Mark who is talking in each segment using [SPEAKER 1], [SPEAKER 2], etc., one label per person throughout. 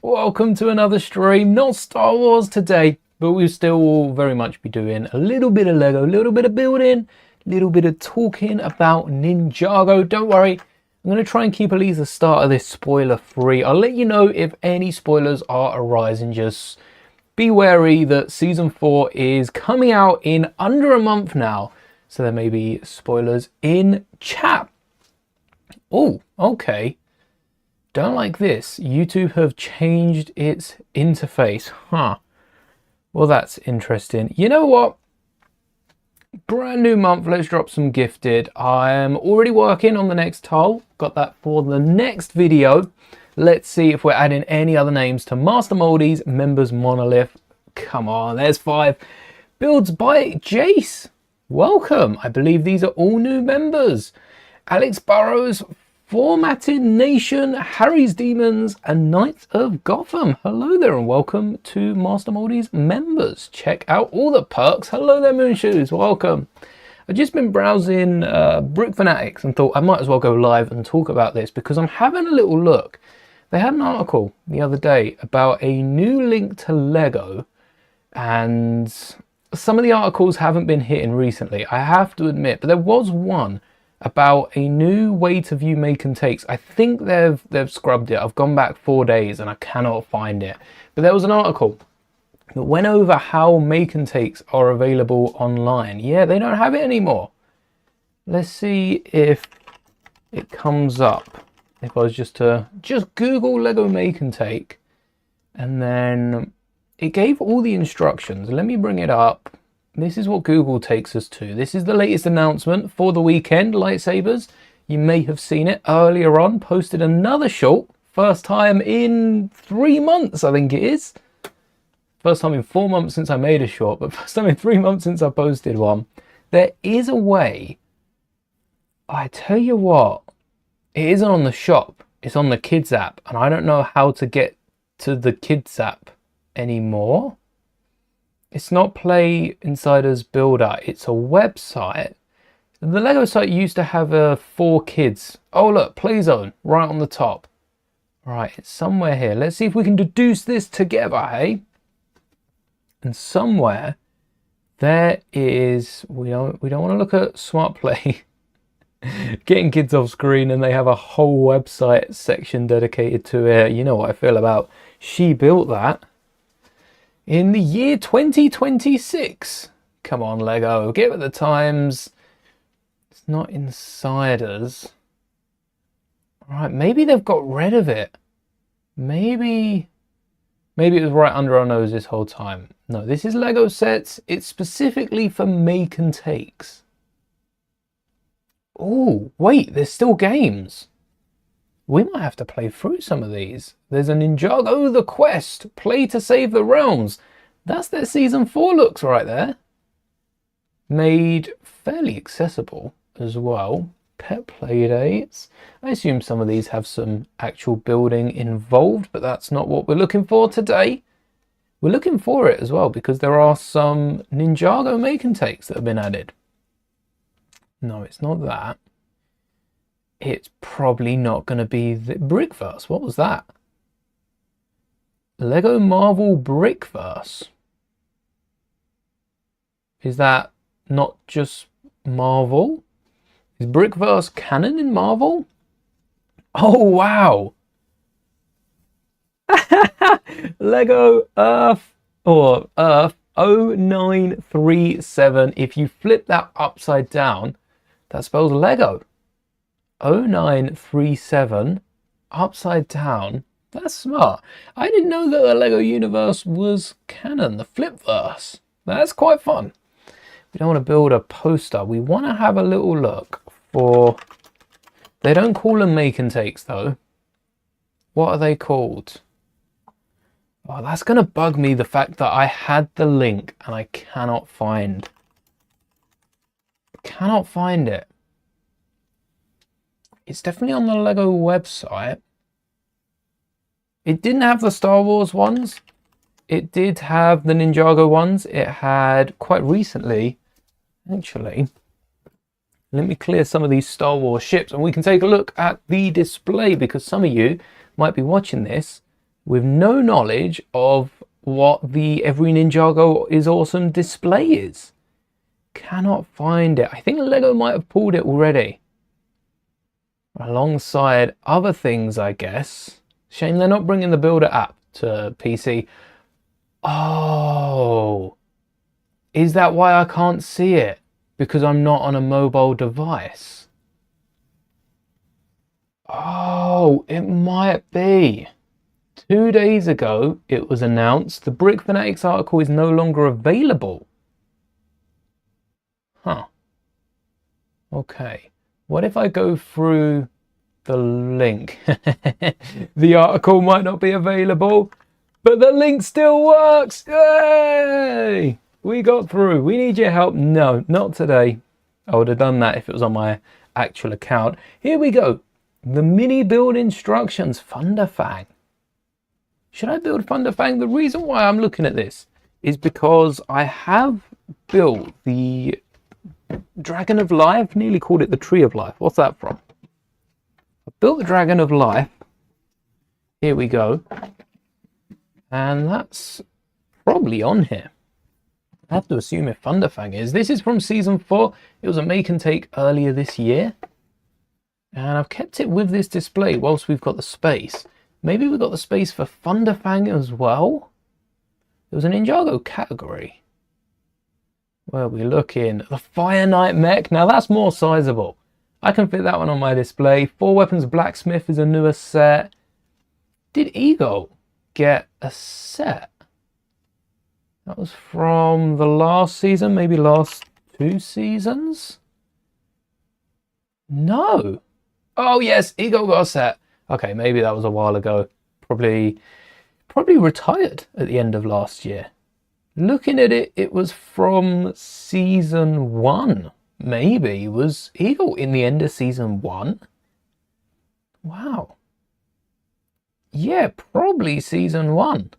[SPEAKER 1] Welcome to another stream. Not Star Wars today, but we'll still very much be doing a little bit of Lego, a little bit of building, a little bit of talking about Ninjago. Don't worry, I'm going to try and keep at least the start of this spoiler free. I'll let you know if any spoilers are arising. Just be wary that season 4 is coming out in under a month now, so there may be spoilers in chat. Oh, okay. Don't like this. YouTube have changed its interface. Huh. Well, that's interesting. You know what? Brand new month. Let's drop some gifted. I'm already working on the next tile. Got that for the next video. Let's see if we're adding any other names to Master Mouldie's members Monolith. Come on, there's 5. Builds by Jace. Welcome. I believe these are all new members. Alex Burrows, Formatted Nation, Harry's Demons, and Knights of Gotham. Hello there and welcome to Master Mouldie's members. Check out all the perks. Hello there, Moonshoes. Welcome. I've just been browsing Brick Fanatics and thought I might as well go live and talk about this because I'm having a little look. They had an article the other day about a new link to Lego, and some of the articles haven't been hitting recently, I have to admit, but there was one about a new way to view make and takes. I think they've scrubbed it. I've gone back 4 days and I cannot find it. But there was an article that went over how make and takes are available online. Yeah, they don't have it anymore. Let's see if it comes up. If I was just to Google Lego make and take, and then it gave all the instructions. Let me bring it up. This is what Google takes us to. This is the latest announcement for the weekend, lightsabers. You may have seen it earlier on. Posted another short. First time in 3 months, I think it is. First time in 4 months since I made a short, but first time in 3 months since I posted one. There is a way. I tell you what, it isn't on the shop. It's on the kids app, and I don't know how to get to the kids app anymore. It's not Play Insiders Builder, it's a website. The Lego site used to have a for kids. Oh look, Play Zone, right on the top. Right, it's somewhere here. Let's see if we can deduce this together, hey? And somewhere there is, we don't want to look at Smart Play. Getting kids off screen, and they have a whole website section dedicated to it. You know what I feel about She Built That. In the year 2026. Come on, Lego, get with the times. It's not Insiders. Alright, maybe they've got rid of it. Maybe it was right under our nose this whole time. No, this is Lego sets. It's specifically for make and takes. Oh, wait, there's still games. We might have to play through some of these. There's a Ninjago The Quest, Play to Save the Realms. That's their season 4 looks right there. Made fairly accessible as well. Pet Playdates. I assume some of these have some actual building involved, but that's not what we're looking for today. We're looking for it as well because there are some Ninjago make and takes that have been added. No, it's not that. It's probably not going to be the Brickverse. What was that? Lego Marvel Brickverse. Is that not just Marvel? Is Brickverse canon in Marvel? Oh, wow. Lego Earth, or Earth 0937. If you flip that upside down, that spells Lego. 0937 upside down. That's smart. I didn't know that the Lego universe was canon, the Flipverse. That's quite fun. We don't want to build a poster. We want to have a little look for, they don't call them make and takes though. What are they called? Oh, that's going to bug me, the fact that I had the link and I cannot find it. It's definitely on the Lego website. It didn't have the Star Wars ones. It did have the Ninjago ones. It had quite recently, actually. Let me clear some of these Star Wars ships and we can take a look at the display because some of you might be watching this with no knowledge of what the Every Ninjago is Awesome display is. Cannot find it. I think Lego might have pulled it already. Alongside other things, I guess. Shame they're not bringing the Builder app to PC. Oh, is that why I can't see it? Because I'm not on a mobile device? Oh, it might be. 2 days ago, it was announced the Brick Fanatics article is no longer available. Huh. Okay. What if I go through the link? The article might not be available, but the link still works. Yay! We got through. We need your help. No, not today. I would have done that if it was on my actual account. Here we go. The mini build instructions. Thunderfang. Should I build Thunderfang? The reason why I'm looking at this is because I have built the Dragon of Life. Nearly called it the Tree of Life. What's that from? I built the Dragon of Life. Here we go. And that's probably on here. I have to assume if Thunderfang is. This is from season 4. It was a make and take earlier this year. And I've kept it with this display whilst we've got the space. Maybe we've got the space for Thunderfang as well. There was a Ninjago category. Where are we looking? The Fire Knight mech. Now that's more sizable. I can fit that one on my display. 4 Weapons Blacksmith is a newer set. Did Eagle get a set? That was from the last season, maybe last 2 seasons? No. Oh yes, Eagle got a set. Okay, maybe that was a while ago. Probably retired at the end of last year. Looking at it, it was from season 1. Maybe was Eagle in the end of season 1? Wow. Yeah, probably season 1.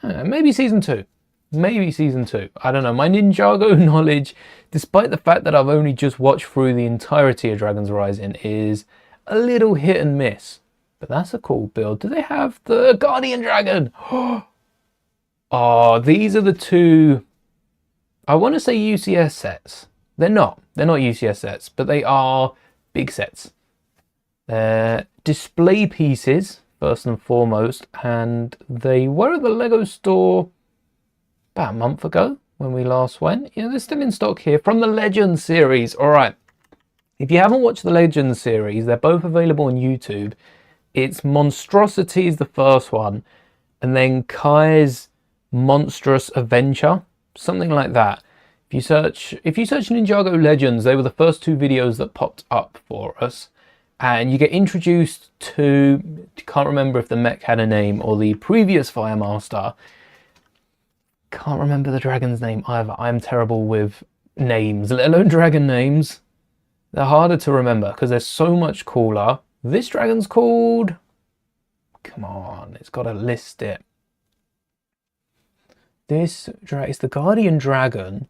[SPEAKER 1] Maybe season 2. Maybe season 2. I don't know. My Ninjago knowledge, despite the fact that I've only just watched through the entirety of Dragon's Rising, is a little hit and miss. But that's a cool build. Do they have the Guardian Dragon? Oh, these are the 2, I want to say UCS sets. They're not. They're not UCS sets, but they are big sets. Display pieces, first and foremost, and they were at the Lego store about a month ago when we last went. Yeah, they're still in stock here from the Legends series. All right. If you haven't watched the Legends series, they're both available on YouTube. It's Monstrosity is the first one, and then Kai's Monstrous Adventure, something like that. If you search Ninjago Legends, they were the first 2 videos that popped up for us, and you get introduced to, can't remember if the mech had a name or the previous Fire Master. Can't remember the dragon's name either. I'm terrible with names, let alone dragon names. They're harder to remember because they're so much cooler. This dragon's called, come on, it's got to list it. This is the Guardian Dragon.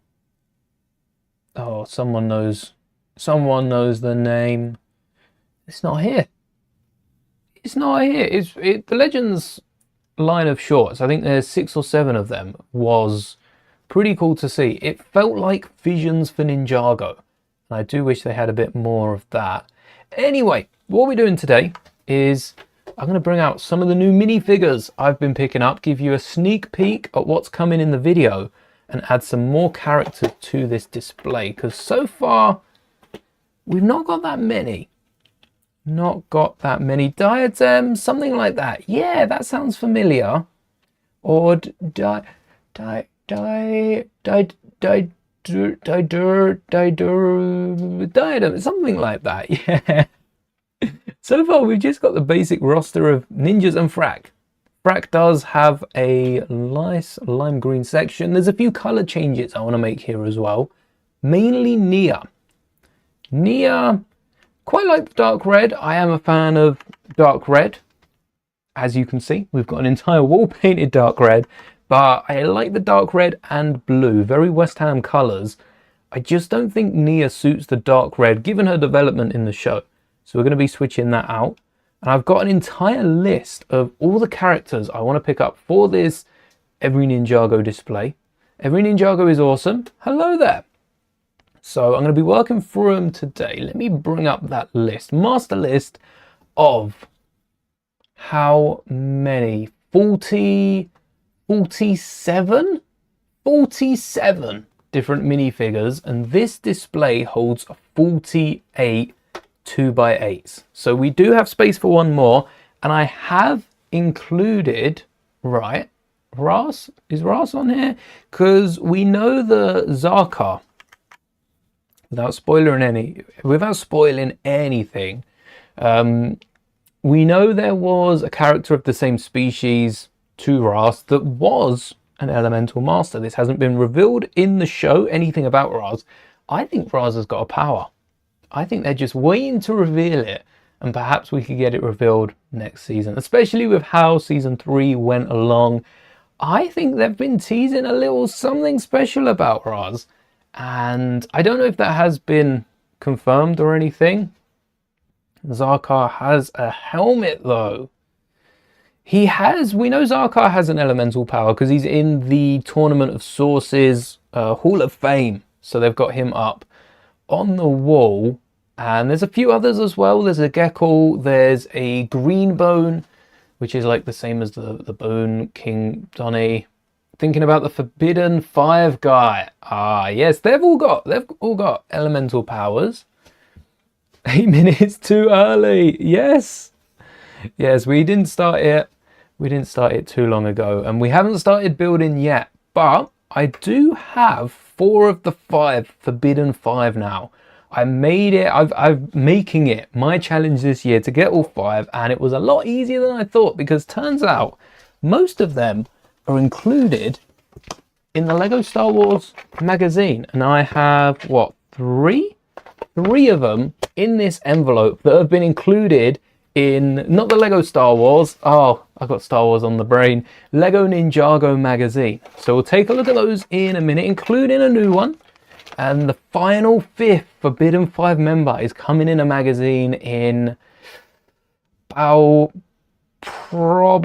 [SPEAKER 1] Oh, someone knows the name. It's not here. It's not here. The Legends line of shorts, I think there's 6 or 7 of them, was pretty cool to see. It felt like Visions for Ninjago. And I do wish they had a bit more of that. Anyway, what we're doing today is I'm going to bring out some of the new minifigures I've been picking up, give you a sneak peek at what's coming in the video, and add some more character to this display. Because so far, we've not got that many. Not got that many diadems, something like that. Yeah, that sounds familiar. Or diadem, something like that. Yeah. So far, we've just got the basic roster of ninjas and Frack. Frack does have a nice lime green section. There's a few color changes I want to make here as well. Mainly Nia. Nia, quite like the dark red. I am a fan of dark red. As you can see, we've got an entire wall painted dark red. But I like the dark red and blue. Very West Ham colors. I just don't think Nia suits the dark red, given her development in the show. So we're going to be switching that out. And I've got an entire list of all the characters I want to pick up for this Every Ninjago display. Every Ninjago is awesome. Hello there. So I'm going to be working through them today. Let me bring up that list. Master list of how many? 47 different minifigures, and this display holds 48 2x8s. So we do have space for one more, and I have included, right, Ras? Is Ras on here? Because we know the Zarkar, without spoiling anything, we know there was a character of the same species to Ras that was an elemental master. This hasn't been revealed in the show, anything about Ras. I think Ras has got a power. I think they're just waiting to reveal it, and perhaps we could get it revealed next season, especially with how season 3 went along. I think they've been teasing a little something special about Ras, and I don't know if that has been confirmed or anything. Zarkar has a helmet though. We know Zarkar has an elemental power because he's in the Tournament of Sources Hall of Fame. So they've got him up on the wall. And there's a few others as well. There's a Gecko, there's a Green Bone, which is like the same as the Bone King Donnie. Thinking about the Forbidden 5 guy. Ah, yes, they've all got elemental powers. 8 minutes too early. Yes, we didn't start it too long ago, and we haven't started building yet, but I do have 4 of the 5 Forbidden 5 now. I'm making it my challenge this year to get all 5, and it was a lot easier than I thought, because turns out most of them are included in the Lego Star Wars magazine, and I have what, three of them in this envelope that have been included in, not the Lego Star Wars, oh, I got Star Wars on the brain, Lego Ninjago magazine. So we'll take a look at those in a minute, including a new one. And the final 5th Forbidden 5 member is coming in a magazine in probably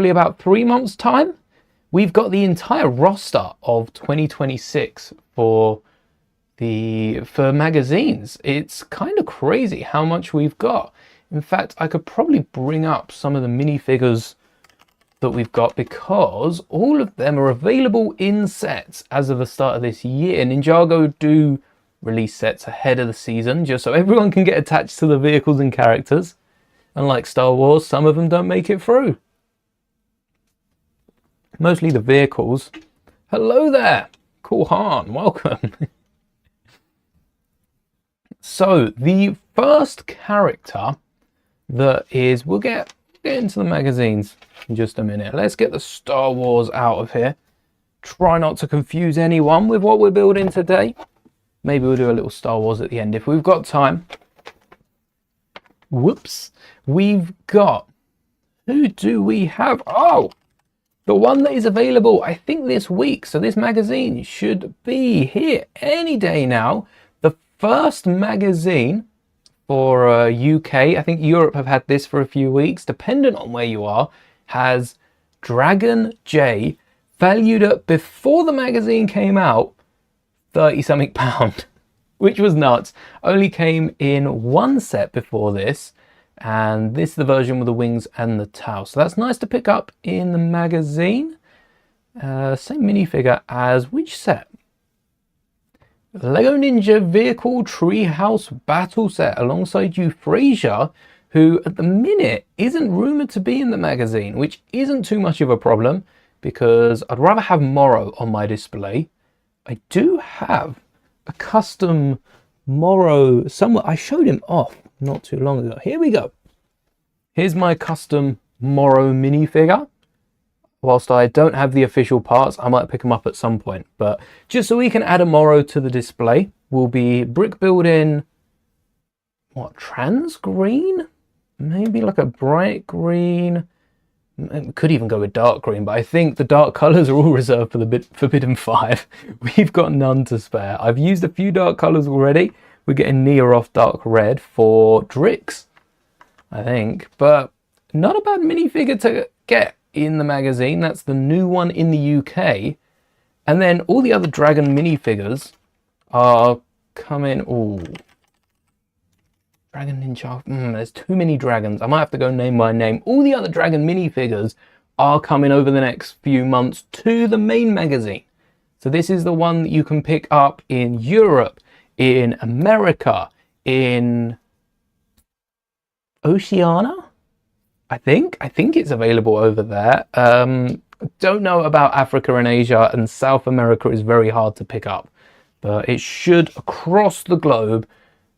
[SPEAKER 1] about 3 months time. We've got the entire roster of 2026 for magazines. It's kind of crazy how much we've got. In fact, I could probably bring up some of the minifigures that we've got, because all of them are available in sets as of the start of this year. Ninjago do release sets ahead of the season just so everyone can get attached to the vehicles and characters. Unlike Star Wars, some of them don't make it through. Mostly the vehicles. Hello there, Cool Han, welcome. So the first character that is, we'll get into the magazines in just a minute. Let's get the Star Wars out of here. Try not to confuse anyone with what we're building today. Maybe we'll do a little Star Wars at the end if we've got time. Whoops. We've got, who do we have? Oh, the one that is available, I think this week. So this magazine should be here any day now. The first magazine for UK, I think Europe have had this for a few weeks, dependent on where you are, has Dragon J, valued at, before the magazine came out, 30 something pound, which was nuts. Only came in one set before this, and this is the version with the wings and the tail. So that's nice to pick up in the magazine. Same minifigure as which set? Lego Ninja Vehicle Treehouse Battle Set alongside Euphrasia, who at the minute isn't rumoured to be in the magazine, which isn't too much of a problem because I'd rather have Morrow on my display. I do have a custom Morrow somewhere. I showed him off not too long ago. Here we go. Here's my custom Morrow minifigure. Whilst I don't have the official parts, I might pick them up at some point. But just so we can add a Morrow to the display, we'll be brick building, what, trans green? Maybe like a bright green. Could even go with dark green, but I think the dark colours are all reserved for the Forbidden 5. We've got none to spare. I've used a few dark colours already. We're getting near off dark red for Drix, I think. But not a bad minifigure to get in the magazine. That's the new one in the UK. And then all the other dragon minifigures are coming. Oh, Dragon Ninja. There's too many dragons. I might have to go name by name. All the other dragon minifigures are coming over the next few months to the main magazine. So this is the one that you can pick up in Europe, in America, in Oceania. I think it's available over there. Don't know about Africa and Asia, and South America is very hard to pick up, but it should across the globe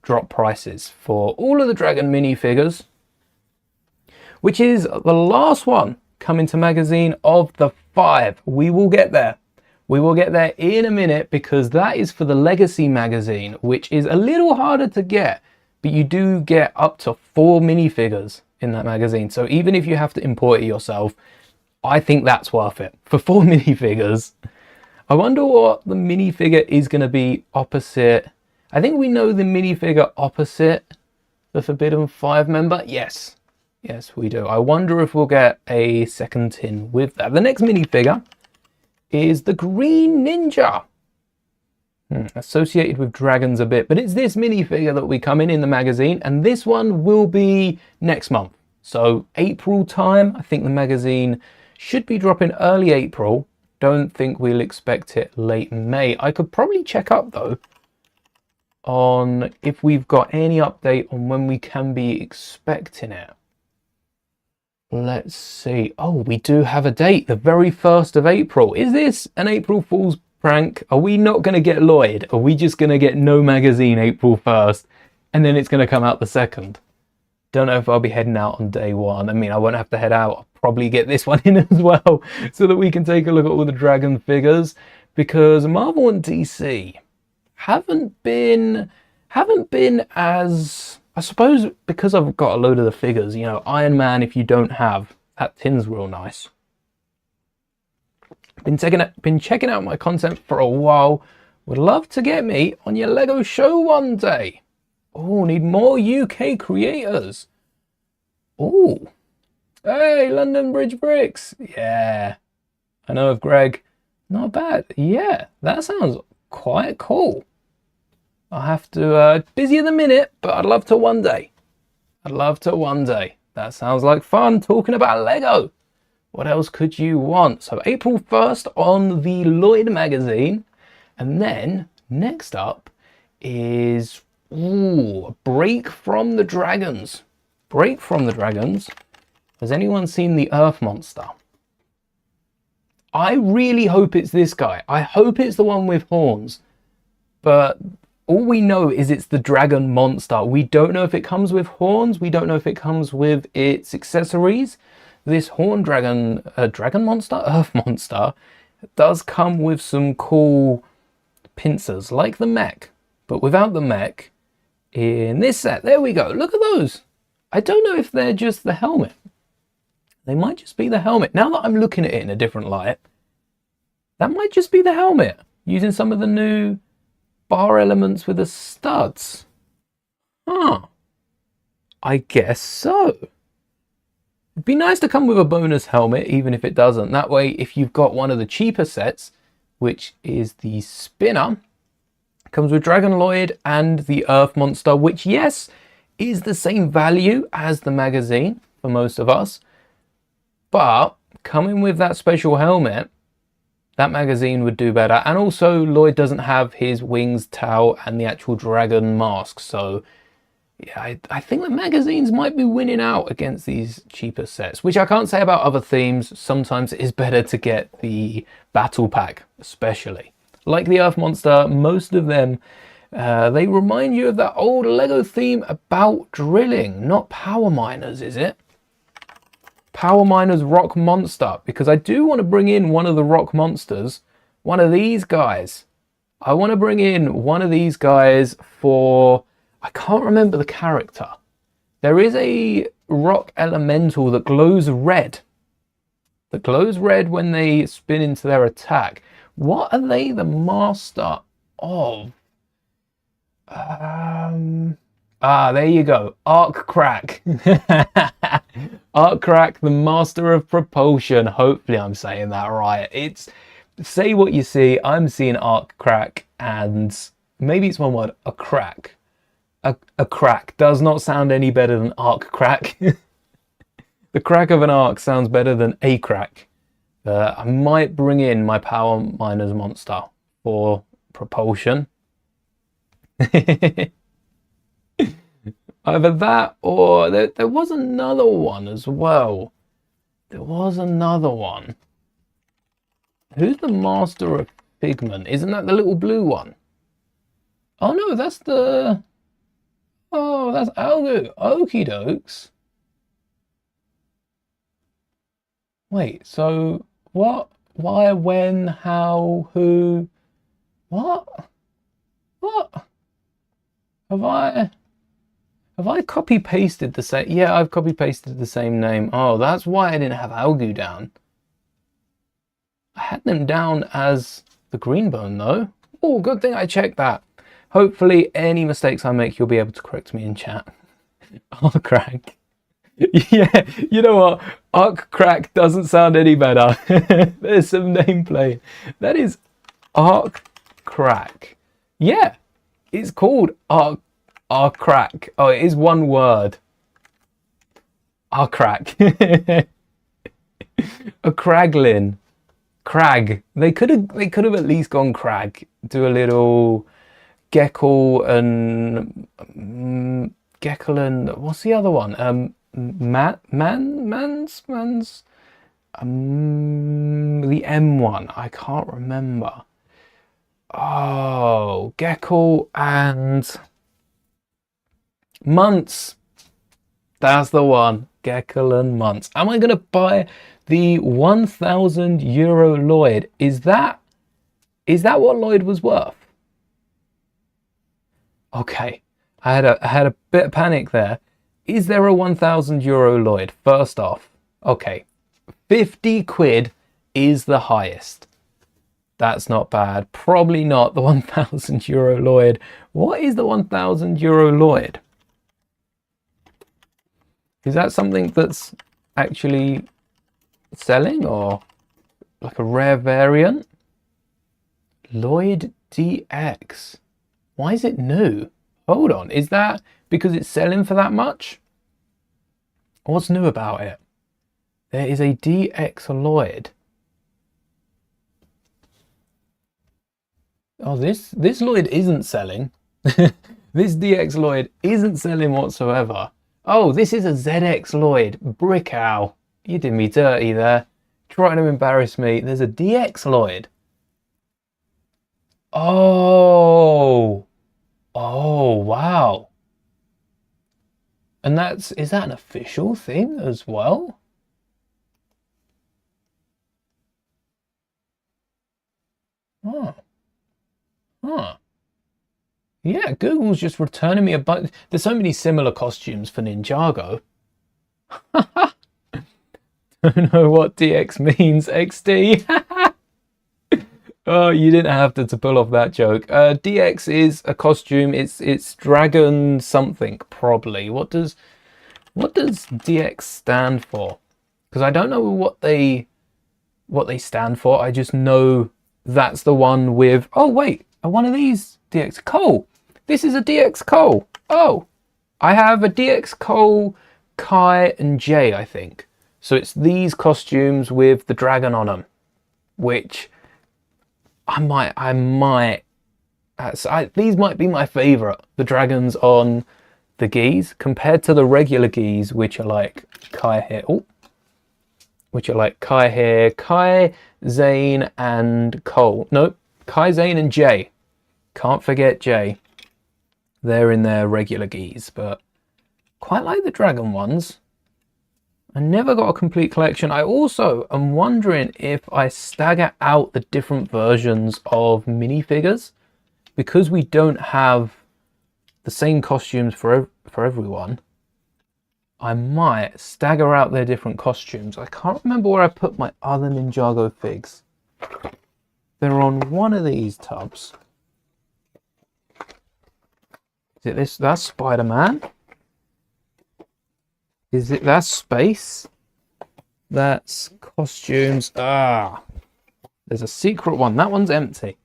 [SPEAKER 1] drop prices for all of the dragon minifigures, which is the last one coming to magazine of the 5. We will get there. We will get there in a minute, because that is for the Legacy magazine, which is a little harder to get, but you do get up to 4 minifigures in that magazine. So even if you have to import it yourself, I think that's worth it for 4 minifigures. I wonder what the minifigure is going to be opposite. I think we know the minifigure opposite the Forbidden 5 member. Yes, we do. I wonder if we'll get a second tin with that. The next minifigure is the Green Ninja. Associated with dragons a bit, but it's this minifigure that we come in the magazine, and this one will be next month. So April time. I think the magazine should be dropping early April. Don't think we'll expect it late May. I could probably check up though on if we've got any update on when we can be expecting it. Let's see. Oh, we do have a date, the very 1st of April. Is this an April Fool's prank? Are we not going to get Lloyd? Are we just going to get no magazine April 1st and then it's going to come out the 2nd? Don't know if I'll be heading out on day 1. I mean, I won't have to head out. I'll probably get this one in as well so that we can take a look at all the dragon figures, because Marvel and DC haven't been as, I suppose, because I've got a load of the figures, you know, Iron Man, if you don't have, that tin's real nice. Been checking out my content for a while. Would love to get me on your Lego show one day. Oh, need more UK creators. Oh, hey, London Bridge Bricks. Yeah, I know of Greg. Not bad. Yeah, that sounds quite cool. I'll have to, busy at the minute, but I'd love to one day. That sounds like fun, talking about Lego. What else could you want? So April 1st on the Lloyd magazine. And then next up is, Break from the Dragons. Has anyone seen the Earth Monster? I really hope it's this guy. I hope it's the one with horns. But all we know is it's the dragon monster. We don't know if it comes with horns. We don't know if it comes with its accessories. This horn dragon, dragon monster, earth monster, does come with some cool pincers, like the mech, but without the mech in this set. There we go. Look at those. I don't know if they're just the helmet. They might just be the helmet. Now that I'm looking at it in a different light, that might just be the helmet, using some of the new bar elements with the studs. I guess so. It'd be nice to come with a bonus helmet, even if it doesn't. That way, if you've got one of the cheaper sets, which is the spinner, comes with Dragon Lloyd and the Earth Monster, which, yes, is the same value as the magazine for most of us. But coming with that special helmet, that magazine would do better. And also, Lloyd doesn't have his wings, towel, and the actual dragon mask. So, yeah, I think the magazines might be winning out against these cheaper sets, which I can't say about other themes. Sometimes it is better to get the battle pack, especially. Like the Earth Monster, most of them, they remind you of that old Lego theme about drilling, not Power Miners, is it? Power Miners Rock Monster, because I do want to bring in one of the rock monsters, one of these guys. I want to bring in one of these guys for, I can't remember the character. There is a rock elemental that glows red. That glows red when they spin into their attack. What are they the master of? Ah, there you go. Arc Crack. Arc Crack, the master of propulsion. Hopefully I'm saying that right. It's, say what you see. I'm seeing Arc Crack, and maybe it's one word, a crack. A crack does not sound any better than Arc Crack. The crack of an arc sounds better than a crack. I might bring in my Power Miners monster for propulsion. Either that or there was another one as well. There was another one. Who's the master of pigment? Isn't that the little blue one? Oh no, that's the... Oh, that's Algu. Okie dokes. Wait, so what? Why, when, how, who? What? What? Have I copy pasted the same? Yeah, I've copy pasted the same name. Oh, that's why I didn't have Algu down. I had them down as the Greenbone though. Oh, good thing I checked that. Hopefully any mistakes I make, you'll be able to correct me in chat. Arc Crack. Yeah, you know what? Arc Crack doesn't sound any better. There's some nameplay. That is Arc Crack. Yeah, it's called Arc Crack. Oh, it is one word. Arc Crack. A Craglin. Crag. They could have at least gone Crag. Do a little Geckle and Geckle and what's the other one? The M one. I can't remember. Oh, Geckle and Muntz. That's the one. Geckle and Muntz. Am I gonna buy the 1,000 euro Lloyd? Is that what Lloyd was worth? Okay, I had a bit of panic there. Is there a 1,000 euro Lloyd? First off, okay, 50 quid is the highest. That's not bad. Probably not the 1,000 euro Lloyd. What is the 1,000 euro Lloyd? Is that something that's actually selling or like a rare variant? Lloyd DX. Why is it new? Hold on, is that because it's selling for that much? What's new about it? There is a DX Lloyd. Oh, this Lloyd isn't selling. This DX Lloyd isn't selling whatsoever. Oh, this is a ZX Lloyd. Brick owl. You did me dirty there. Trying to embarrass me. There's a DX Lloyd. Oh. Oh, wow. And is that an official thing as well? Oh. Huh. Yeah, Google's just returning me a bunch. There's so many similar costumes for Ninjago. Don't know what DX means, XD. Oh, you didn't have to pull off that joke. DX is a costume. It's dragon something, probably. What does DX stand for? Because I don't know what they stand for. I just know that's the one with... Oh, wait. One of these DX Cole. This is a DX Cole. Oh, I have a DX Cole, Kai, and Jay, I think. So it's these costumes with the dragon on them, which I might. These might be my favourite. The dragons on the geese compared to the regular geese, which are like Kai here. Oh, which are like Kai here, Kai, Zane, and Cole. Nope, Kai, Zane, and Jay. Can't forget Jay. They're in their regular geese, but quite like the dragon ones. I never got a complete collection. I also am wondering if I stagger out the different versions of minifigures, because we don't have the same costumes for everyone. I might stagger out their different costumes. I can't remember where I put my other Ninjago figs. They're on one of these tubs. Is Is it this? That's Spider-Man. Is it that's space? That's costumes. Ah, there's a secret one. That one's empty.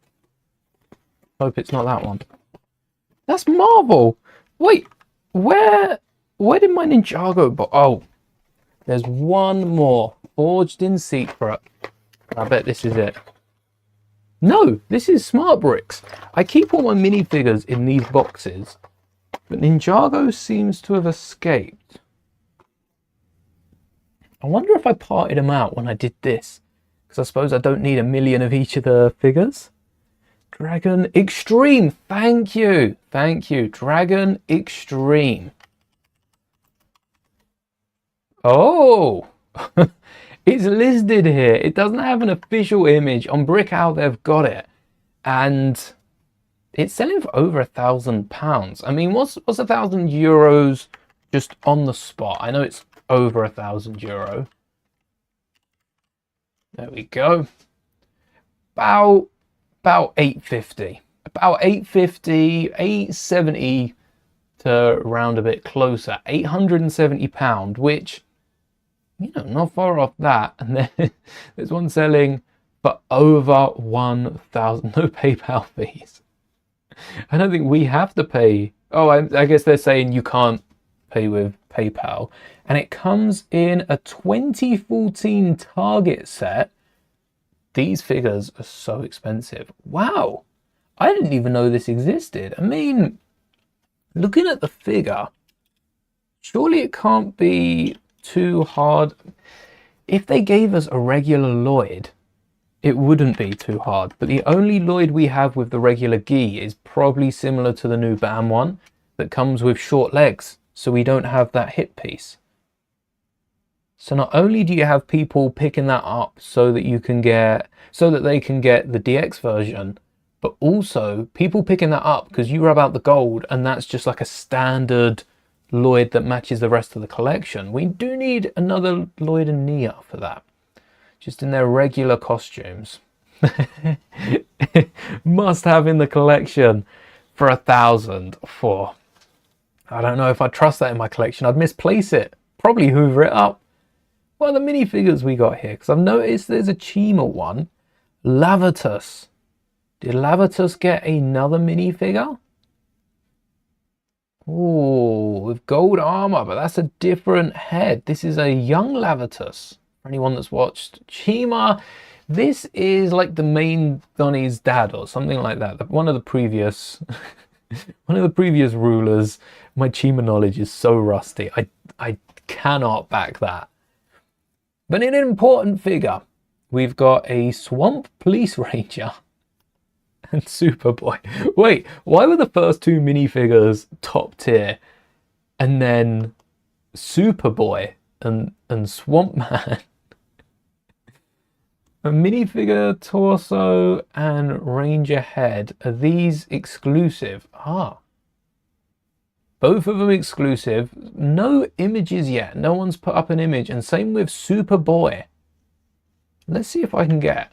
[SPEAKER 1] Hope it's not that one. That's Marvel. Wait, where did my Ninjago? Oh, there's one more. Forged in secret. I bet this is it. No, this is Smart Bricks. I keep all my minifigures in these boxes, but Ninjago seems to have escaped. I wonder if I parted them out when I did this, because I suppose I don't need a million of each of the figures. Dragon Extreme, thank you. Thank you, Dragon Extreme. Oh, it's listed here. It doesn't have an official image. On Brickout, they've got it. And it's selling for over £1,000. I mean, what's €1,000 just on the spot? I know it's over €1,000. There we go. About 850. About 850, 870 to round a bit closer. £870, which, you know, not far off that. And then there's one selling for over 1,000. No PayPal fees. I don't think we have to pay. Oh, I guess they're saying you can't pay with PayPal. And it comes in a 2014 Target set. These figures are so expensive. Wow. I didn't even know this existed. I mean, looking at the figure, surely it can't be too hard. If they gave us a regular Lloyd, it wouldn't be too hard. But the only Lloyd we have with the regular gi is probably similar to the new BAM one that comes with short legs. So we don't have that hip piece. So not only do you have people picking that up so that they can get the DX version, but also people picking that up because you rub out the gold and that's just like a standard Lloyd that matches the rest of the collection. We do need another Lloyd and Nia for that, just in their regular costumes. Must have in the collection for 1,000. For I don't know if I trust that in my collection. I'd misplace it, probably hoover it up. What are the minifigures we got here? Because I've noticed there's a Chima one. Lavatus. Did Lavatus get another minifigure? Oh, with gold armor, but that's a different head. This is a young Lavatus. For anyone that's watched Chima, this is like the main Donnie's dad or something like that. One of the previous rulers. My Chima knowledge is so rusty. I cannot back that. But in an important figure, we've got a Swamp Police Ranger and Superboy. Wait, why were the first two minifigures top tier and then Superboy and Swamp Man? A minifigure torso and Ranger head. Are these exclusive? Ah. Both of them exclusive. No images yet. No one's put up an image. And same with Superboy. Let's see if I can get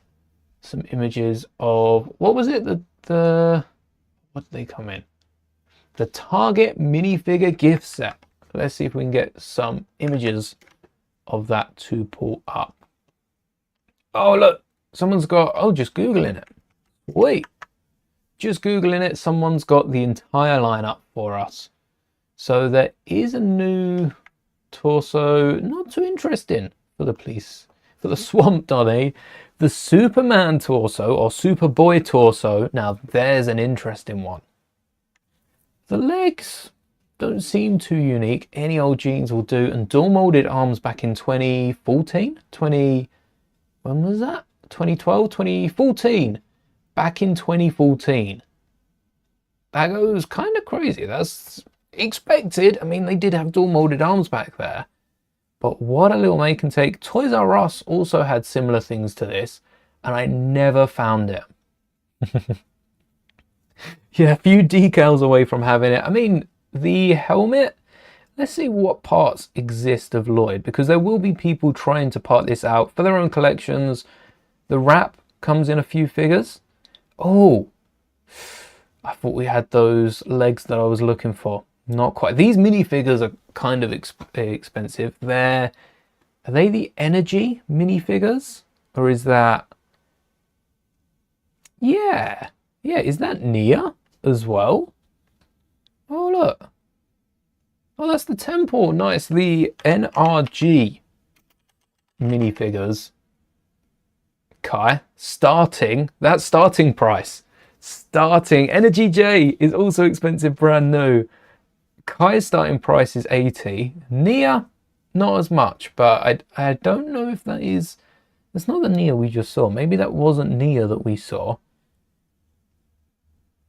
[SPEAKER 1] some images of... What was it? What did they come in? The Target minifigure gift set. Let's see if we can get some images of that to pull up. Oh, look. Someone's got... Oh, just Googling it. Wait. Just Googling it. Someone's got the entire lineup for us. So there is a new torso, not too interesting for the police, for the Swamp Donny. The Superman torso or Superboy torso, now there's an interesting one. The legs don't seem too unique. Any old jeans will do. And dual molded arms back in 2014? When was that? 2012? 2014. Back in 2014. That goes kind of crazy. That's expected. I mean, they did have dual molded arms back there, but what a little make and take. Toys R Us also had similar things to this and I never found it. Yeah, a few decals away from having it. I mean, the helmet, let's see what parts exist of Lloyd, because there will be people trying to part this out for their own collections. The wrap comes in a few figures. Oh, I thought we had those legs that I was looking for. Not quite. These minifigures are kind of expensive. Are they the energy minifigures? Or is that... Yeah. Yeah, is that Nia as well? Oh, look. Oh, that's the temple. Nice. The NRG minifigures. Kai, that starting price. Starting. Energy J is also expensive, brand new. Kai's starting price is 80. Nia, not as much, but I don't know if that is... That's not the Nia we just saw. Maybe that wasn't Nia that we saw.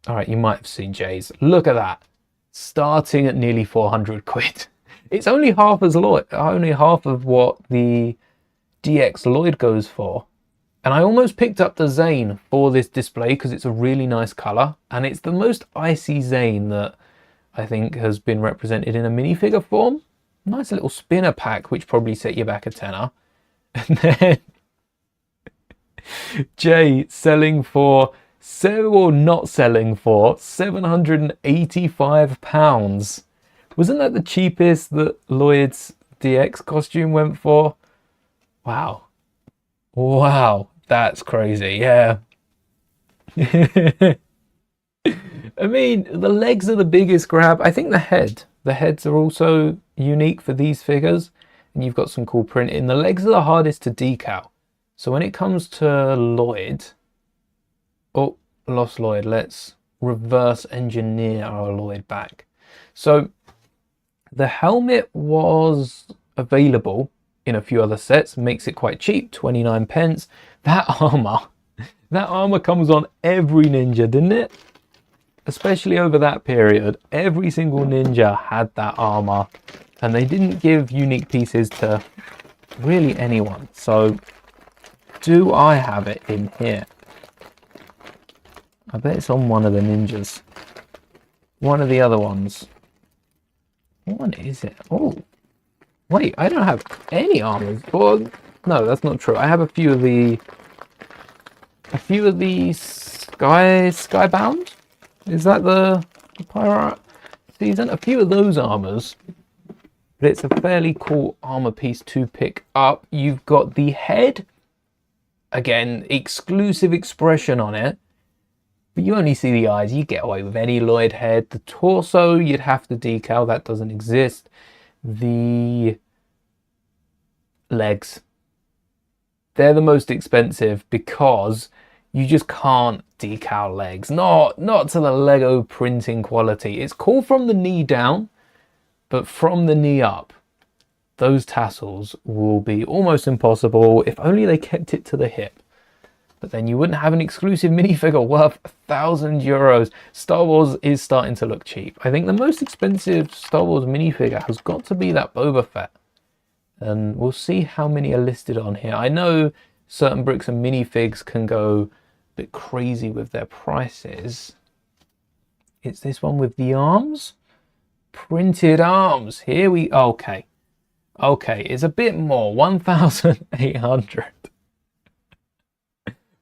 [SPEAKER 1] All right, you might have seen J's. Look at that. Starting at nearly 400 quid. It's only half of what the DX Lloyd goes for. And I almost picked up the Zane for this display because it's a really nice colour. And it's the most icy Zane that I think has been represented in a minifigure form. Nice little spinner pack, which probably set you back a tenner. And then Jay selling for... or not selling for £785. Wasn't that the cheapest that Lloyd's DX costume went for? Wow. Wow, that's crazy, yeah. I mean, the legs are the biggest grab. I think the heads are also unique for these figures. And you've got some cool printing. The legs are the hardest to decal. So when it comes to Lloyd... Oh, lost Lloyd. Let's reverse engineer our Lloyd back. So the helmet was available in a few other sets, makes it quite cheap, 29 pence. That armor comes on every ninja, didn't it? Especially over that period, every single ninja had that armor, and they didn't give unique pieces to really anyone. So do I have it in here? I bet it's on one of the ninjas. One of the other ones. What one is it? Oh, wait, I don't have any armors. Well, no, that's not true. I have a few of the Skybound? Is that the Pirate season? A few of those armors. But it's a fairly cool armor piece to pick up. You've got the head. Again, exclusive expression on it. But you only see the eyes. You get away with any Lloyd head. The torso, you'd have to decal. That doesn't exist. The legs. They're the most expensive because you just can't decal legs. Not to the Lego printing quality. It's cool from the knee down, but from the knee up, those tassels will be almost impossible. If only they kept it to the hip. But then you wouldn't have an exclusive minifigure worth €1,000. Star Wars is starting to look cheap. I think the most expensive Star Wars minifigure has got to be that Boba Fett. And we'll see how many are listed on here. I know certain bricks and minifigs can go a bit crazy with their prices. It's this one with the arms. Printed arms. Here we... Okay. Okay, it's a bit more. 1,800.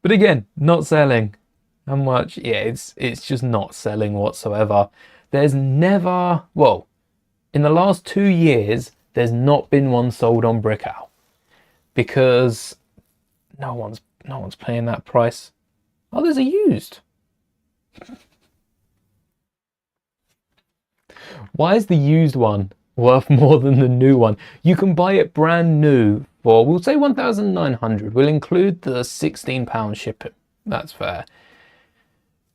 [SPEAKER 1] But again, not selling. How much? Yeah, it's just not selling whatsoever. There's never, well, in the last 2 years, there's not been one sold on Brickout because no one's paying that price. Oh, there's a used. Why is the used one worth more than the new one? You can buy it brand new for, we'll say 1,900. We'll include the £16 shipping. That's fair.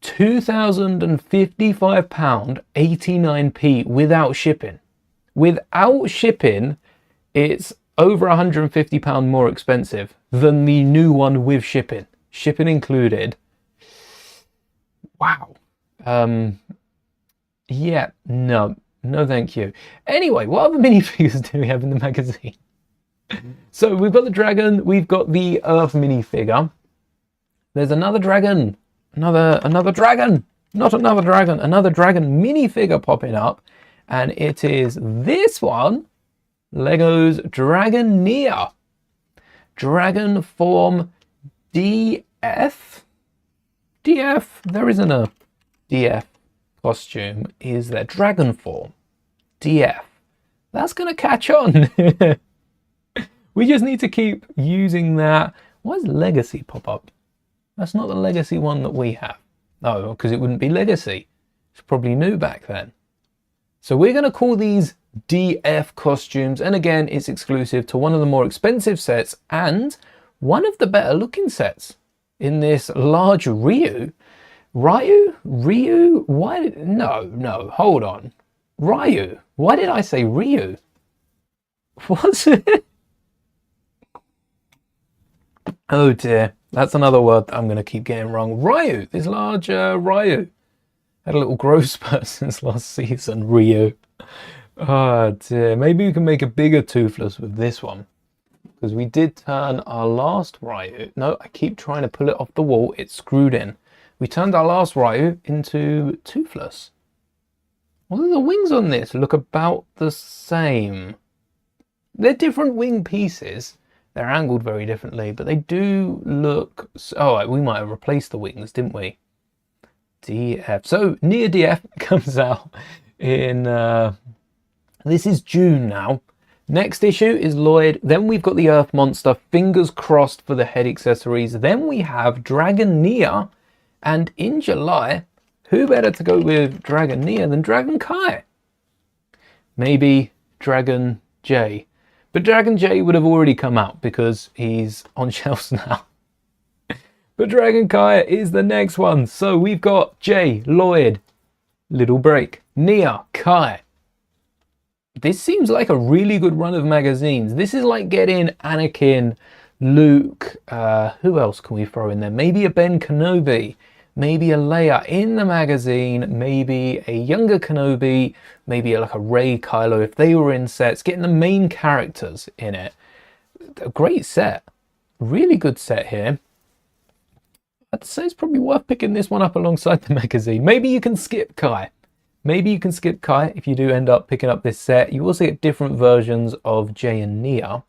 [SPEAKER 1] £2,055, 89p without shipping. Without shipping, it's over £150 more expensive than the new one with shipping. Shipping included. Wow. Yeah, no thank you. Anyway, what other minifigures do we have in the magazine? So we've got the dragon, we've got the Earth minifigure. There's another dragon, another dragon, not another dragon, another dragon minifigure popping up, and it is this one, Lego's Dragon Nia. Dragon form DF. There isn't a DF costume is their dragon form. DF. That's going to catch on. We just need to keep using that. Why does Legacy pop up? That's not the Legacy one that we have. No, because it wouldn't be Legacy. It's probably new back then. So we're going to call these DF costumes. And again, it's exclusive to one of the more expensive sets and one of the better looking sets in this large Ryu. Ryu? Why? No, hold on. Ryu. Why did I say Ryu? What's it? Oh dear, that's another word that I'm going to keep getting wrong. Ryu, this large Ryu. Had a little growth spurt since last season, Ryu. Oh dear, maybe we can make a bigger Toothless with this one. Because we did turn our last Ryu. No, I keep trying to pull it off the wall, it's screwed in. We turned our last Ryu into Toothless. Although the wings on this look about the same. They're different wing pieces. They're angled very differently, but they do look... Oh, we might have replaced the wings, didn't we? DF. So, Near DF comes out in... this is June now. Next issue is Lloyd. Then we've got the Earth Monster. Fingers crossed for the head accessories. Then we have Dragon Nia. And in July, who better to go with Dragon Nia than Dragon Kai? Maybe Dragon J. But Dragon J would have already come out because he's on shelves now. But Dragon Kai is the next one. So we've got J, Lloyd, little break, Nia, Kai. This seems like a really good run of magazines. This is like getting Anakin, Luke, who else can we throw in there? Maybe a Ben Kenobi, maybe a Leia in the magazine, maybe a younger Kenobi, maybe like a Rey, Kylo, if they were in sets, getting the main characters in it. A great set. Really good set here. I'd say it's probably worth picking this one up alongside the magazine. Maybe you can skip Kai. Maybe you can skip Kai if you do end up picking up this set. You also get different versions of Jay and Nia.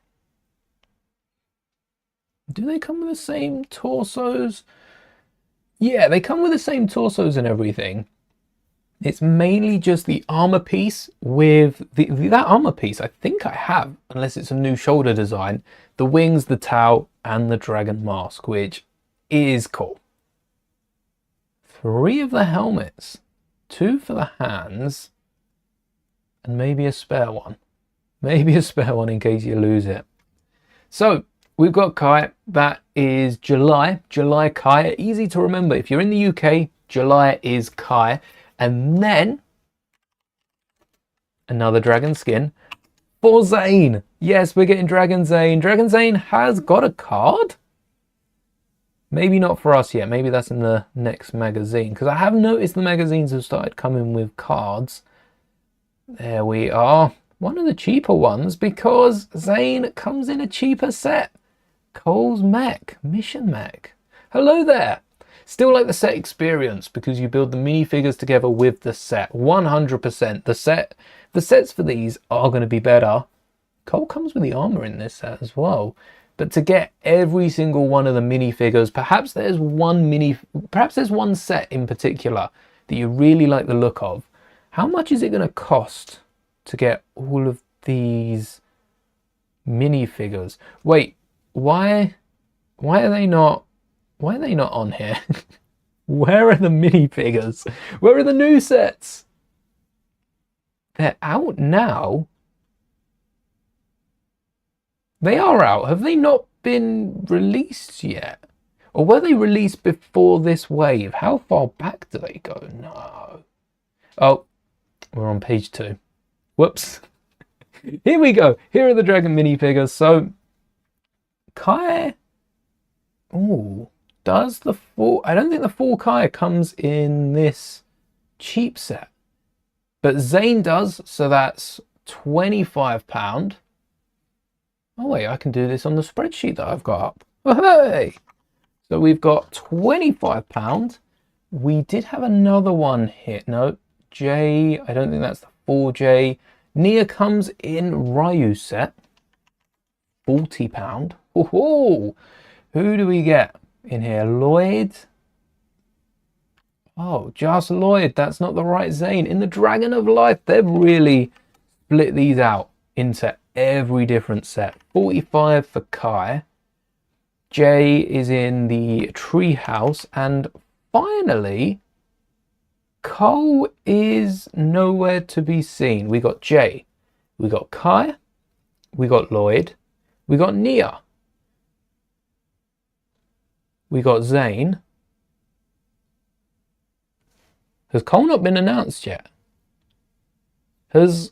[SPEAKER 1] Do they come with the same torsos? Yeah, they come with the same torsos and everything. It's mainly just the armor piece with that armor piece I think I have, unless it's a new shoulder design, the wings, the towel, and the dragon mask, which is cool. 3 of the helmets, 2 for the hands, and maybe a spare one. Maybe a spare one in case you lose it. So we've got Kai. That is July. July Kai. Easy to remember. If you're in the UK, July is Kai. And then another dragon skin for Zane. Yes, we're getting Dragon Zane. Dragon Zane has got a card. Maybe not for us yet. Maybe that's in the next magazine. Because I have noticed the magazines have started coming with cards. There we are. One of the cheaper ones because Zane comes in a cheaper set. Cole's Mech, Mission Mech. Hello there. Still like the set experience because you build the minifigures together with the set. 100%. The sets for these are going to be better. Cole comes with the armor in this set as well. But to get every single one of the minifigures, perhaps there's one set in particular that you really like the look of. How much is it going to cost to get all of these minifigures? Wait, why are they not on here? Where are the minifigures? Where are the new sets? They're out now. They are out. Have they not been released yet? Or were they released before this wave? How far back do they go? No. Oh, we're on page 2. Whoops. Here we go. Here are the dragon minifigures. So, Kai. Ooh. Does the full... I don't think the full Kai comes in this cheap set. But Zane does, so that's £25. Oh wait, I can do this on the spreadsheet that I've got up. Oh, hey! So we've got £25. We did have another one here. No, J. I don't think that's the full J. Nia comes in Ryu set. £40. Oh, who do we get in here? Lloyd. Oh, just Lloyd. That's not the right Zane. In the Dragon of Life, they've really split these out into every different set. 45 for Kai. Jay is in the treehouse. And finally, Cole is nowhere to be seen. We got Jay. We got Kai. We got Lloyd. We got Nia. We got Zane. Has Cole not been announced yet? Has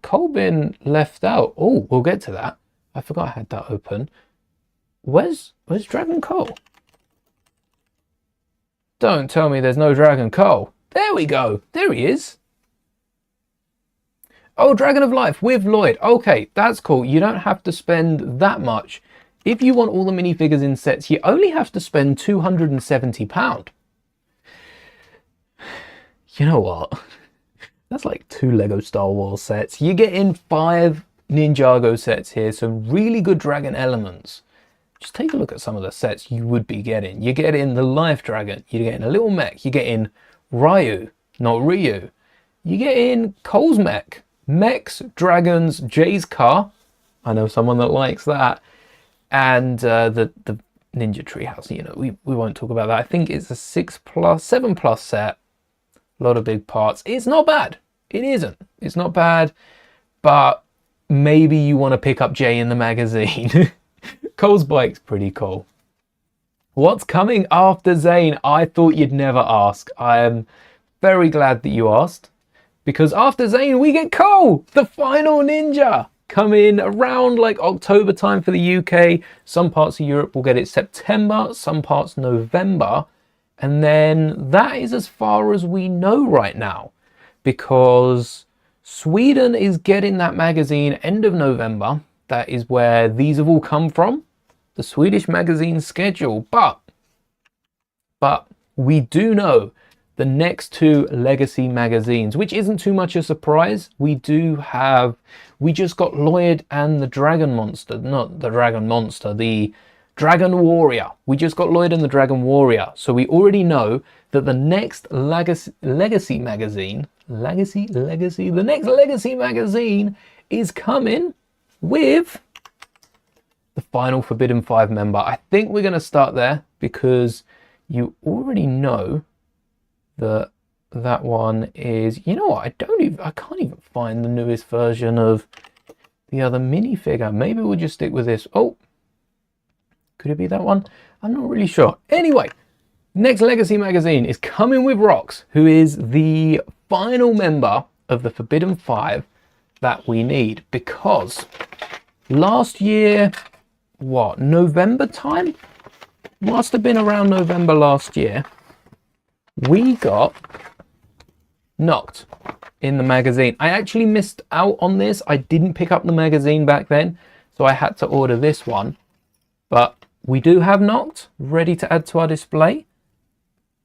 [SPEAKER 1] Cole been left out? Oh, we'll get to that. I forgot I had that open. Where's Dragon Cole? Don't tell me there's no Dragon Cole. There we go. There he is. Oh, Dragon of Life with Lloyd. Okay, that's cool. You don't have to spend that much. If you want all the minifigures in sets, you only have to spend £270. You know what? That's like 2 Lego Star Wars sets. You get in 5 Ninjago sets here, some really good dragon elements. Just take a look at some of the sets you would be getting. You get in the Life Dragon, you get in a little mech, you get in Ryu, not Ryu. You get in Cole's mech, mechs, dragons, Jay's car. I know someone that likes that. And the Ninja Treehouse, you know, we won't talk about that. I think it's a 7+ set. A lot of big parts. It's not bad. It isn't. It's not bad. But maybe you want to pick up Jay in the magazine. Cole's bike's pretty cool. What's coming after Zane? I thought you'd never ask. I am very glad that you asked. Because after Zane, we get Cole, the final ninja. Coming around like October time for the UK. Some parts of Europe will get it September. Some parts November. And then that is as far as we know right now, because Sweden is getting that magazine end of November. That is where these have all come from, the Swedish magazine schedule. But we do know the next 2 legacy magazines, which isn't too much a surprise. We just got Lloyd and the Dragon Monster, not the Dragon Monster, the Dragon Warrior. We just got Lloyd and the Dragon Warrior. So we already know that the next legacy magazine is coming with the final Forbidden 5 member. I think we're going to start there because you already know that that one is, you know what, I can't even find the newest version of the other minifigure. Maybe we'll just stick with this. Oh, could it be that one? I'm not really sure. Anyway, next Legacy magazine is coming with Rox, who is the final member of the Forbidden 5 that we need, because last year, what, November time? Must have been around November last year. We got Knocked in the magazine. I actually missed out on this. I didn't pick up the magazine back then, so I had to order this one. But we do have Knocked ready to add to our display.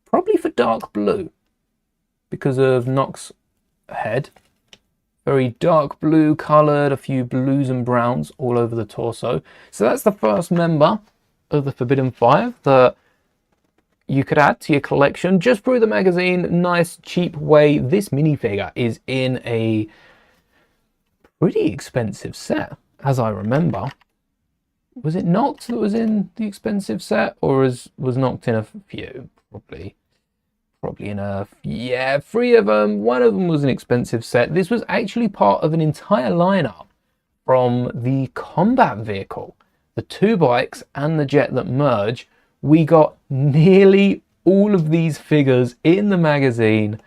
[SPEAKER 1] Probably for dark blue because of Knock's head. Very dark blue coloured, a few blues and browns all over the torso. So that's the first member of the Forbidden 5 that you could add to your collection just through the magazine. Nice, cheap way. This minifigure is in a pretty expensive set, as I remember. Was it Knocked that was in the expensive set, or was Knocked in a few? Probably in a, yeah, 3 of them. One of them was an expensive set. This was actually part of an entire lineup from the combat vehicle, the 2 bikes and the jet that merge. We got nearly all of these figures in the magazine.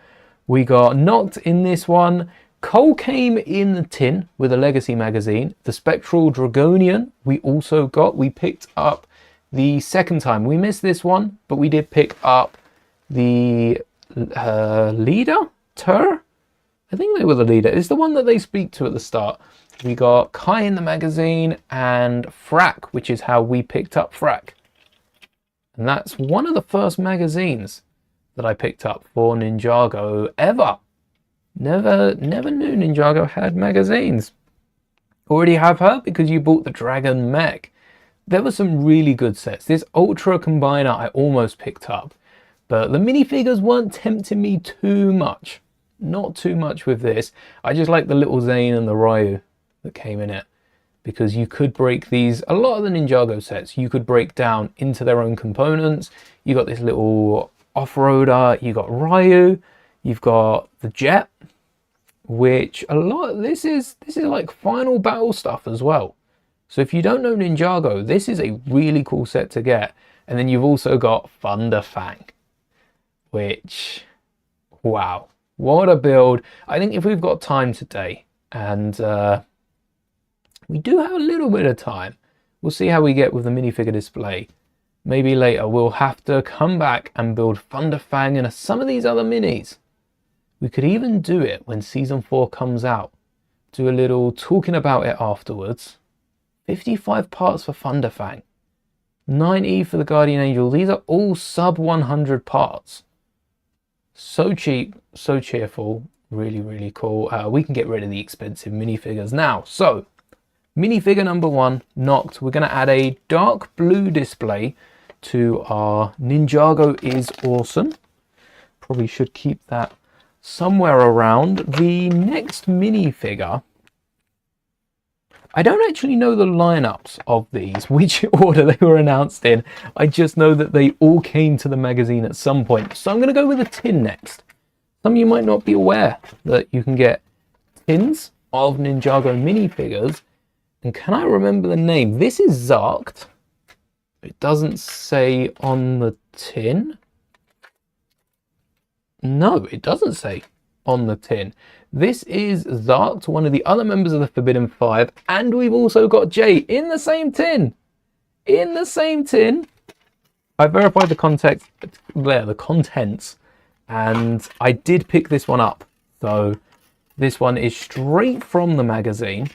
[SPEAKER 1] We got Knocked in this one. Cole came in the tin with a Legacy magazine. The Spectral Dragonian we also got. We picked up the second time. We missed this one, but we did pick up the leader? I think they were the leader. It's the one that they speak to at the start. We got Kai in the magazine and Frack, which is how we picked up Frack. And that's one of the first magazines that I picked up for Ninjago ever. Never knew Ninjago had magazines. Already have her because you bought the Dragon Mech. There were some really good sets. This Ultra Combiner I almost picked up, But the minifigures weren't tempting me too much. Not too much with this. I just like the little Zane and the Ryu that came in it. Because you could break these, a lot of the Ninjago sets, you could break down into their own components. You got this little off-roader, you got Ryu, you've got the jet, which a lot, this is like final battle stuff as well. So if you don't know Ninjago, this is a really cool set to get. And then you've also got Thunder Fang, which, wow, what a build. I think if we've got time today, and we do have a little bit of time, we'll see how we get with the minifigure display. Maybe later we'll have to come back and build Thunder Fang and some of these other minis. We could even do it when season 4 comes out. Do a little talking about it afterwards. 55 parts for Thunder Fang. 90 for the Guardian Angel. These are all sub 100 parts. So cheap, so cheerful. Really, really cool. We can get rid of the expensive minifigures now. So, minifigure number 1, Noct. We're going to add a dark blue display to our Ninjago is awesome. Probably should keep that somewhere around. The next minifigure, I don't actually know the lineups of these, which order they were announced in. I just know that they all came to the magazine at some point. So I'm going to go with a tin next. Some of you might not be aware that you can get tins of Ninjago minifigures. And can I remember the name? This is Zarked. It doesn't say on the tin. No, it doesn't say on the tin. This is Zarked, one of the other members of the Forbidden Five, and we've also got Jay in the same tin. In the same tin. I verified the context there, the contents, and I did pick this one up. So this one is straight from the magazine.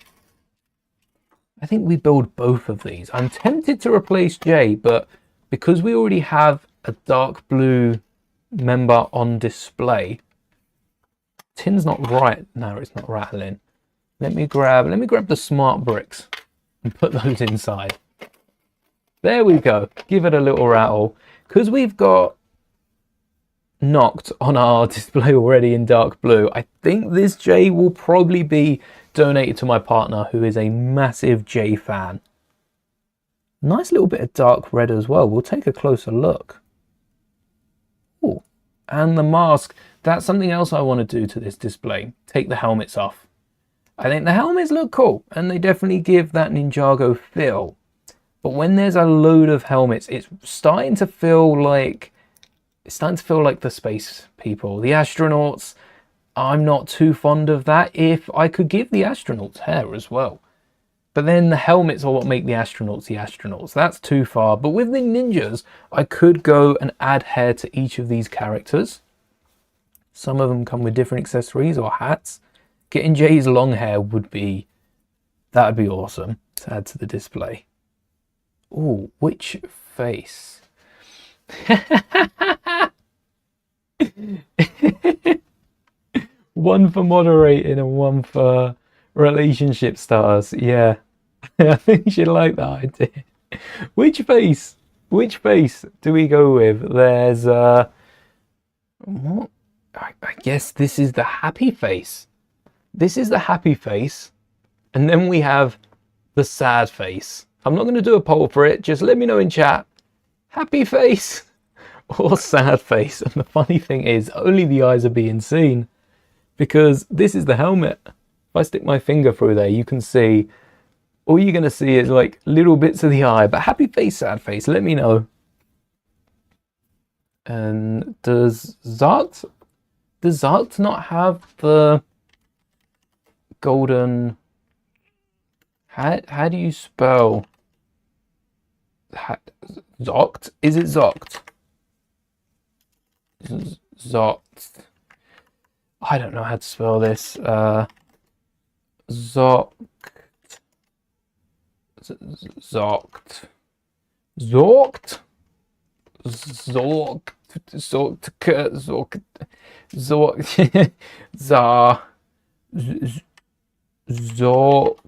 [SPEAKER 1] I think we build both of these. I'm tempted to replace Jay, but because we already have a dark blue member on display, tin's not right. No, it's not rattling. Let me grab the smart bricks and put those inside. There we go. Give it a little rattle. Because we've got Noct on our display already in dark blue, I think this Jay will probably be donated to my partner, who is a massive Jay fan. Nice little bit of dark red as well. We'll take a closer look. Oh, and the mask. That's something else I want to do to this display. Take the helmets off. I think the helmets look cool, and they definitely give that Ninjago feel. But when there's a load of helmets, it's starting to feel like the space people, the astronauts. I'm not too fond of that. If I could give the astronauts hair as well. But then the helmets are what make the astronauts. That's too far. But with the ninjas, I could go and add hair to each of these characters. Some of them come with different accessories or hats. Getting Jay's long hair would be awesome to add to the display. Oh, which face? One for moderating and one for relationship stars. Yeah, I think she'd like that idea. Which face do we go with? There's what? I guess this is the happy face. This is the happy face, and then we have the sad face. I'm not going to do a poll for it. Just let me know in chat. Happy face or sad face. And the funny thing is, only the eyes are being seen, because this is the helmet. If I stick my finger through there, you can see, all you're going to see is like little bits of the eye. But happy face, sad face, let me know. And does Zarked not have the golden... How do you spell... Zoct? Is it Zoct? Zoct. I don't know how to spell this. Zoct. Zoct. Zoct. Zoct. Zoct. Zoct. Zoct. Zar. Zoct.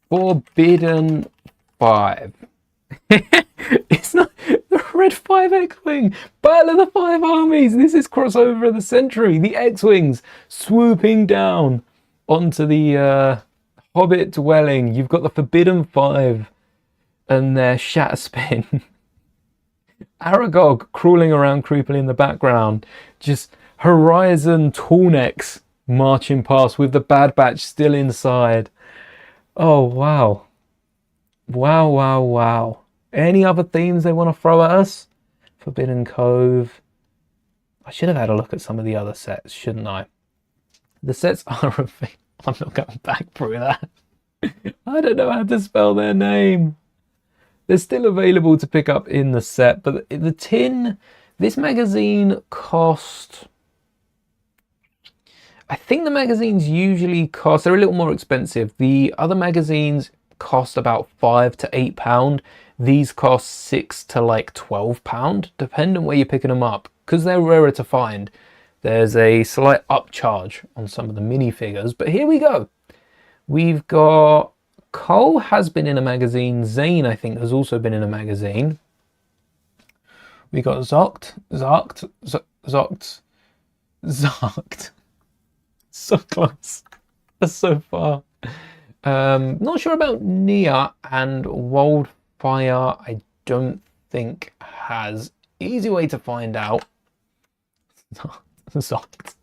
[SPEAKER 1] Forbidden 5. It's not, the red Red 5 X-Wing! Battle of the 5 Armies! This is crossover of the century! The X-Wings swooping down onto the Hobbit dwelling. You've got the Forbidden 5 and their Shatter Spin. Aragog crawling around creepily in the background. Just Horizon Tallnecks marching past with the Bad Batch still inside. Oh, wow. Wow, wow, wow. Any other themes they want to throw at us? Forbidden Cove. I should have had a look at some of the other sets, shouldn't I? The sets are a thing. I'm not going back through that. I don't know how to spell their name. They're still available to pick up in the set, but the tin, this magazine cost... I think the magazines usually cost, they're a little more expensive. The other magazines cost about £5 to £8. These cost £6 to like £12, depending on where you're picking them up. Because they're rarer to find, there's a slight upcharge on some of the minifigures. But here we go. We've got, Cole has been in a magazine. Zane, I think, has also been in a magazine. We got Zokt. So close. That's so far. Not sure about Nia, and Wildfire I don't think has. Easy way to find out. Zokt.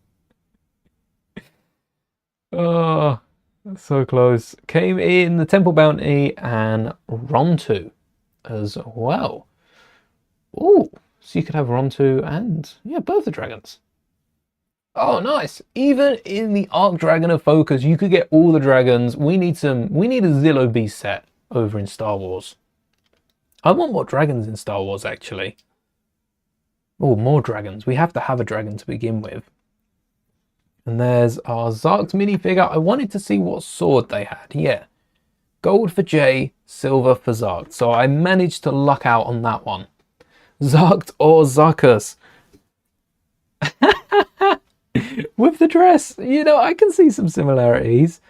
[SPEAKER 1] Oh, so close. Came in the Temple Bounty and Rontu as well. Oh, so you could have Rontu and, yeah, both the dragons. Oh, nice. Even in the Arc Dragon of Focus, you could get all the dragons. We need a Zillo Beast set over in Star Wars. I want more dragons in Star Wars, actually. Oh, more dragons. We have to have a dragon to begin with. And there's our Zarked minifigure. I wanted to see what sword they had. Yeah. Gold for Jay, silver for Zarked. So I managed to luck out on that one. Zarked or Zuckus. With the dress, you know, I can see some similarities.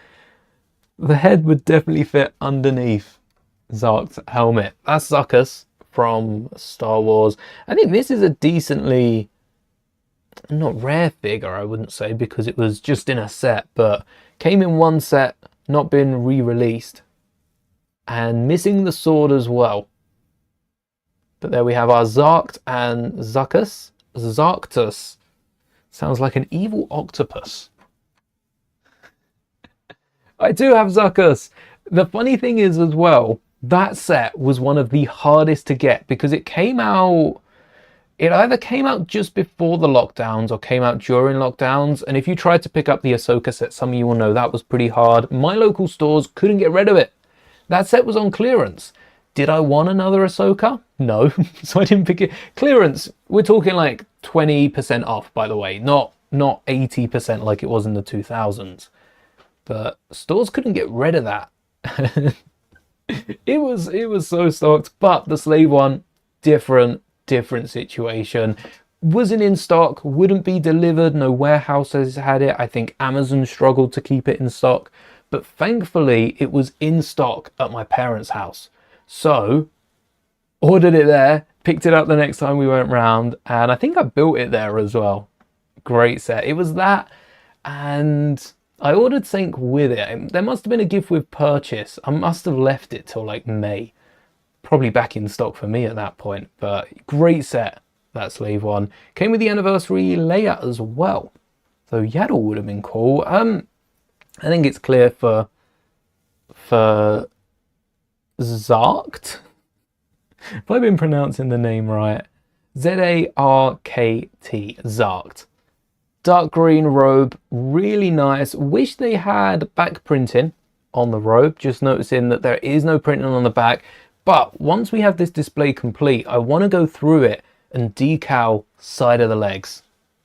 [SPEAKER 1] The head would definitely fit underneath Zark's helmet. That's Zuckus from Star Wars. I think this is a decently, not rare figure, I wouldn't say, because it was just in a set, but came in one set, not been re-released, and missing the sword as well. But there we have our Zarked and Zuckus. Zarktus. Sounds like an evil octopus. I do have Zuckus. The funny thing is as well, that set was one of the hardest to get because it came out, it either came out just before the lockdowns or came out during lockdowns. And if you tried to pick up the Ahsoka set, some of you will know that was pretty hard. My local stores couldn't get rid of it. That set was on clearance. Did I want another Ahsoka? No, so I didn't pick it. Clearance, we're talking like 20% off, by the way, not 80% like it was in the 2000s. But stores couldn't get rid of that. it was so stocked, but the slave one, different situation. Wasn't in stock, wouldn't be delivered, no warehouses had it. I think Amazon struggled to keep it in stock, but thankfully it was in stock at my parents' house. So, ordered it there, picked it up the next time we went round, and I think I built it there as well. Great set. It was that, and I ordered Sync with it. There must have been a gift with purchase. I must have left it till like May. Probably back in stock for me at that point, but great set, that slave one. Came with the anniversary Leia as well. So Yaddle would have been cool. I think it's clear for Zarked. If I've been pronouncing the name right. Z-A-R-K-T, Zarked. Dark green robe, really nice. Wish they had back printing on the robe. Just noticing that there is no printing on the back. But once we have this display complete, I want to go through it and decal side of the legs.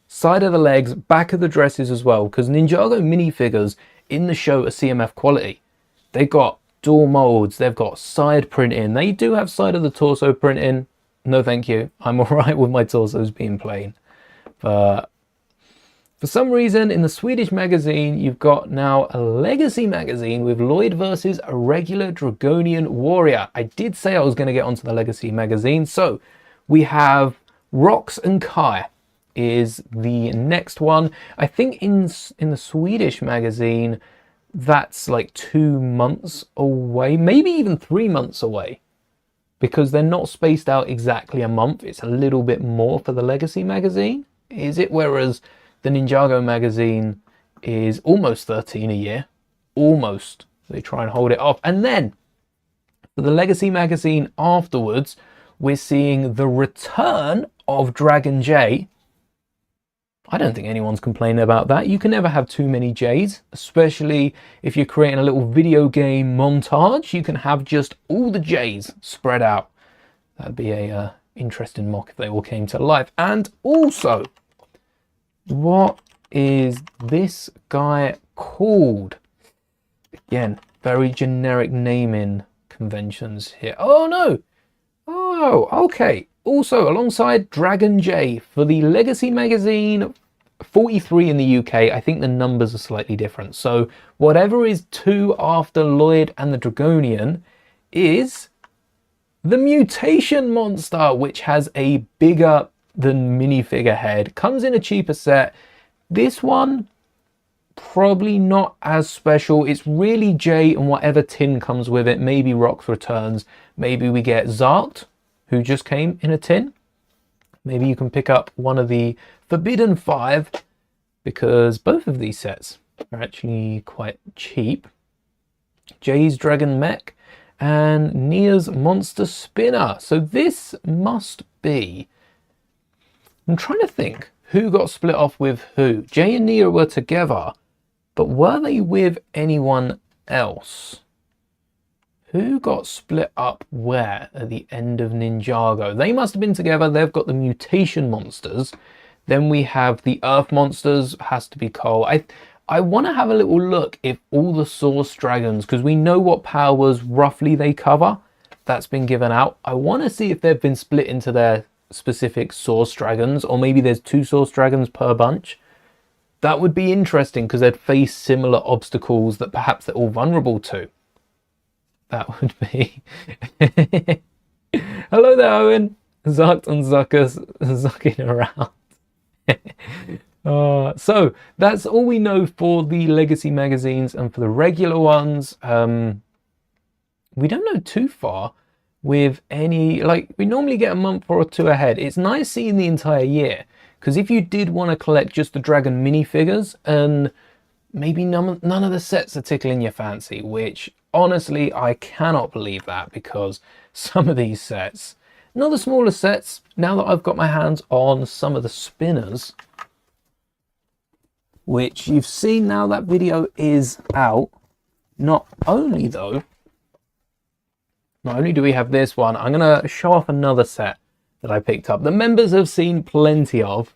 [SPEAKER 1] Side of the legs, back of the dresses as well. Because Ninjago minifigures in the show are CMF quality. They've got dual molds, they've got side printing. They do have side of the torso printing. No thank you, I'm alright with my torsos being plain. But for some reason in the Swedish magazine you've got now a legacy magazine with Lloyd versus a regular Dragonian warrior. I did say I was going to get onto the legacy magazine, so We have Rox and Kai is the next one. I think in the Swedish magazine, that's like 2 months away, maybe even 3 months away, because they're not spaced out exactly a month. It's a little bit more for the Legacy magazine, is it? Whereas the Ninjago magazine is almost 13 a year. Almost. They try and hold it off. And then for the Legacy magazine afterwards, we're seeing the return of Dragon J. I don't think anyone's complaining about that. You can never have too many J's, especially if you're creating a little video game montage. You can have just all the J's spread out. That'd be a interesting mock if they all came to life. And also, what is this guy called? Again, very generic naming conventions here. Oh no! Oh, okay. Also, alongside Dragon J for the Legacy magazine 43 in the UK, I think the numbers are slightly different. So whatever is 2 after Lloyd and the Dragonian is the Mutation Monster, which has a bigger than minifigure head. Comes in a cheaper set. This one, probably not as special. It's really J and whatever tin comes with it. Maybe Rox returns. Maybe we get Zarked, who just came in a tin. Maybe you can pick up one of the Forbidden 5, because both of these sets are actually quite cheap. Jay's Dragon Mech and Nia's Monster Spinner. So this must be... I'm trying to think who got split off with who. Jay and Nia were together, but were they with anyone else? Who got split up where at the end of Ninjago? They must have been together. They've got the Mutation Monsters. Then we have the Earth Monsters. Has to be Cole. I want to have a little look if all the Source Dragons, because we know what powers roughly they cover. That's been given out. I want to see if they've been split into their specific Source Dragons, or maybe there's 2 Source Dragons per bunch. That would be interesting, because they'd face similar obstacles that perhaps they're all vulnerable to. That would be... Hello there, Owen. Zucked and Zuckers zucking around. So that's all we know for the Legacy magazines, and for the regular ones, we don't know too far with any... Like, we normally get a month or 2 ahead. It's nice seeing the entire year, because if you did want to collect just the Dragon minifigures and maybe none of the sets are tickling your fancy, which... Honestly, I cannot believe that, because some of these sets, not the smaller sets, now that I've got my hands on some of the spinners, which you've seen now that video is out. Not only do we have this one, I'm going to show off another set that I picked up. The members have seen plenty of,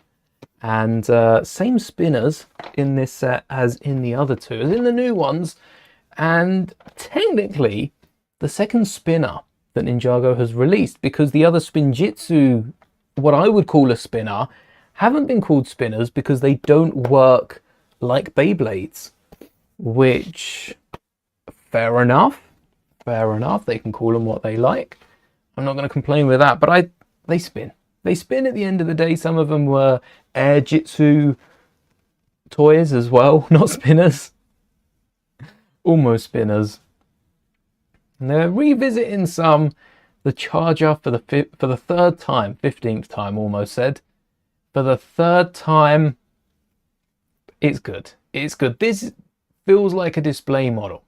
[SPEAKER 1] and same spinners in this set as in the other 2, as in the new ones. And technically, the second spinner that Ninjago has released, because the other Spinjitzu, what I would call a spinner, haven't been called spinners because they don't work like Beyblades, which, fair enough, they can call them what they like. I'm not going to complain with that, but they spin. They spin at the end of the day. Some of them were Air Jitsu toys as well, not spinners. Almost spinners. And they're revisiting the Charger for the 3rd time, 15th time almost said. For the 3rd time, it's good. It's good. This feels like a display model.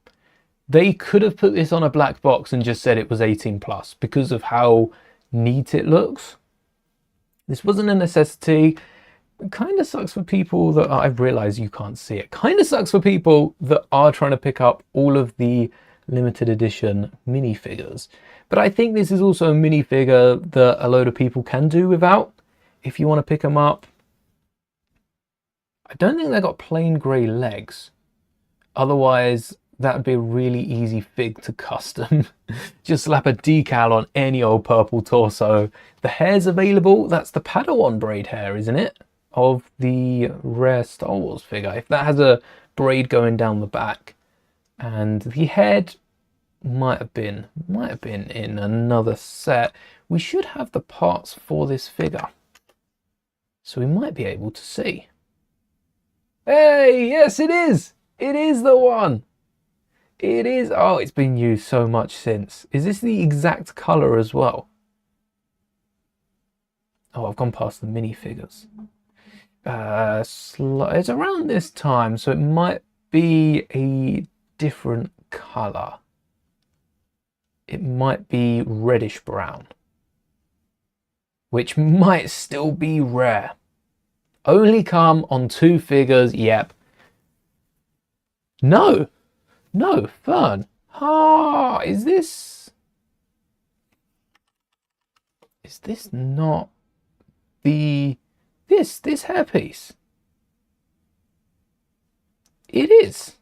[SPEAKER 1] They could have put this on a black box and just said it was 18 plus because of how neat it looks. This wasn't a necessity. It kind of sucks for people that I've realized you can't see it. Kind of sucks for people that are trying to pick up all of the limited edition minifigures. But I think this is also a minifigure that a load of people can do without if you want to pick them up. I don't think they've got plain grey legs. Otherwise, that'd be a really easy fig to custom. Just slap a decal on any old purple torso. The hair's available. That's the Padawan braid hair, isn't it? Of the rare Star Wars figure. If that has a braid going down the back, and the head might have been in another set. we should have the parts for this figure. So we might be able to see. Hey, yes it is! It is the one! It is. Oh, it's been used so much since. Is this the exact colour as well? Oh, I've gone past the minifigures. It's around this time, so it might be a different colour. It might be reddish brown, which might still be rare. Only come on 2 figures, yep. No, Fern. Ah, is this not this hairpiece? It is.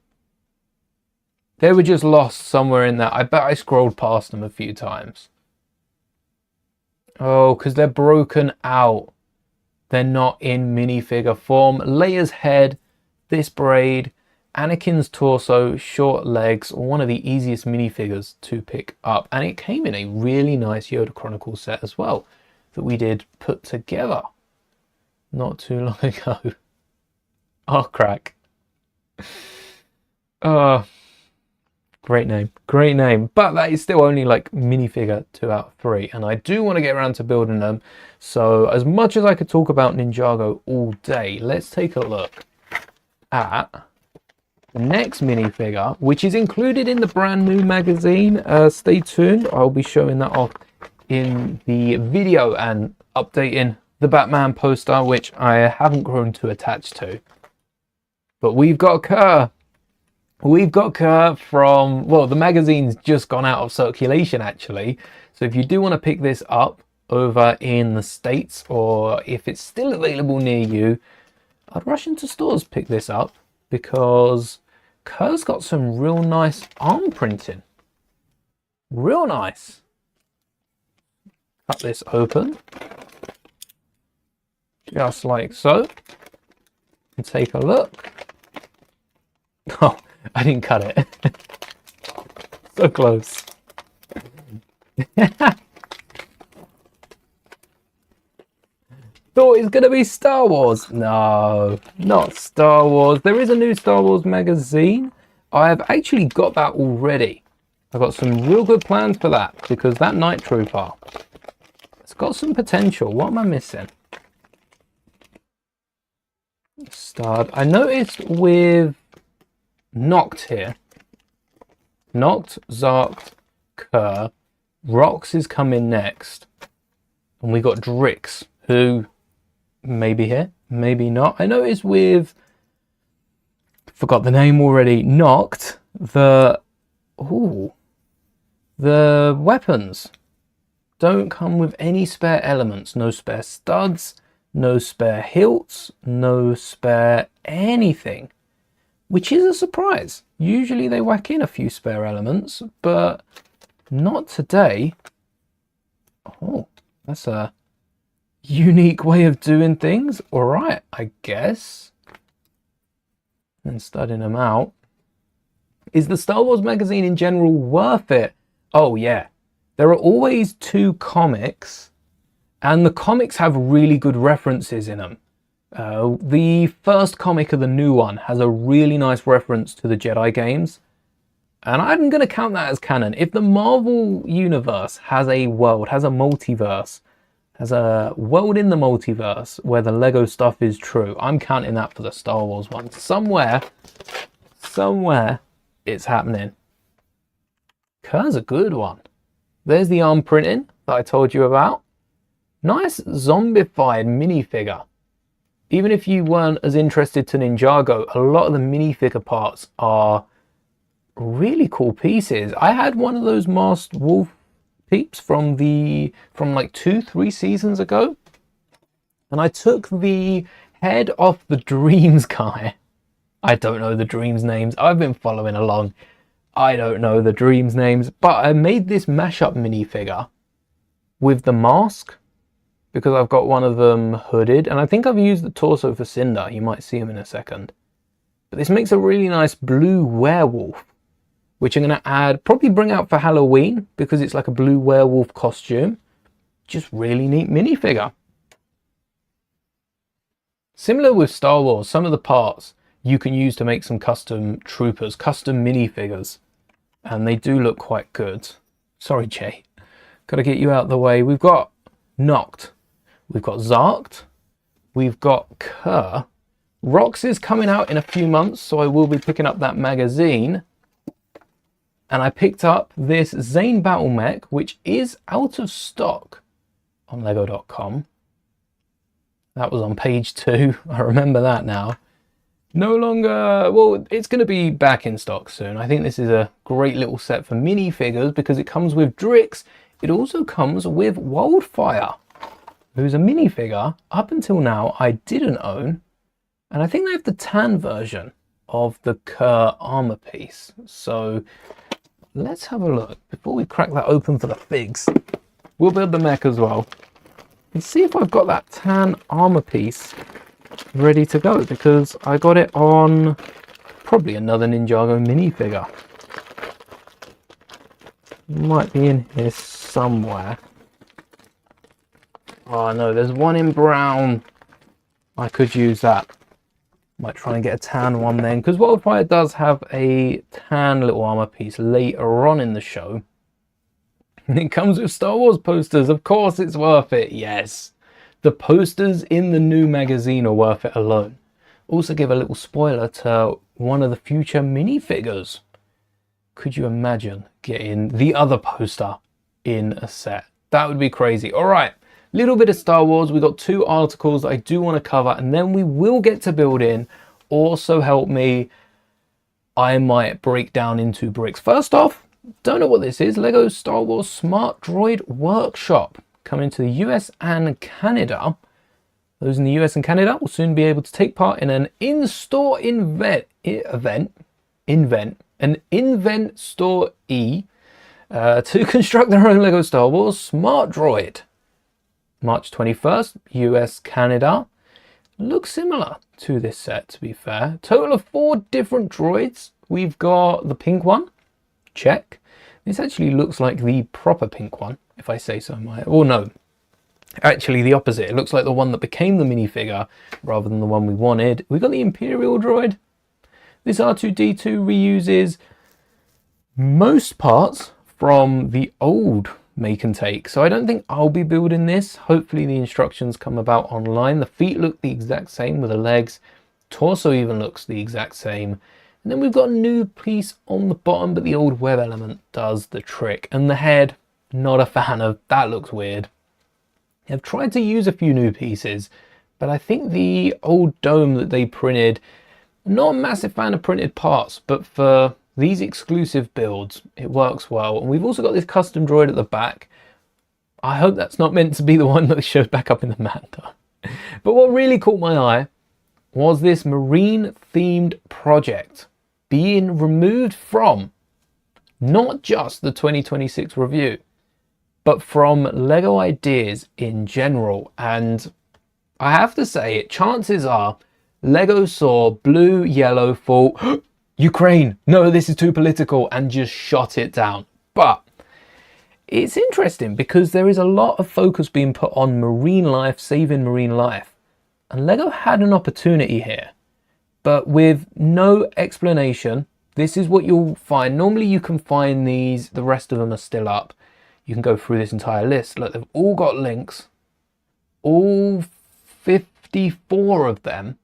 [SPEAKER 1] They were just lost somewhere in that. I bet I scrolled past them a few times. Oh, because they're broken out. They're not in minifigure form. Leia's head, this braid, Anakin's torso, short legs, one of the easiest minifigures to pick up. And it came in a really nice Yoda Chronicles set as well that we did put together not too long ago. Oh, crack. Great name. But that is still only like minifigure 2 out of 3. And I do want to get around to building them. So as much as I could talk about Ninjago all day, let's take a look at the next minifigure, which is included in the brand new magazine. Stay tuned. I'll be showing that off in the video and updating the Batman poster, which I haven't grown too attached to. But we've got Kerr. We've got Kerr from, well, the magazine's just gone out of circulation actually. So if you do want to pick this up over in the States, or if it's still available near you, I'd rush into stores to pick this up, because Kerr's got some real nice arm printing. Real nice. Cut this open. Just like so. And take a look. Oh, I didn't cut it. So close. Thought it's gonna be Star Wars. No, not Star Wars. There is a new Star Wars magazine. I have actually got that already. I've got some real good plans for that, because that Night Trooper, it's got some potential. What am I missing? Starred. I noticed with Noct here. Noct, Zarkt, Kerr. Rox is coming next. And we got Drix, who maybe here, maybe not. I noticed with, forgot the name already, Noct, the weapons don't come with any spare elements. No spare studs, no spare hilts, no spare anything, which is a surprise. Usually they whack in a few spare elements, but not today. Oh, that's a unique way of doing things. All right, I guess. And studying them out. Is the Star Wars magazine in general worth it? Oh yeah. There are always 2 comics, and the comics have really good references in them. The first comic of the new one has a really nice reference to the Jedi games, and I'm going to count that as canon. If the Marvel universe has a world, has a multiverse, has a world in the multiverse where the Lego stuff is true, I'm counting that for the Star Wars one. Somewhere it's happening. Kerr's a good one. There's the arm printing that I told you about. Nice zombified minifigure. Even if you weren't as interested to Ninjago, a lot of the minifigure parts are really cool pieces. I had one of those masked wolf peeps from like 2-3 seasons ago, and I took the head off the Dreams guy. I don't know the Dreams names. I've been following along. I don't know the Dreams names, but I made this mashup minifigure with the mask, because I've got one of them hooded, and I think I've used the torso for Cinder. You might see him in a second. But this makes a really nice blue werewolf, which I'm going to probably bring out for Halloween, because it's like a blue werewolf costume. just really neat minifigure. Similar with Star Wars, some of the parts you can use to make some custom troopers, custom minifigures, and they do look quite good. Sorry, Jay. Got to get you out of the way. We've got Noct, we've got Zarked, we've got Kerr. Rox is coming out in a few months, so I will be picking up that magazine. And I picked up this Zane Battle Mech, which is out of stock on lego.com. That was on page 2. I remember that now. No longer, well, it's going to be back in stock soon. I think this is a great little set for minifigures because it comes with Drix. It also comes with Wildfire, who's a minifigure up until now I didn't own. And I think they have the tan version of the Kerr armor piece. So let's have a look. Before we crack that open for the figs, we'll build the mech as well. And see if I've got that tan armor piece ready to go, because I got it on probably another Ninjago minifigure. Might be in here somewhere. Oh no, there's one in brown. I could use that. Might try and get a tan one then, because Wildfire does have a tan little armor piece later on in the show. And it comes with Star Wars posters. Of course it's worth it, yes. The posters in the new magazine are worth it alone. Also give a little spoiler to one of the future minifigures. Could you imagine getting the other poster in a set? That would be crazy. All right, little bit of Star Wars. We've got 2 articles that I do want to cover, and then we will get to building. Also help me, I might break down into bricks. First off, don't know what this is. Lego Star Wars Smart Droid Workshop, coming to the US and Canada. Those in the US and Canada will soon be able to take part in an in-store invent store to construct their own Lego Star Wars Smart Droid. March 21st, US, Canada. Looks similar to this set, to be fair. Total of 4 different droids. We've got the pink one. Check. This actually looks like the proper pink one, if I say so. Or no, actually the opposite. It looks like the one that became the minifigure rather than the one we wanted. We've got the Imperial droid. This R2-D2 reuses most parts from the old make and take, so I don't think I'll be building this. Hopefully the instructions come about online. The feet look the exact same with the legs. Torso even looks the exact same. And then we've got a new piece on the bottom, but the old web element does the trick. And the head, not a fan of. That looks weird. I've tried to use a few new pieces, but I think the old dome that they printed, not a massive fan of printed parts, but for these exclusive builds, it works well. And we've also got this custom droid at the back. I hope that's not meant to be the one that shows back up in the Manta. But what really caught my eye was this marine themed project being removed from not just the 2026 review, but from Lego Ideas in general. And I have to say it, chances are Lego saw blue, yellow, thought, Ukraine, no, this is too political, and just shot it down. But it's interesting because there is a lot of focus being put on marine life, saving marine life. And Lego had an opportunity here, but with no explanation. This is what you'll find. Normally you can find these, the rest of them are still up. You can go through this entire list. Look, they've all got links. All 54 of them.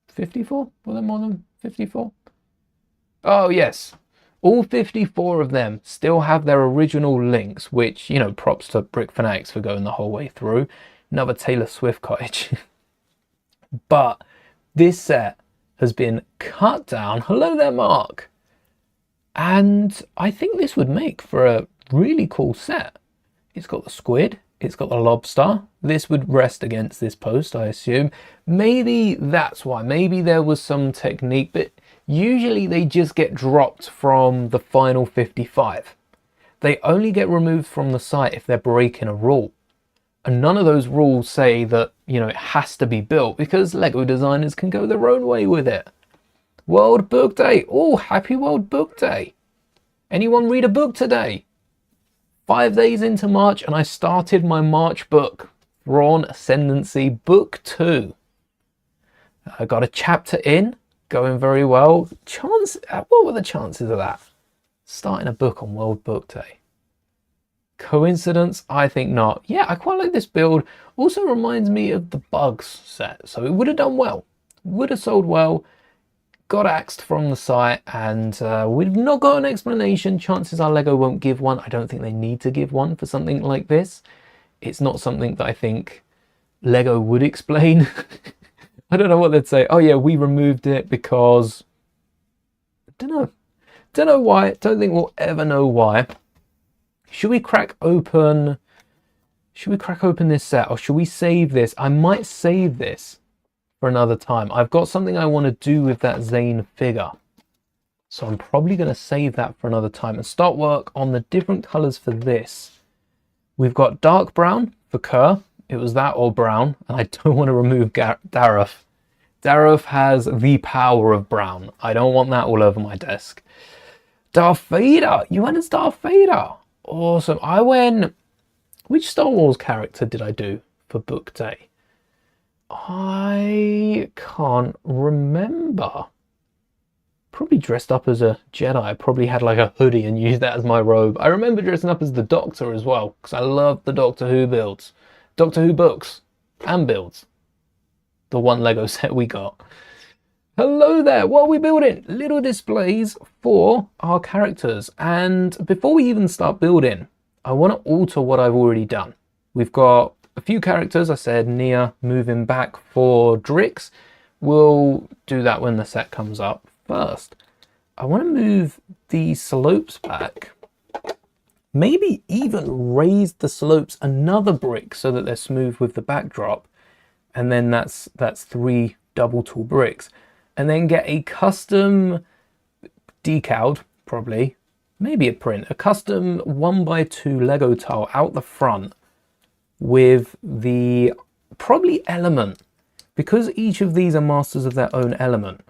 [SPEAKER 1] 54? Were there more than 54? Oh, yes. All 54 of them still have their original links, which, you know, props to Brick Fanatics for going the whole way through. Another Taylor Swift cottage. But this set has been cut down. Hello there, Mark. And I think this would make for a really cool set. It's got the squid. It's got the lobster. This would rest against this post, I assume. Maybe that's why. Maybe there was some technique, but usually they just get dropped from the final 55. They only get removed from the site if they're breaking a rule. And none of those rules say that, you know, it has to be built, because Lego designers can go their own way with it. World Book Day. Oh, happy World Book Day. Anyone read a book today? 5 days into March, and I started my March book, Thrawn Ascendancy Book 2. I got a chapter in, going very well. What were the chances of that? Starting a book on World Book Day. Coincidence? I think not. Yeah, I quite like this build. Also reminds me of the Bugs set, so it would have done well. Would have sold well. Got axed from the site, and we've not got an explanation. Chances are Lego won't give one. I don't think they need to give one for something like this. It's not something that I think Lego would explain. I don't know what they'd say. Oh yeah, we removed it because... Don't know why. Don't think we'll ever know why. Should we crack open this set, or should we save this? I might save this for another time. I've got something I want to do with that Zane figure, so I'm probably going to save that for another time and start work on the different colors for this. We've got dark brown for Kerr. It was that or brown, and I don't want to remove Dareth. Dareth has the power of brown. I don't want that all over my desk. Darth Vader! You went as Darth Vader! Awesome. I went... Which Star Wars character did I do for Book Day? I can't remember. Probably dressed up as a Jedi. I probably had like a hoodie and used that as my robe. I remember dressing up as the Doctor as well, because I love the Doctor Who builds. Doctor Who books and builds. The one Lego set we got. Hello there, what are we building? Little displays for our characters. And before we even start building, I want to alter what I've already done. We've got a few characters. I said Nia moving back for Drix. We'll do that when the set comes up. First, I want to move the slopes back. Maybe even raise the slopes another brick so that they're smooth with the backdrop. And then that's 3 double tall bricks. And then get a custom decaled, probably, maybe a print, a custom 1x2 Lego tile out the front with the probably element. Because each of these are masters of their own element,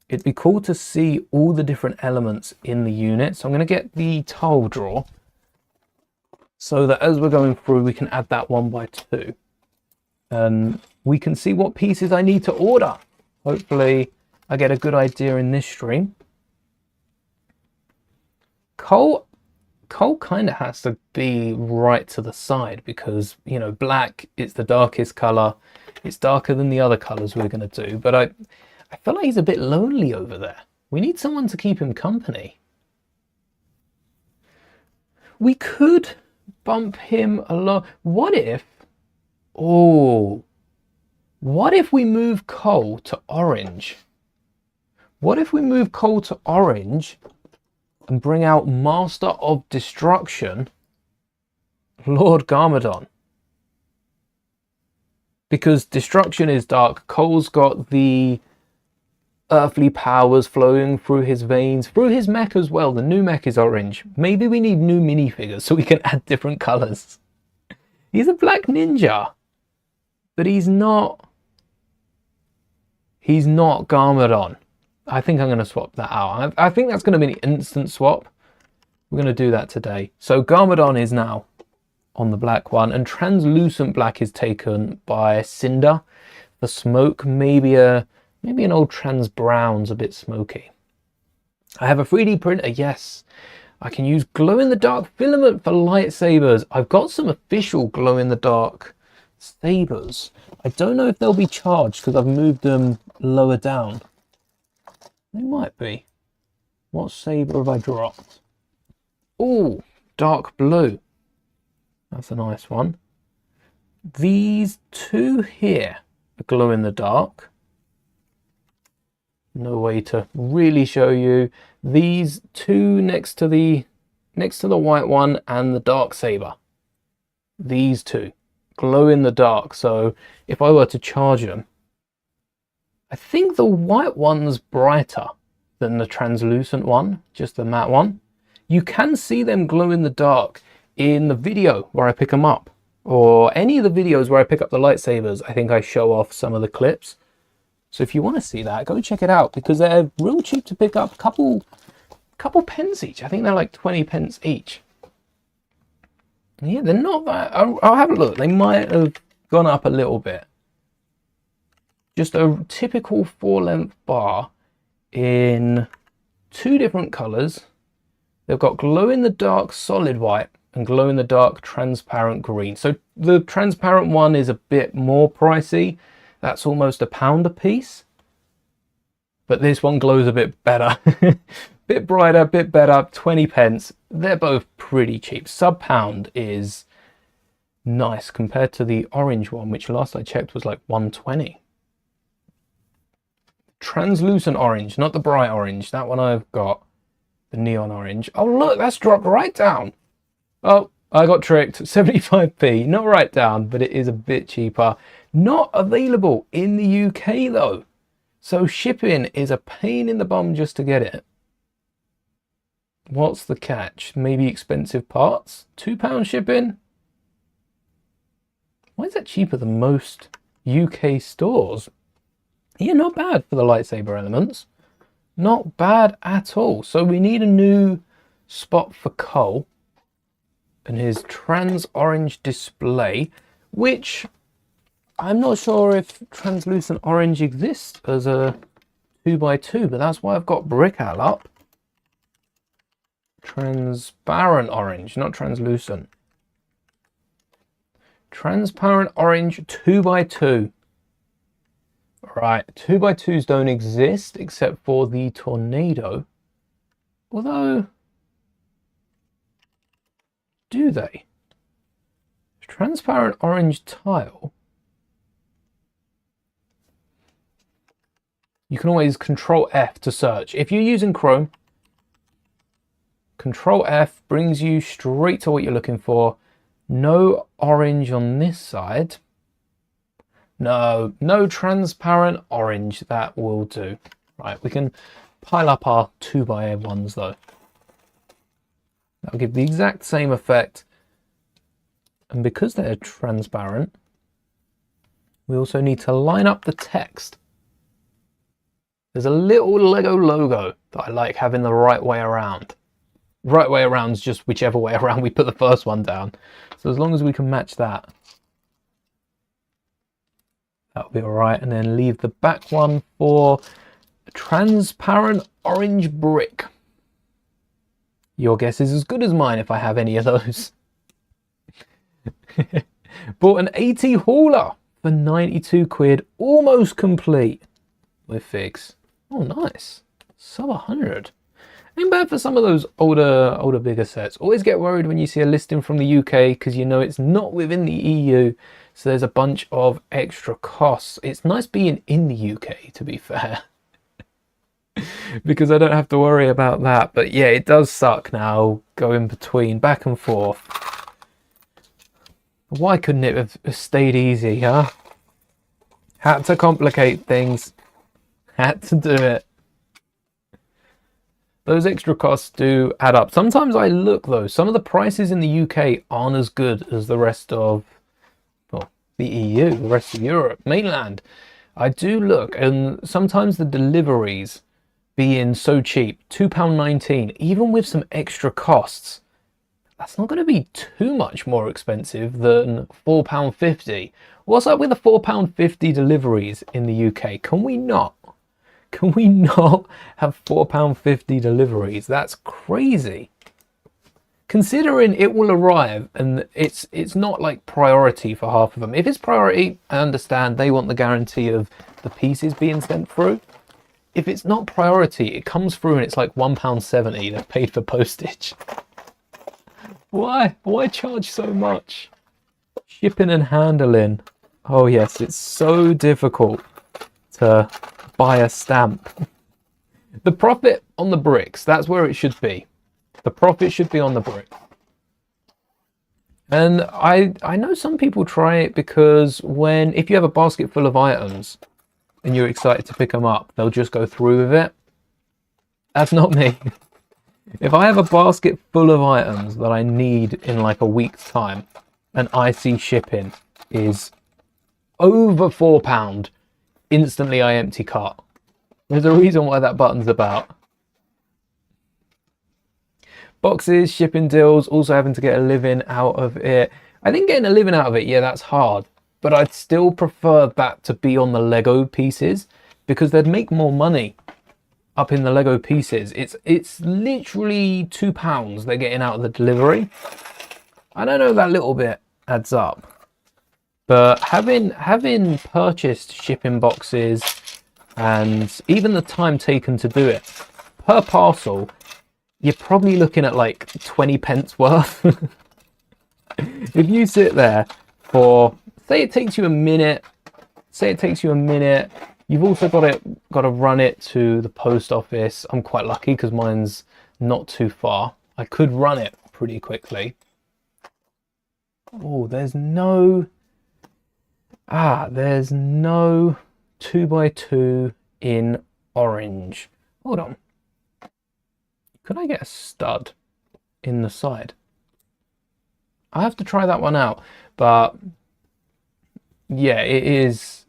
[SPEAKER 1] it'd be cool to see all the different elements in the unit. So I'm going to get the tile drawer so that as we're going through, we can add that 1x2. And we can see what pieces I need to order. Hopefully I get a good idea in this stream. Coal kind of has to be right to the side because, you know, black is the darkest color. It's darker than the other colors we're going to do. But I feel like he's a bit lonely over there. We need someone to keep him company. We could bump him along. What if we move coal to orange? What if we move coal to orange and bring out Master of Destruction, Lord Garmadon? Because destruction is dark. Coal's got the earthly powers flowing through his veins, through his mech as well. The new mech is orange. Maybe we need new minifigures so we can add different colors. He's a black ninja, but he's not Garmadon. I think I'm going to swap that out. I think that's going to be an instant swap. We're going to do that today. So Garmadon is now on the black one, and translucent black is taken by Cinder. The smoke, maybe an old trans brown's a bit smoky. I have a 3D printer, yes. I can use glow-in-the-dark filament for lightsabers. I've got some official glow-in-the-dark sabers. I don't know if they'll be charged because I've moved them lower down. They might be. What saber have I dropped? Oh, dark blue. That's a nice one. These two here are glow in the dark. No way to really show you. These two next to the white one and the dark saber. These two glow in the dark. So if I were to charge them, I think the white one's brighter than the translucent one, just the matte one. You can see them glow in the dark in the video where I pick them up, or any of the videos where I pick up the lightsabers. I think I show off some of the clips. So if you want to see that, go check it out because they're real cheap to pick up. Couple pence each. I think they're like 20 pence each. Yeah, they're not that. I'll have a look. They might have gone up a little bit. Just a typical 4-length bar in 2 different colours. They've got glow-in-the-dark solid white and glow-in-the-dark transparent green. So the transparent one is a bit more pricey. That's almost £1 a piece. But this one glows a bit better. Bit brighter, bit better, 20 pence. They're both pretty cheap. Sub-pound is nice compared to the orange one, which last I checked was like 120. Translucent orange, not the bright orange. That one I've got. The neon orange. Oh look, that's dropped right down. Oh, I got tricked. 75p. Not right down, but it is a bit cheaper. Not available in the UK though. So shipping is a pain in the bum just to get it. What's the catch? Maybe expensive parts? £2 shipping? Why is that cheaper than most UK stores? Yeah, not bad for the lightsaber elements. Not bad at all. So we need a new spot for Cole and his trans orange display, which I'm not sure if translucent orange exists as a 2x2, but that's why I've got Brickal up. Transparent orange, not translucent. Transparent orange 2x2. Right, 2x2s don't exist except for the Tornado. Although, do they? Transparent orange tile. You can always Control F to search. If you're using Chrome, Control F brings you straight to what you're looking for. No orange on this side. No transparent orange. That will do. Right, we can pile up our 2x1s though. That'll give the exact same effect. And because they're transparent, we also need to line up the text. There's a little Lego logo that I like having the right way around. Right way around is just whichever way around we put the first one down. So as long as we can match that, that'll be all right. And then leave the back one for a transparent orange brick. Your guess is as good as mine if I have any of those. Bought an 80 hauler for 92 quid, almost complete with figs. Oh, nice. Sub 100. Ain't bad for some of those older, bigger sets. Always get worried when you see a listing from the UK because you know it's not within the EU. So there's a bunch of extra costs. It's nice being in the UK, to be fair. Because I don't have to worry about that. But yeah, it does suck now going between back and forth. Why couldn't it have stayed easy, huh? Had to complicate things. Had to do it. Those extra costs do add up. Sometimes I look though, some of the prices in the UK aren't as good as the rest of, well, the EU, the rest of Europe, mainland. I do look, and sometimes the deliveries being so cheap, £2.19, even with some extra costs, that's not going to be too much more expensive than £4.50. What's up with the £4.50 deliveries in the UK? Can we not have £4.50 deliveries? That's crazy. Considering it will arrive and it's not like priority for half of them. If it's priority, I understand they want the guarantee of the pieces being sent through. If it's not priority, it comes through and it's like £1.70 they've paid for postage. Why? Why charge so much? Shipping and handling. Oh yes, it's so difficult to buy a stamp. The profit on the bricks, that's where it should be. The profit should be on the brick. And I know some people try it because if you have a basket full of items and you're excited to pick them up, they'll just go through with it. That's not me. If I have a basket full of items that I need in like a week's time and I see shipping is over £4, instantly I empty cart. There's a reason why that button's about. Boxes, shipping deals, also having to get a living out of it. I think getting a living out of it, yeah, that's hard. But I'd still prefer that to be on the Lego pieces because they'd make more money up in the Lego pieces. It's literally £2 they're getting out of the delivery. I don't know if that little bit adds up. But having purchased shipping boxes and even the time taken to do it, per parcel, you're probably looking at like 20 pence worth. If you sit there for, say it takes you a minute, you've also got to run it to the post office. I'm quite lucky because mine's not too far. I could run it pretty quickly. Oh, there's no 2x2 in orange. Hold on. Could I get a stud in the side? I have to try that one out, but yeah, it is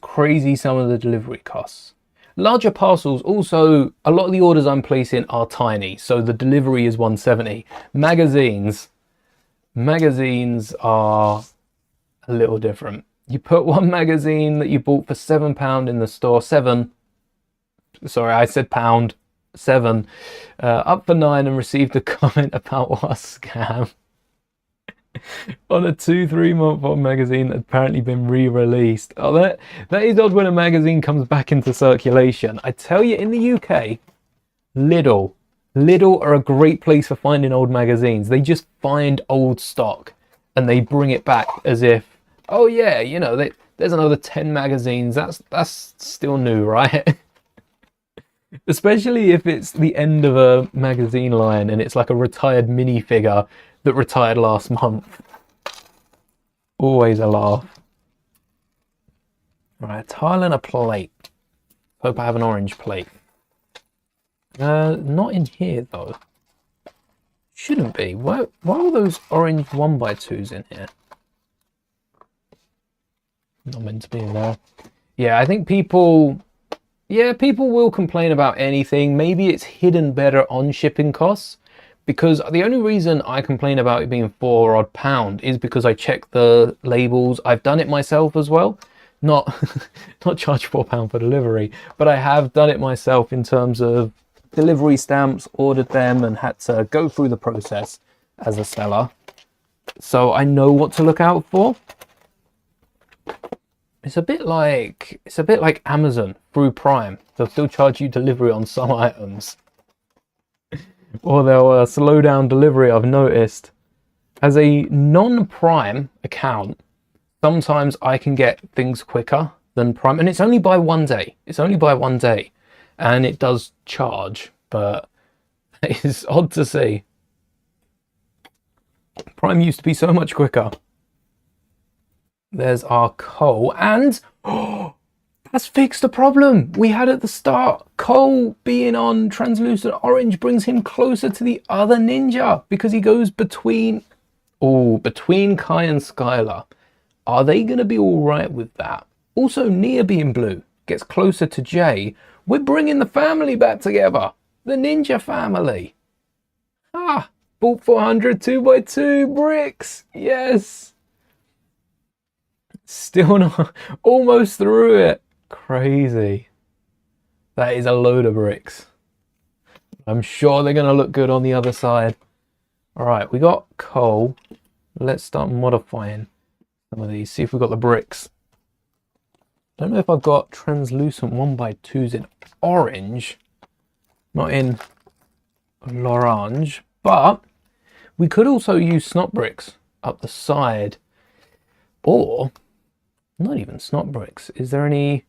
[SPEAKER 1] crazy some of the delivery costs. Larger parcels also, a lot of the orders I'm placing are tiny, so the delivery is 170. Magazines are a little different. You put one magazine that you bought for £7 in the store, sorry, I said pound, 7, up for 9 and received a comment about what a scam. On a 2-3 month old magazine that had apparently been re-released. Oh, that is odd when a magazine comes back into circulation. I tell you, in the UK, Lidl are a great place for finding old magazines. They just find old stock and they bring it back as if, oh yeah, you know, there's another 10 magazines. That's still new, right? Especially if it's the end of a magazine line and it's like a retired minifigure that retired last month. Always a laugh. Right, tile and a plate. Hope I have an orange plate. Not in here though. Shouldn't be. Why are those orange 1x2s in here? Not meant to be in there. Yeah, I think people will complain about anything. Maybe it's hidden better on shipping costs. Because the only reason I complain about it being £4 odd is because I check the labels. I've done it myself as well. Not charge £4 for delivery, but I have done it myself in terms of delivery stamps, ordered them and had to go through the process as a seller. So I know what to look out for. It's a bit like Amazon through Prime. They'll still charge you delivery on some items. Or they'll slow down delivery, I've noticed. As a non-Prime account, sometimes I can get things quicker than Prime. And it's only by 1 day. And it does charge, but it is odd to see. Prime used to be so much quicker. There's our coal and... oh, that's fixed the problem we had at the start. Cole being on translucent orange brings him closer to the other ninja because he goes between Kai and Skylar. Are they going to be all right with that? Also, Nia being blue gets closer to Jay. We're bringing the family back together. The ninja family. Bought 400 2x2 bricks. Yes. Still not, almost through it. Crazy. That is a load of bricks. I'm sure they're going to look good on the other side. All right, we got coal. Let's start modifying some of these. See if we've got the bricks. Don't know if I've got translucent 1x2s in orange. Not in l'orange. But we could also use snot bricks up the side. Or, not even snot bricks. Is there any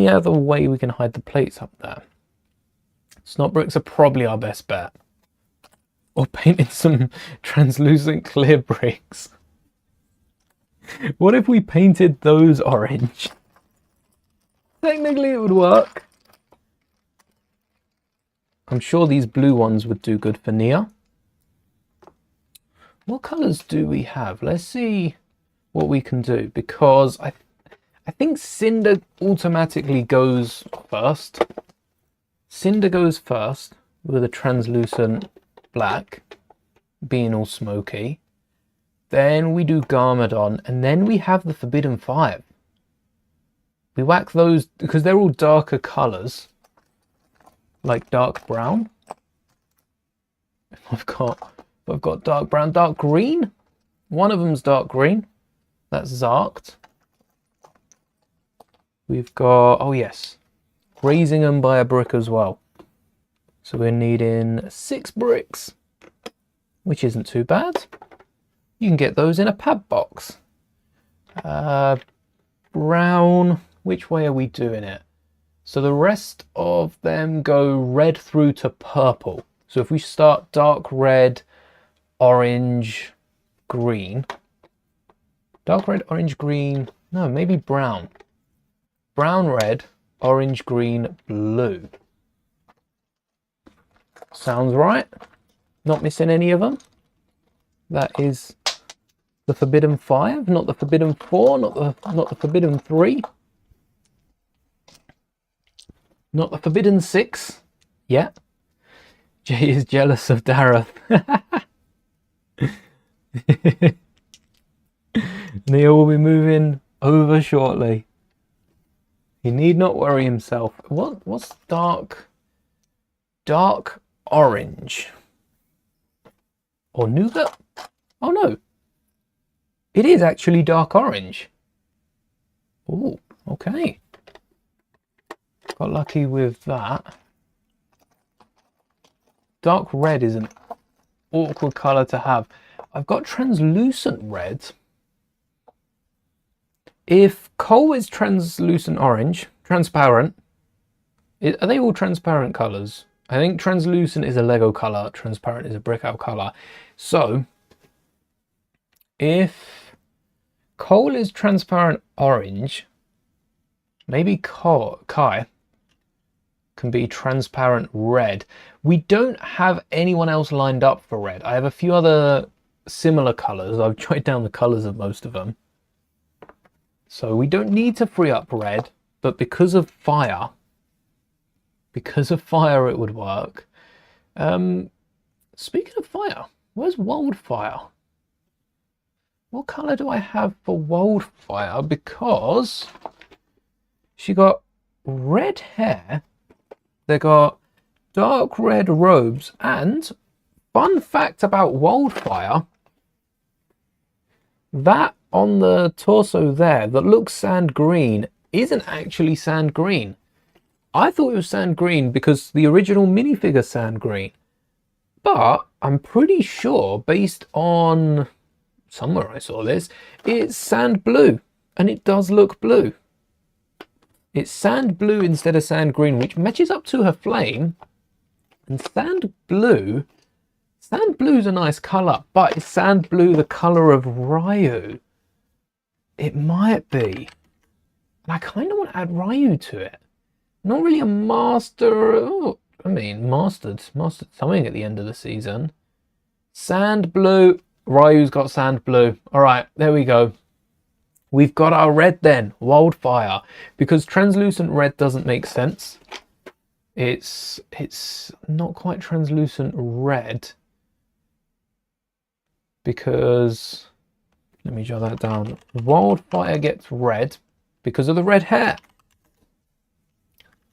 [SPEAKER 1] other way we can hide the plates up there? Snot bricks are probably our best bet. Or painting some translucent clear bricks. What if we painted those orange? Technically it would work. I'm sure these blue ones would do good for Nia. What colours do we have? Let's see what we can do, because I think Cinder automatically goes first. Cinder goes first with a translucent black, being all smoky. Then we do Garmadon, and then we have the Forbidden 5. We whack those because they're all darker colours, like dark brown. I've got dark brown, dark green. One of them's dark green. That's Zarked. We've got, oh yes, grazing them by a brick as well. So we're needing 6 bricks, which isn't too bad. You can get those in a pad box. Brown, which way are we doing it? So the rest of them go red through to purple. So if we start dark red, orange, green. Dark red, orange, green. No, maybe brown. Brown, red, orange, green, blue. Sounds right. Not missing any of them. That is the Forbidden 5, not the Forbidden 4, not the Forbidden 3. Not the Forbidden 6 yet. Jay is jealous of Dareth. Neil will be moving over shortly. He need not worry himself. What's dark? Dark orange. Or nougat? Oh no. It is actually dark orange. Oh, okay. Got lucky with that. Dark red is an awkward colour to have. I've got translucent red. If coal is translucent orange, transparent, are they all transparent colours? I think translucent is a Lego colour, transparent is a brick out colour. So, if coal is transparent orange, maybe Kai can be transparent red. We don't have anyone else lined up for red. I have a few other similar colours. I've tried down the colours of most of them. So we don't need to free up red, but because of fire it would work. Speaking of fire, where's Wildfire? What colour do I have for Wildfire? Because she got red hair, they got dark red robes, and fun fact about Wildfire, that on the torso there that looks sand green isn't actually sand green. I thought it was sand green because the original minifigure sand green, but I'm pretty sure based on somewhere I saw this, it's sand blue, and it does look blue. It's sand blue instead of sand green, which matches up to her flame. And sand blue's a nice colour, but is sand blue the colour of Ryu? It might be. And I kind of want to add Ryu to it. Not really a master. Oh, I mean, mastered something at the end of the season. Sand blue. Ryu's got sand blue. All right, there we go. We've got our red then, Wildfire, because translucent red doesn't make sense. It's not quite translucent red because, let me jot that down. Wildfire gets red because of the red hair.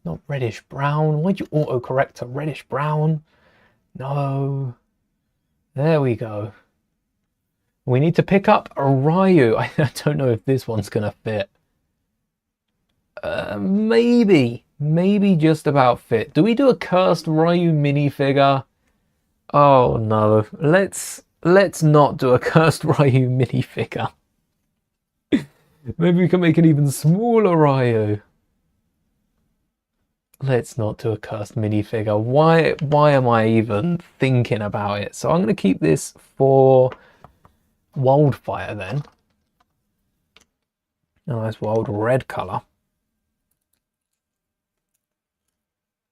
[SPEAKER 1] Not reddish brown. Why'd you autocorrect to reddish brown? No. There we go. We need to pick up a Ryu. I don't know if this one's going to fit. Maybe just about fit. Do we do a cursed Ryu minifigure? Oh no. Let's not do a cursed Ryu minifigure. Maybe we can make an even smaller Ryu. Let's not do a cursed minifigure. Why am I even thinking about it? So I'm going to keep this for Wildfire then. A nice wild red colour.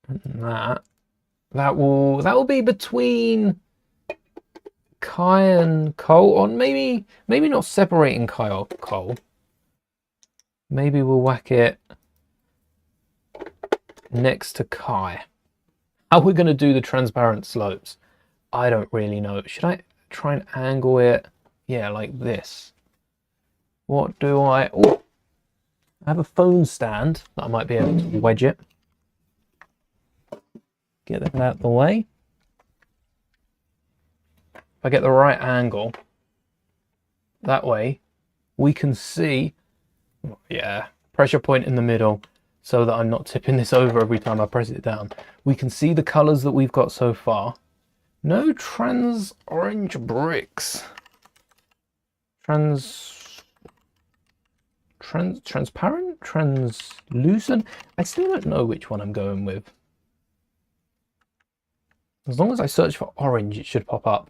[SPEAKER 1] And that will be between Kai and Cole, or maybe not separating Kai or Cole. Maybe we'll whack it next to Kai. How we're going to do the transparent slopes, I don't really know. Should I try and angle it? Yeah, like this. What do I... Oh, I have a phone stand that I might be able to wedge it. Get that out of the way. If I get the right angle, that way we can see, yeah, pressure point in the middle so that I'm not tipping this over every time I press it down. We can see the colors that we've got so far. No trans orange bricks. Transparent? Translucent? I still don't know which one I'm going with. As long as I search for orange, it should pop up.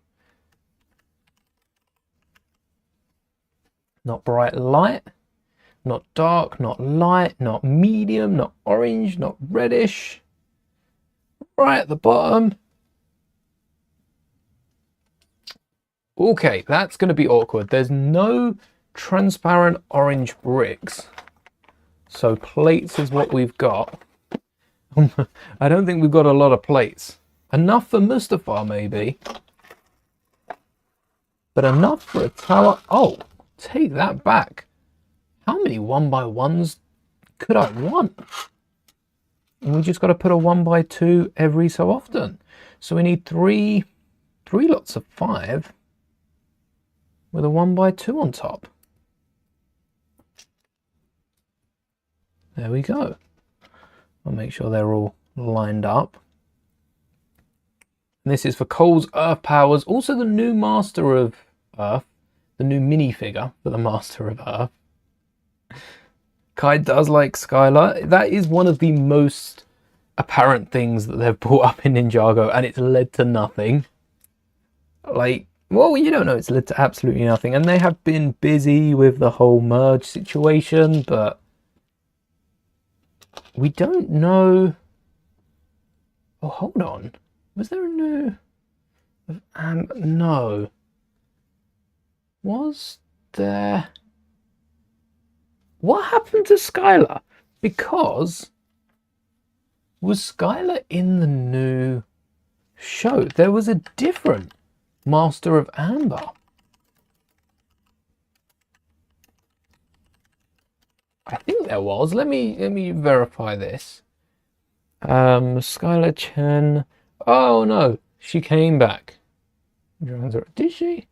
[SPEAKER 1] Not bright light, not dark, not light, not medium, not orange, not reddish. Right at the bottom. Okay, that's going to be awkward. There's no transparent orange bricks. So plates is what we've got. I don't think we've got a lot of plates. Enough for Mustafa, maybe. But enough for a tower. Oh, take that back. How many 1x1s could I want? And we just got to put a 1x2 every so often. So we need three lots of 5 with a 1x2 on top. There we go. I'll make sure they're all lined up. And this is for Cole's Earth Powers. Also the new Master of Earth. The new minifigure for the Master of Earth. Kai does like Skylar. That is one of the most apparent things that they've brought up in Ninjago, and it's led to nothing. Like, well, you don't know, it's led to absolutely nothing. And they have been busy with the whole merge situation, but we don't know. Oh, hold on. Was there a new... no. Was there... What happened to Skylar? Because... was Skylar in the new show? There was a different Master of Amber. I think there was. Let me verify this. Skylar Chen. Oh no, she came back. Did she?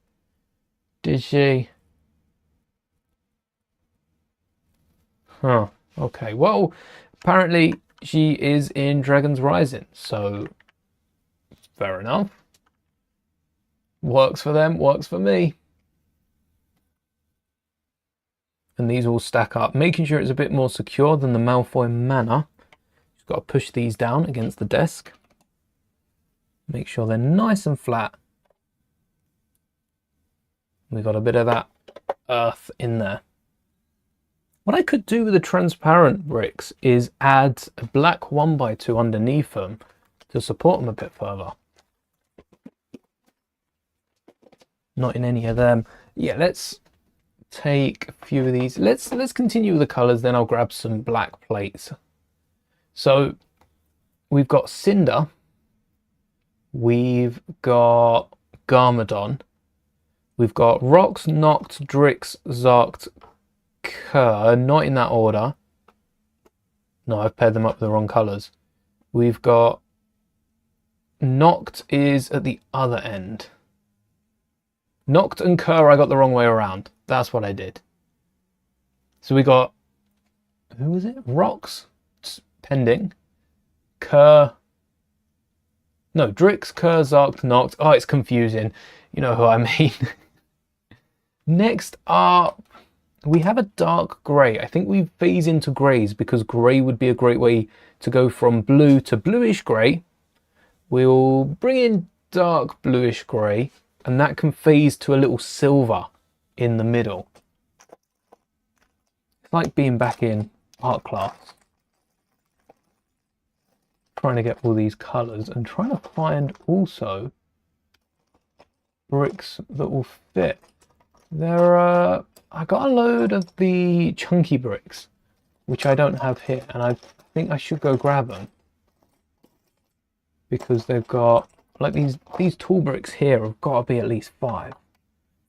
[SPEAKER 1] Did she? Huh. Okay. Well, apparently she is in Dragon's Rising, so fair enough. Works for them, works for me. And these all stack up, making sure it's a bit more secure than the Malfoy Manor. Just got to push these down against the desk. Make sure they're nice and flat. We got a bit of that earth in there. What I could do with the transparent bricks is add a black 1x2 underneath them to support them a bit further. Not in any of them. Yeah, let's take a few of these. Let's continue with the colors, then I'll grab some black plates. So we've got Cinder, we've got Garmadon, we've got Rox, Noct, Drix, Zarkt, Kerr, not in that order. No, I've paired them up with the wrong colors. We've got Noct is at the other end. Noct and Kerr I got the wrong way around. That's what I did. So we got, who was it? Rox, pending. Kerr. No, Drix, Kerr, Zarkt, Noct. Oh, it's confusing. You know who I mean. Next up, we have a dark grey. I think we phase into greys because grey would be a great way to go from blue to bluish grey. We'll bring in dark bluish grey, and that can phase to a little silver in the middle. It's like being back in art class. Trying to get all these colours and trying to find also bricks that will fit. There are, I got a load of the chunky bricks, which I don't have here, and I think I should go grab them because they've got Like these tool bricks here have got to be at least 5.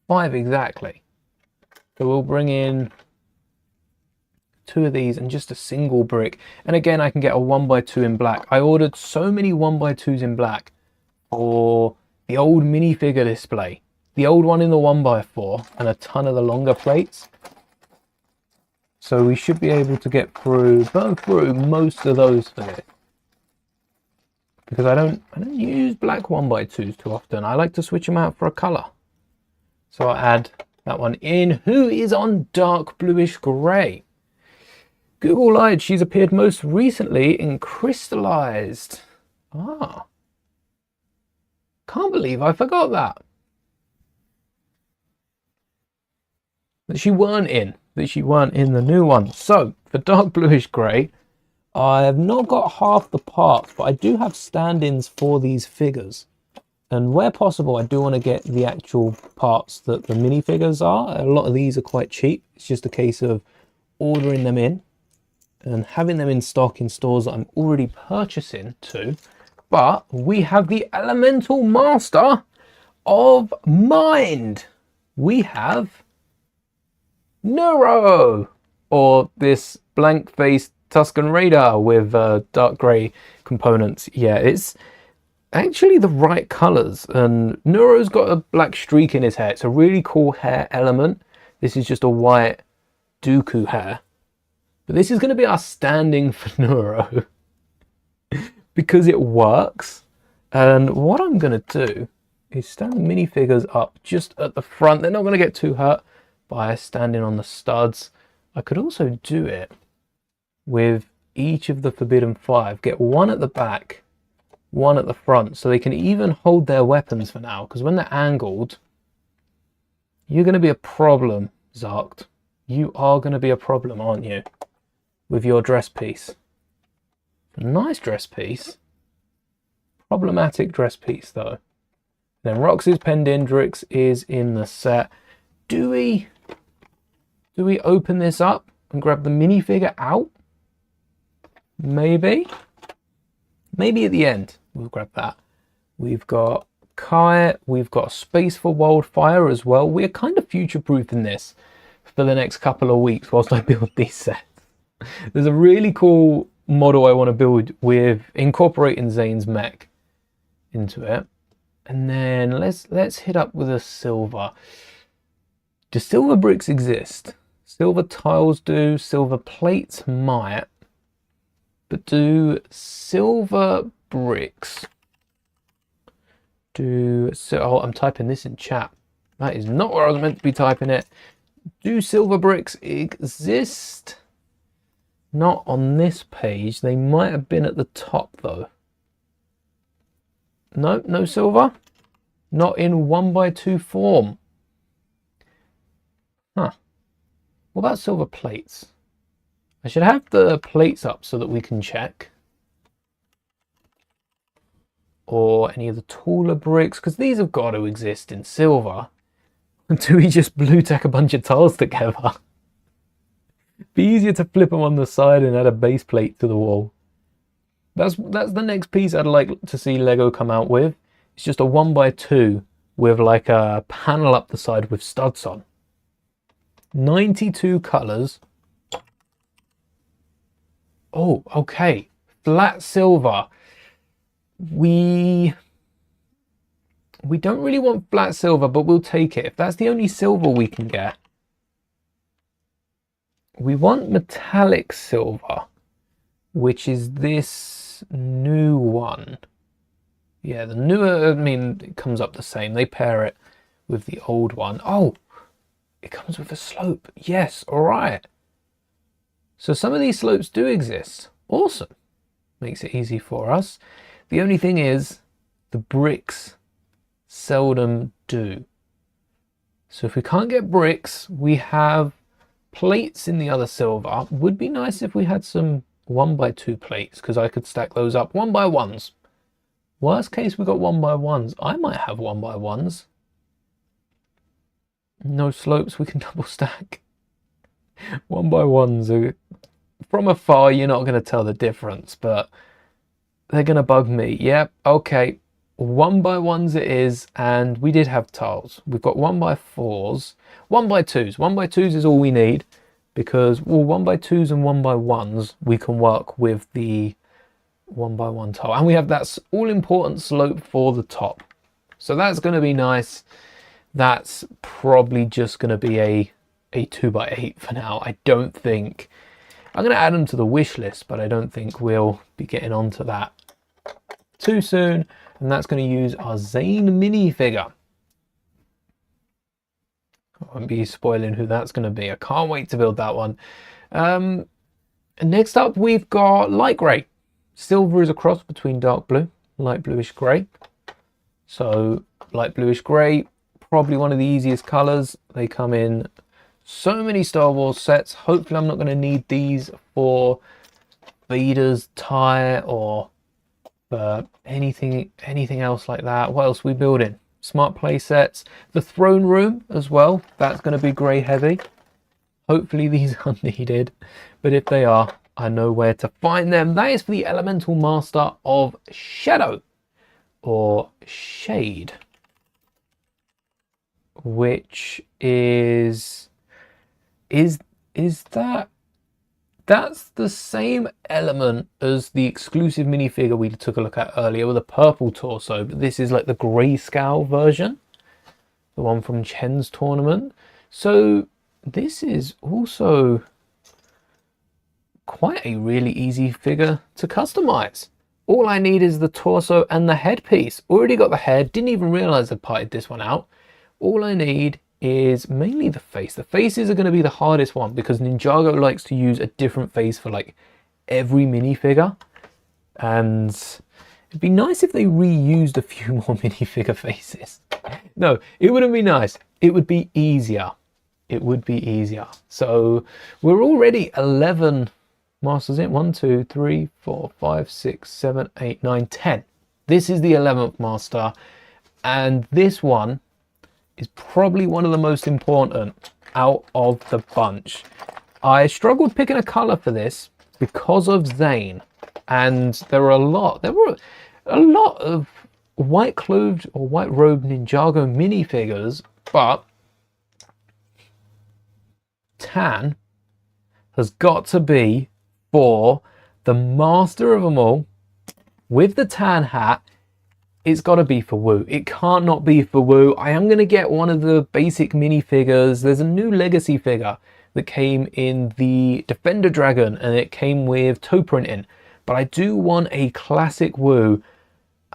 [SPEAKER 1] 5 exactly. So we'll bring in 2 of these and just a single brick. And again, I can get a 1x2 in black. I ordered so many 1x2s in black for the old minifigure display. The old one in the 1x4 and a ton of the longer plates. So we should be able to burn through most of those for this. Because I don't use black 1x2s too often. I like to switch them out for a color. So I'll add that one in. Who is on dark bluish grey? Google lied, she's appeared most recently in Crystallized. Ah. Can't believe I forgot that. That she weren't in the new one. So, for dark bluish grey, I have not got half the parts, but I do have stand-ins for these figures. And where possible, I do want to get the actual parts that the minifigures are. A lot of these are quite cheap. It's just a case of ordering them in and having them in stock in stores that I'm already purchasing to. But we have the Elemental Master of Mind. We have Neuro, or this blank-faced Tuscan Raider with dark grey components. Yeah, it's actually the right colours, and Neuro's got a black streak in his hair. It's a really cool hair element. This is just a white Dooku hair. But this is going to be our standing for Neuro because it works. And what I'm going to do is stand the minifigures up just at the front. They're not going to get too hurt by standing on the studs. I could also do it with each of the Forbidden 5. Get one at the back, one at the front, so they can even hold their weapons for now. Because when they're angled, you're going to be a problem, Zarkt. You are going to be a problem, aren't you? With your dress piece. Nice dress piece. Problematic dress piece, though. Then Rox's Pendindrix is in the set. Do we open this up and grab the minifigure out? Maybe. Maybe at the end we'll grab that. We've got Kai. We've got Space for Wildfire as well. We're kind of future-proofing this for the next couple of weeks whilst I build these sets. There's a really cool model I want to build with incorporating Zane's mech into it. And then let's hit up with a silver. Do silver bricks exist? Silver tiles do, silver plates might. But do silver bricks oh, I'm typing this in chat. That is not where I was meant to be typing it. Do silver bricks exist? Not on this page. They might have been at the top though. No, no silver. Not in 1x2 form. Huh. What about silver plates? I should have the plates up so that we can check. Or any of the taller bricks, because these have got to exist in silver. Do we just blue tack a bunch of tiles together? Be easier to flip them on the side and add a base plate to the wall. That's the next piece I'd like to see Lego come out with. It's just a 1x2 with like a panel up the side with studs on. 92 colours. Oh, okay. Flat silver. We don't really want flat silver, but we'll take it. If that's the only silver we can get. We want metallic silver, which is this new one. Yeah, the newer, I mean, it comes up the same. They pair it with the old one. Oh, it comes with a slope. Yes, all right. So some of these slopes do exist. Awesome. Makes it easy for us. The only thing is the bricks seldom do. So if we can't get bricks, we have plates in the other silver. Would be nice if we had some 1x2 plates, because I could stack those up 1x1s. Worst case, we got 1x1s. I might have 1x1s. No slopes, we can double stack. 1x1s are, from afar, you're not going to tell the difference, but they're going to bug me. Yep, okay. 1x1s it is, and we did have tiles. We've got 1x4s, 1x2s. 1x2s is all we need because, well, 1x2s and 1x1s, we can work with the 1x1 tile. And we have that all important slope for the top. So that's going to be nice. That's probably just going to be a 2x8 for now. I don't think, I'm going to add them to the wish list, but I don't think we'll be getting onto that too soon. And that's going to use our Zane minifigure. I won't be spoiling who that's going to be. I can't wait to build that one. Next up, we've got light grey. Silver is a cross between dark blue, light bluish grey. So light bluish grey, probably one of the easiest colours. They come in so many Star Wars sets. Hopefully I'm not going to need these for Vader's tie or for anything else like that. What else are we building? Smart play sets. The throne room as well. That's going to be grey heavy. Hopefully these are needed, but if they are, I know where to find them. That is for the Elemental Master of Shadow or Shade, which is that's the same element as the exclusive minifigure we took a look at earlier with a purple torso, but this is like the grayscale version, the one from Chen's tournament. So this is also quite a really easy figure to customize. All I need is the torso and the headpiece. Already got the head, didn't even realize I'd parted this one out. All I need is mainly the face. The faces are going to be the hardest one because Ninjago likes to use a different face for like every minifigure, and it'd be nice if they reused a few more minifigure faces. No, it wouldn't be nice. It would be easier. It would be easier. So we're already 11 masters in. 1, 2, 3, 4, 5, 6, 7, 8, 9, 10. This is the 11th master, and this one is probably one of the most important out of the bunch. I struggled picking a color for this because of Zane, and there were a lot of white clothed or white robed Ninjago minifigures, but tan has got to be for the master of them all with the tan hat. It's got to be for Wu. It can't not be for Wu. I am going to get one of the basic minifigures. There's a new legacy figure that came in the Defender Dragon, and it came with toe printing. But I do want a classic Wu,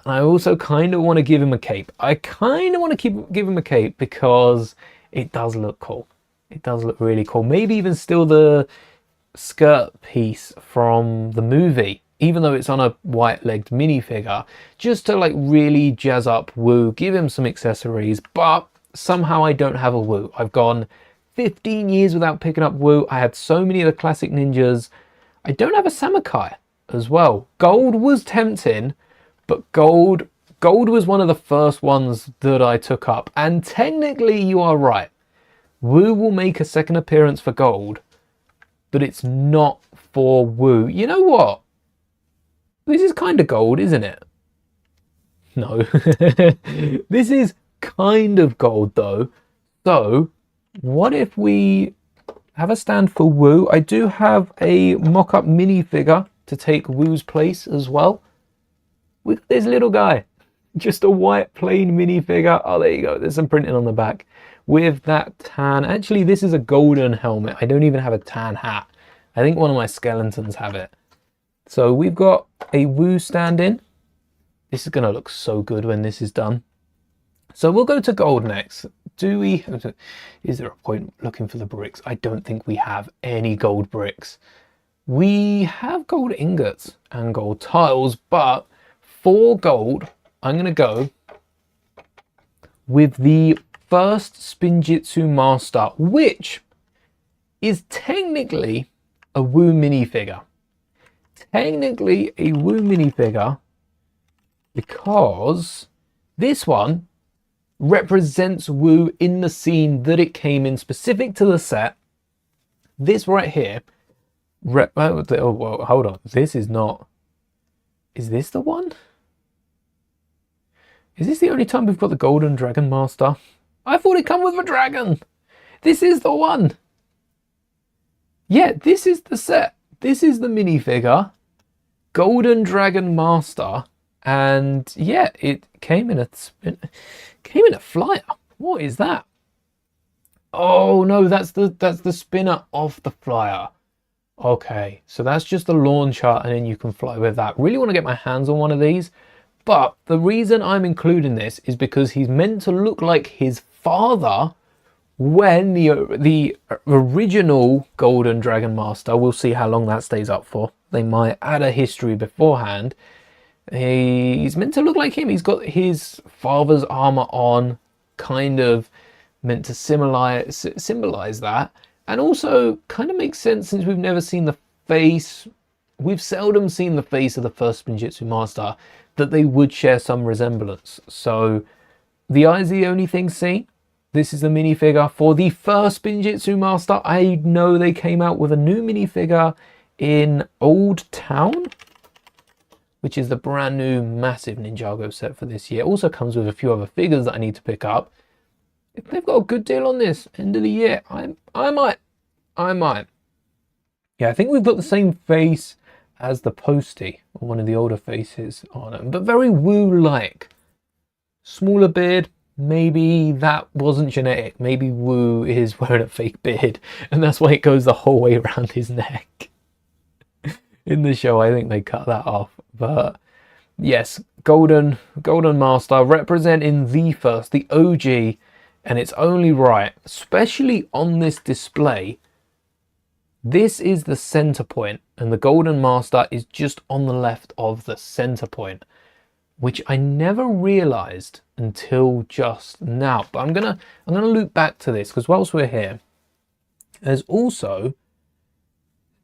[SPEAKER 1] and I also kind of want to give him a cape. I kind of want to give him a cape because it does look cool. It does look really cool. Maybe even still the skirt piece from the movie, even though it's on a white-legged minifigure, just to like really jazz up Wu, give him some accessories. But somehow I don't have a Wu. I've gone 15 years without picking up Wu. I had so many of the classic ninjas. I don't have a Samukai as well. Gold was tempting, but gold was one of the first ones that I took up. And technically you are right. Wu will make a second appearance for gold, but it's not for Wu. You know what? This is kind of gold, isn't it? No. This is kind of gold though. So what if we have a stand for Wu? I do have a mock-up minifigure to take Wu's place as well. With this little guy. Just a white plain minifigure. Oh, there you go. There's some printing on the back. With that tan. Actually, this is a golden helmet. I don't even have a tan hat. I think one of my skeletons have it. So we've got a Wu stand-in. This is going to look so good when this is done. So we'll go to gold next. Is there a point looking for the bricks? I don't think we have any gold bricks. We have gold ingots and gold tiles, but for gold, I'm going to go with the first Spinjitzu Master, which is technically a Wu minifigure. Technically a Wu minifigure because this one represents Wu in the scene that it came in, specific to the set. This right here, oh, well, hold on, this is not, is this the one? Is this the only time we've got the Golden Dragon Master? I thought it come with a dragon. This is the one. Yeah, this is the set. This is the minifigure. Golden Dragon Master. And yeah, it came in a flyer. What is that? Oh no, that's the spinner of the flyer. Okay, so that's just the launcher and then you can fly with that. Really want to get my hands on one of these. But the reason I'm including this is because he's meant to look like his father when the original Golden Dragon Master, we'll see how long that stays up for. They might add a history beforehand. He's meant to look like him. He's got his father's armor on, kind of meant to symbolize that. And also kind of makes sense since we've never seen the face. We've seldom seen the face of the first Spinjitzu Master, that they would share some resemblance. So the eye's the only thing seen. This is the minifigure for the first Spinjitzu Master. I know they came out with a new minifigure in Old Town, which is the brand new massive Ninjago set for this year. Also comes with a few other figures that I need to pick up. If they've got a good deal on this end of the year, I might. Yeah, I think we've got the same face as the Posty, or one of the older faces on them, but very Wu-like. Smaller beard, maybe that wasn't genetic. Maybe Wu is wearing a fake beard, and that's why it goes the whole way around his neck. In the show, I think they cut that off. But yes, Golden Master representing the first, the OG, and it's only right, especially on this display. This is the center point, and the Golden Master is just on the left of the center point, which I never realized until just now. But I'm gonna loop back to this, because whilst we're here, there's also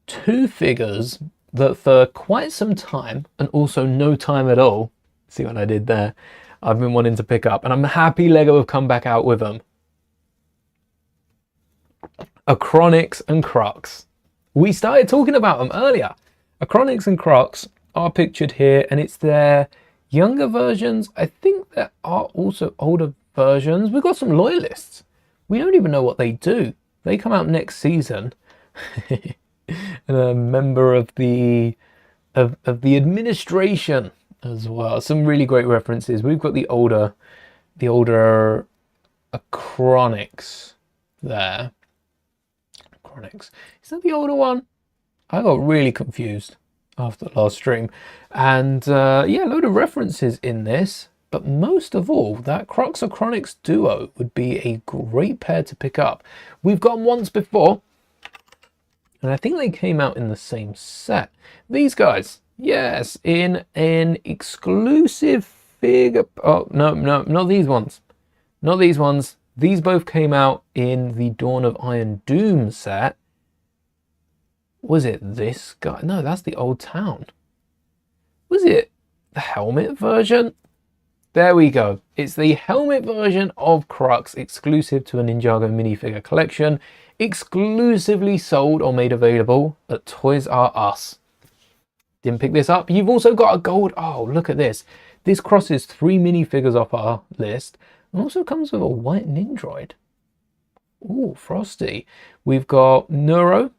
[SPEAKER 1] two figures that for quite some time, and also no time at all, see what I did there, I've been wanting to pick up, and I'm happy Lego have come back out with them. Acronyx and Crux. We started talking about them earlier. Acronyx and Crux are pictured here, and it's their younger versions. I think there are also older versions. We've got some loyalists. We don't even know what they do. They come out next season. And a member of the administration as well. Some really great references. We've got the older Acronyx there. Acronyx. Is that the older one? I got really confused after the last stream. And yeah, a load of references in this. But most of all, that Crux Acronyx duo would be a great pair to pick up. We've got them once before, and I think they came out in the same set. These guys, yes, in an exclusive figure. Oh, no, not these ones. Not these ones. These both came out in the Dawn of Iron Doom set. Was it this guy? No, that's the Old Town. Was it the helmet version? There we go. It's the helmet version of Crux, exclusive to a Ninjago minifigure collection, exclusively sold or made available at Toys R Us. Didn't pick this up. You've also got a gold. Oh, look at this. This crosses 3 minifigures off our list, and also comes with a white Nindroid. Ooh, frosty. We've got Neuro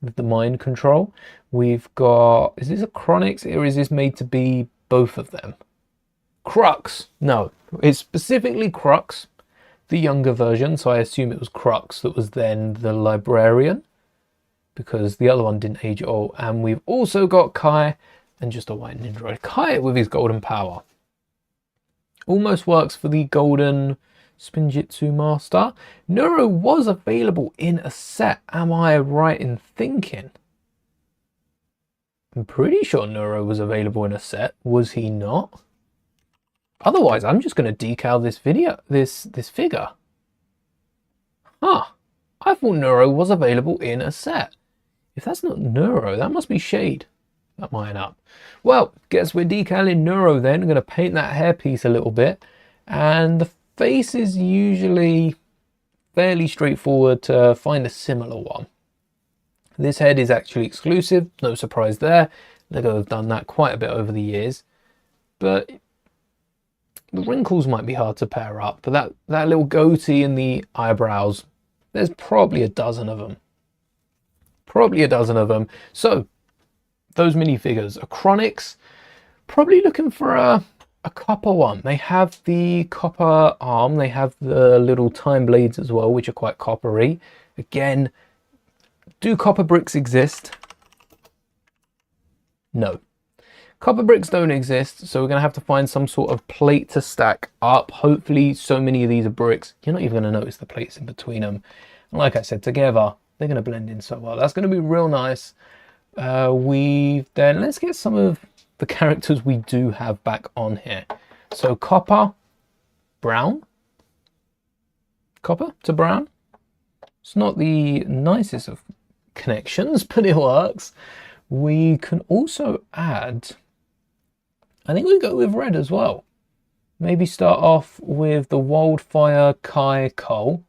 [SPEAKER 1] with the mind control. We've got, is this a Acronyx, or is this made to be both of them? Crux. No, it's specifically Crux, the younger version, so I assume it was Crux that was then the librarian, because the other one didn't age at all. And we've also got Kai and just a white Nindroid. Kai with his golden power. Almost works for the golden Spinjitzu Master. Neuro was available in a set, am I right in thinking? I'm pretty sure Neuro was available in a set, was he not? Otherwise, I'm just going to decal this figure. Huh. I thought Neuro was available in a set. If that's not Neuro, that must be Shade. That might up. Well, guess we're decaling Neuro then. I'm going to paint that hairpiece a little bit. And the face is usually fairly straightforward to find a similar one. This head is actually exclusive. No surprise there. Lego have done that quite a bit over the years. But the wrinkles might be hard to pair up, but that little goatee and the eyebrows, there's probably a dozen of them. Probably a dozen of them. So those minifigures, Acronics, probably looking for a copper one. They have the copper arm, they have the little time blades as well, which are quite coppery. Again, do copper bricks exist? No. Copper bricks don't exist, so we're going to have to find some sort of plate to stack up. Hopefully so many of these are bricks, you're not even going to notice the plates in between them. And like I said, together, they're going to blend in so well. That's going to be real nice. Let's get some of the characters we do have back on here. So copper, brown. Copper to brown. It's not the nicest of connections, but it works. We can also add, I think we'll go with red as well. Maybe start off with the Wildfire Kai Cole.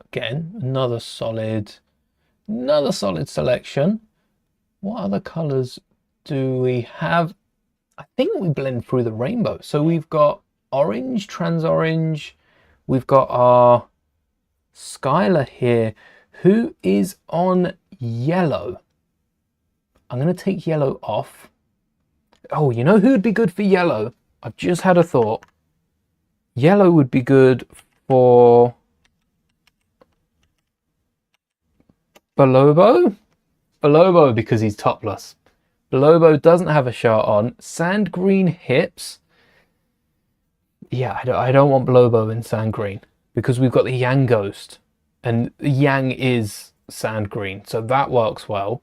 [SPEAKER 1] Again, another solid selection. What other colors do we have? I think we blend through the rainbow. So we've got orange, trans orange. We've got our Skylar here, who is on yellow. I'm going to take yellow off. Oh, you know who would be good for yellow? I've just had a thought. Yellow would be good for Bolobo. Bolobo, because he's topless. Bolobo doesn't have a shirt on. Sand green hips. Yeah, I don't want Bolobo in sand green because we've got the Yang Ghost. And Yang is sand green, so that works well.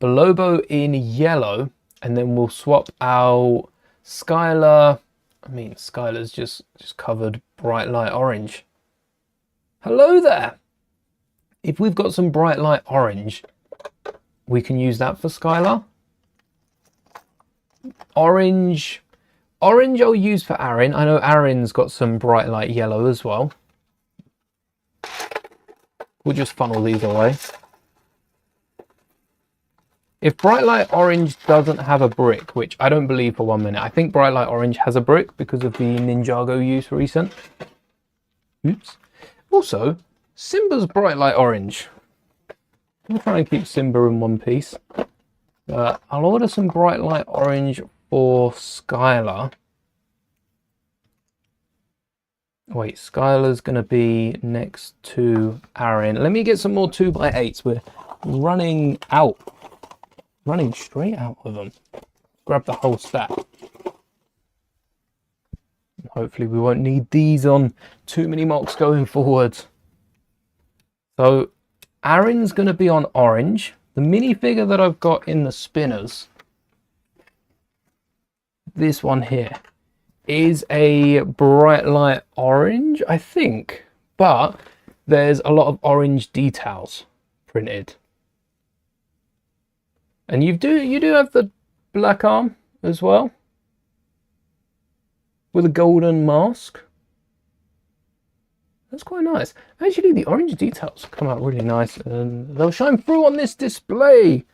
[SPEAKER 1] Bolobo in yellow, and then we'll swap out Skylar. I mean, Skylar's just covered bright light orange. Hello there. If we've got some bright light orange, we can use that for Skylar. Orange I'll use for Aaron. I know Aaron's got some bright light yellow as well. We'll just funnel these away. If bright light orange doesn't have a brick, which I don't believe for 1 minute, I think bright light orange has a brick because of the Ninjago use recent. Oops. Also, Simba's bright light orange. I'm trying to keep Simba in one piece. I'll order some bright light orange for Skylar. Wait, Skylar's going to be next to Aaron. Let me get some more 2x8s. We're running out. Running straight out of them. Grab the whole stack. Hopefully we won't need these on too many mocks going forwards. So Aaron's going to be on orange. The minifigure that I've got in the spinners, this one here, is a bright light orange, I think. But there's a lot of orange details printed. And you do have the black arm as well, with a golden mask. That's quite nice. Actually, the orange details come out really nice, and they'll shine through on this display.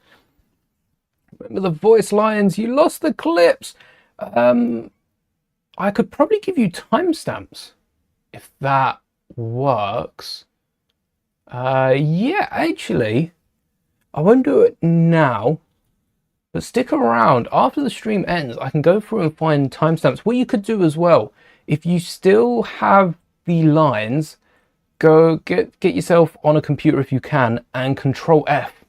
[SPEAKER 1] Remember the voice lines? You lost the clips. I could probably give you timestamps if that works. Yeah, actually, I won't do it now. But stick around. After the stream ends, I can go through and find timestamps. What you could do as well, if you still have the lines, go get yourself on a computer if you can, and Control F.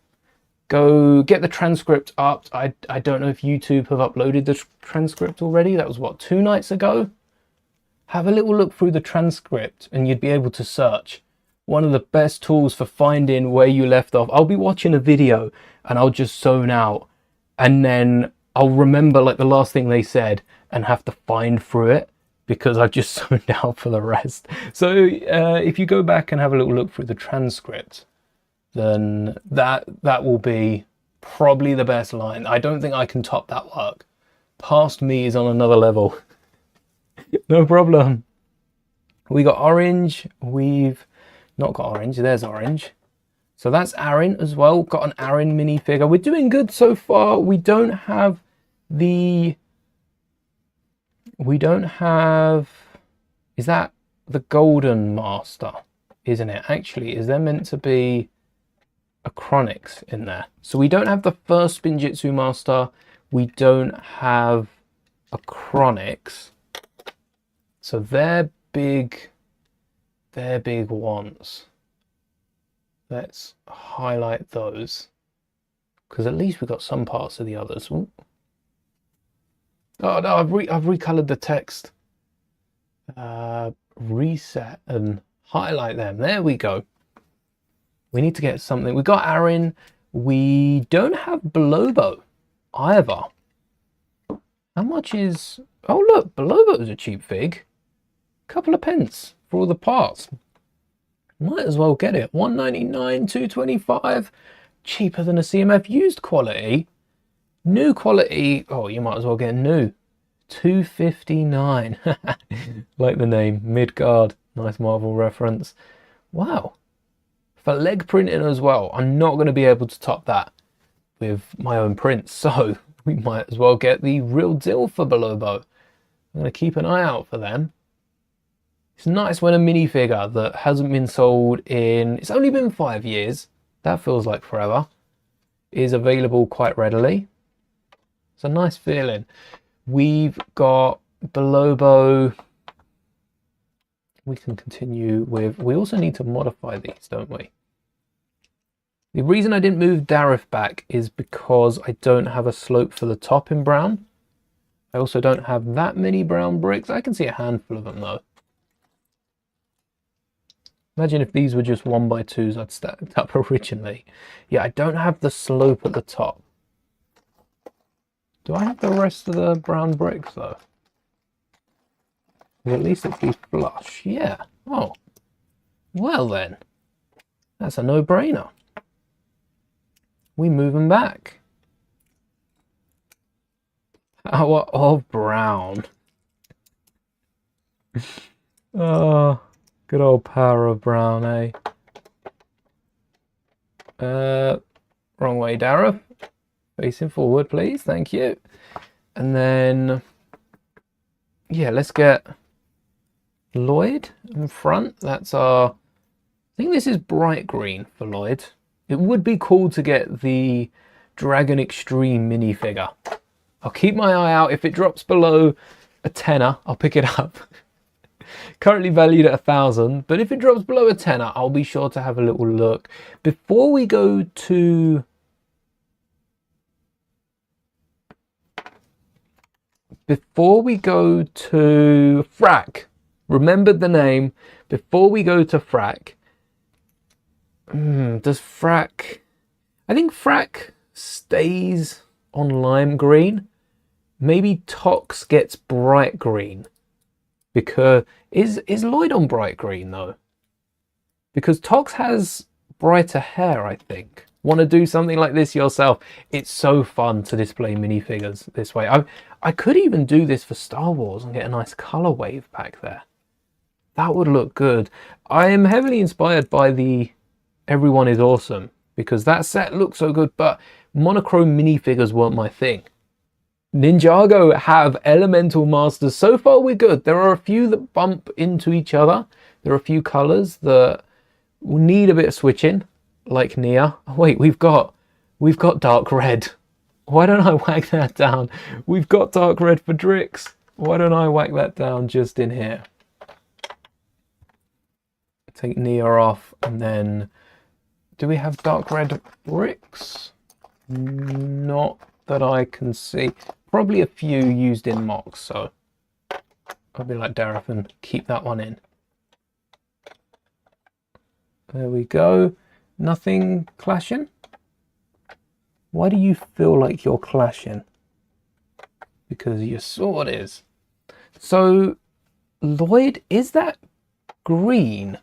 [SPEAKER 1] Go get the transcript up. I don't know if YouTube have uploaded the transcript already. That was, what, 2 nights ago? Have a little look through the transcript and you'd be able to search. One of the best tools for finding where you left off. I'll be watching a video and I'll just zone out. And then I'll remember like the last thing they said and have to find through it because I've just zoned out for the rest. So if you go back and have a little look through the transcript, then that will be probably the best line. I don't think I can top that work. Past me is on another level. No problem. We got orange. We've not got orange. There's orange. So that's Aaron as well. Got an Aaron minifigure. We're doing good so far. We don't have the we don't have... Is that the Golden Master? Isn't it? Actually, is there meant to be a Chronix in there? So we don't have the first Spinjitzu Master. We don't have a Chronix. So they're big wants. Let's highlight those, because at least we got some parts of the others. Ooh. Oh no, I've recolored the text. Reset and highlight them. There we go. We need to get something. We got Arin. We don't have Belobo either. How much is... Oh look, Belobo's a cheap fig. Couple of pence for all the parts. Might as well get it. 199, 225. Cheaper than a CMF used quality. New quality. Oh, you might as well get new. 259. Like the name, Midgard. Nice Marvel reference. Wow. For leg printing as well. I'm not going to be able to top that with my own prints. So we might as well get the real deal for Belobo. I'm going to keep an eye out for them. It's nice when a minifigure that hasn't been sold in... It's only been 5 years. That feels like forever. Is available quite readily. It's a nice feeling. We've got Belobo. We can continue with... We also need to modify these, don't we? The reason I didn't move Dareth back is because I don't have a slope for the top in brown. I also don't have that many brown bricks. I can see a handful of them though. Imagine if these were just 1x2s I'd stacked up originally. Yeah, I don't have the slope at the top. Do I have the rest of the brown bricks though? Well, at least it'd be flush. Yeah. Oh. Well then. That's a no-brainer. We move them back. Power of brown. Oh, good old power of brown, eh? Wrong way, Dareth. Facing forward, please. Thank you. And then, yeah, let's get Lloyd in front. That's our... I think this is bright green for Lloyd. It would be cool to get the Dragon Extreme minifigure. I'll keep my eye out. If it drops below a tenner, I'll pick it up. Currently valued at 1,000, but if it drops below a tenner, I'll be sure to have a little look. Before we go to... Frack, remembered the name. Before we go to Frack, does Frack... I think Frack stays on lime green. Maybe Tox gets bright green. Because... Is Lloyd on bright green though? Because Tox has brighter hair, I think. Want to do something like this yourself? It's so fun to display minifigures this way. I could even do this for Star Wars and get a nice color wave back there. That would look good. I am heavily inspired by the Everyone is Awesome because that set looks so good, but monochrome minifigures weren't my thing. Ninjago have elemental masters. So far we're good. There are a few that bump into each other. There are a few colors that will need a bit of switching, like Nia. Oh, wait, we've got dark red. Why don't I whack that down? We've got dark red for Drix. Why don't I whack that down just in here? Take Nia off, and then do we have dark red bricks? Not that I can see. Probably a few used in mocks, so I'll be like Dareth and keep that one in. There we go. Nothing clashing? Why do you feel like you're clashing? Because your sword is. So, Lloyd, is that green?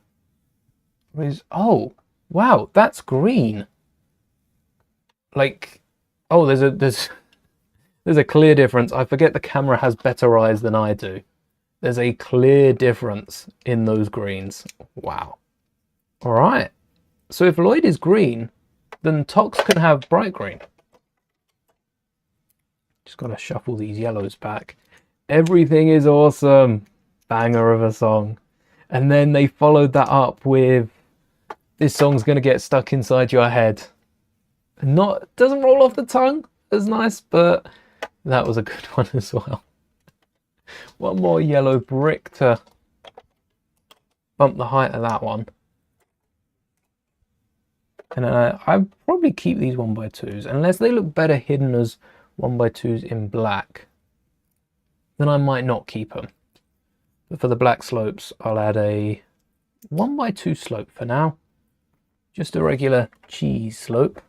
[SPEAKER 1] Or is... Oh, wow, that's green. Like, oh, there's a clear difference. I forget the camera has better eyes than I do. There's a clear difference in those greens. Wow. All right. So if Lloyd is green, then Tox can have bright green. Just got to shuffle these yellows back. Everything is awesome. Banger of a song. And then they followed that up with, this song's going to get stuck inside your head. Doesn't roll off the tongue as nice, but that was a good one as well. One more yellow brick to bump the height of that one. And I probably keep these 1x2s, unless they look better hidden as 1x2s in black. Then I might not keep them. But for the black slopes, I'll add a 1x2 slope for now. Just a regular cheese slope.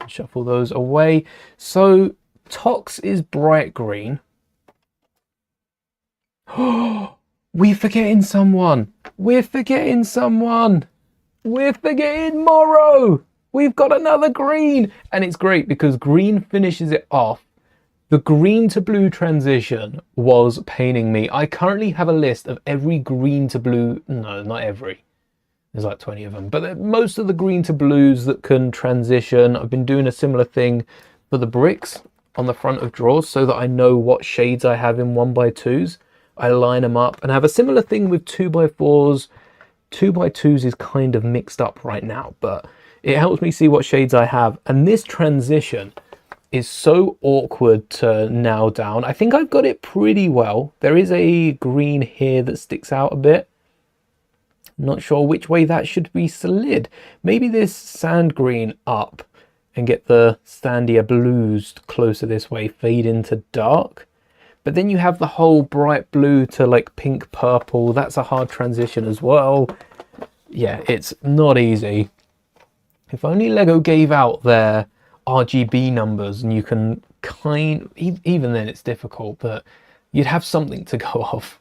[SPEAKER 1] Shuffle those away. So Tox is bright green. Oh, we're forgetting someone. We're forgetting someone. We're forgetting Morrow. We've got another green. And it's great because green finishes it off. The green to blue transition was paining me. I currently have a list of every green to blue. No, not every. There's like 20 of them. But most of the green to blues that can transition. I've been doing a similar thing for the bricks on the front of drawers so that I know what shades I have in 1x2s. I line them up and have a similar thing with 2x4s. 2x2s is kind of mixed up right now, but it helps me see what shades I have. And this transition is so awkward to nail down. I think I've got it pretty well. There is a green here that sticks out a bit. Not sure which way that should be slid. Maybe this sand green up and get the sandier blues closer this way, fade into dark. But then you have the whole bright blue to like pink purple. That's a hard transition as well. Yeah, it's not easy. If only Lego gave out their RGB numbers and you can even then it's difficult, but you'd have something to go off.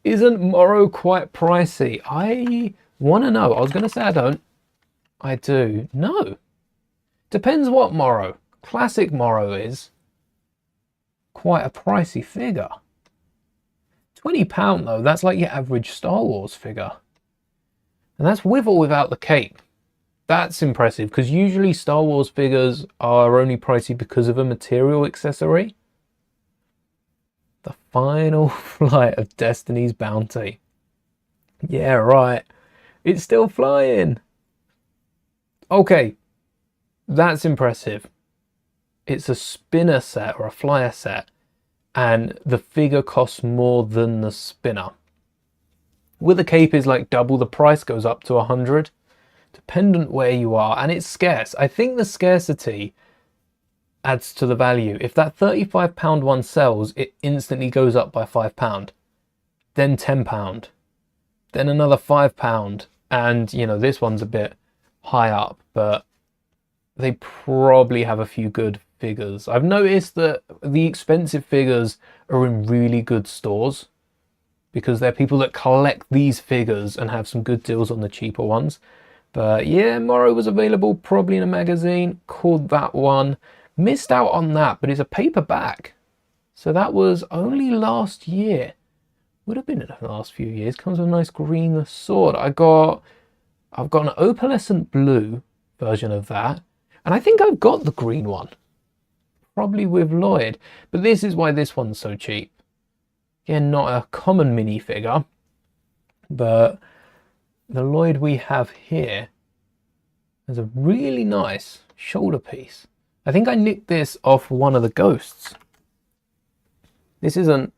[SPEAKER 1] Isn't Morrow quite pricey? I want to know. I was going to say I don't. I do. No. Depends what Morrow. Classic Morrow is quite a pricey figure. £20 though, that's like your average Star Wars figure. And that's with or without the cape. That's impressive because usually Star Wars figures are only pricey because of a material accessory. The final flight of Destiny's Bounty. Yeah, right. It's still flying. Okay, that's impressive. It's a spinner set or a flyer set, and the figure costs more than the spinner. With the cape is like double the price, goes up to 100, dependent where you are, and it's scarce. I think the scarcity adds to the value. If that £35 one sells, it instantly goes up by £5, then £10, then another £5, and you know this one's a bit high up, but they probably have a few good figures. I've noticed that the expensive figures are in really good stores because they're people that collect these figures and have some good deals on the cheaper ones. But yeah, Morrow was available probably in a magazine, called that one. Missed out on that, but it's a paperback. So that was only last year. Would have been in the last few years. Comes with a nice green sword. I've got an opalescent blue version of that. And I think I've got the green one. Probably with Lloyd. But this is why this one's so cheap. Again, not a common minifigure. But the Lloyd we have here is a really nice shoulder piece. I think I nicked this off one of the ghosts. This isn't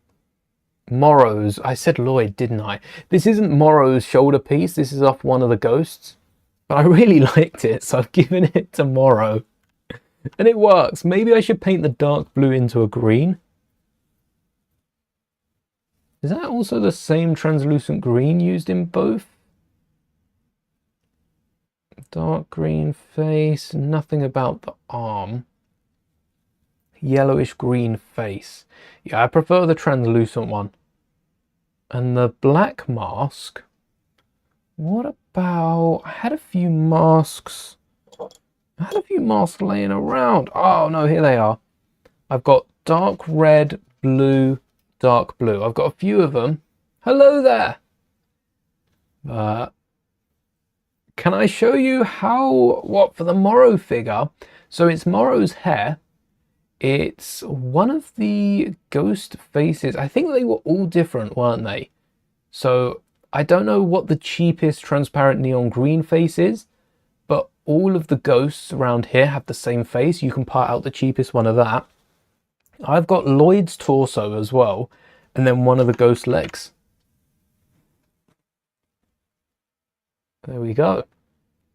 [SPEAKER 1] Morrow's. I said Lloyd, didn't I? This isn't Morrow's shoulder piece. This is off one of the ghosts. But I really liked it, so I've given it to Morrow. And it works. Maybe I should paint the dark blue into a green. Is that also the same translucent green used in both? Dark green face, nothing about the arm. Yellowish green face. Yeah, I prefer the translucent one. And the black mask. What about... I had a few masks. I had a few masks laying around. Oh no, here they are. I've got dark red, blue, dark blue. I've got a few of them. Hello there. Can I show you what for the Morrow figure? So it's Morrow's hair. It's one of the ghost faces. I think they were all different, weren't they? So I don't know what the cheapest transparent neon green face is, but all of the ghosts around here have the same face. You can part out the cheapest one of that. I've got Lloyd's torso as well, and then one of the ghost legs. There we go.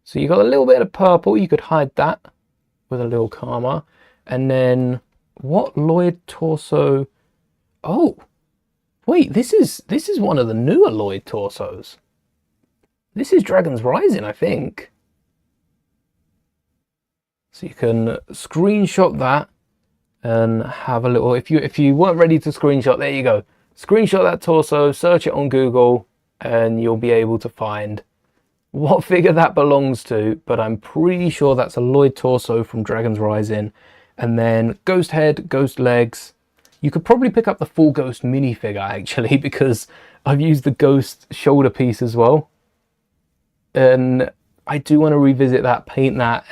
[SPEAKER 1] So you got a little bit of purple. You could hide that with a little karma. And then what Lloyd torso? Oh, wait, this is one of the newer Lloyd torsos. This is Dragon's Rising, I think. So you can screenshot that and have a little, if you weren't ready to screenshot, there you go. Screenshot that torso, search it on Google, and you'll be able to find what figure that belongs to, but I'm pretty sure that's a Lloyd torso from Dragon's Rising. And then ghost head, ghost legs. You could probably pick up the full ghost minifigure actually, because I've used the ghost shoulder piece as well. And I do want to revisit that, paint that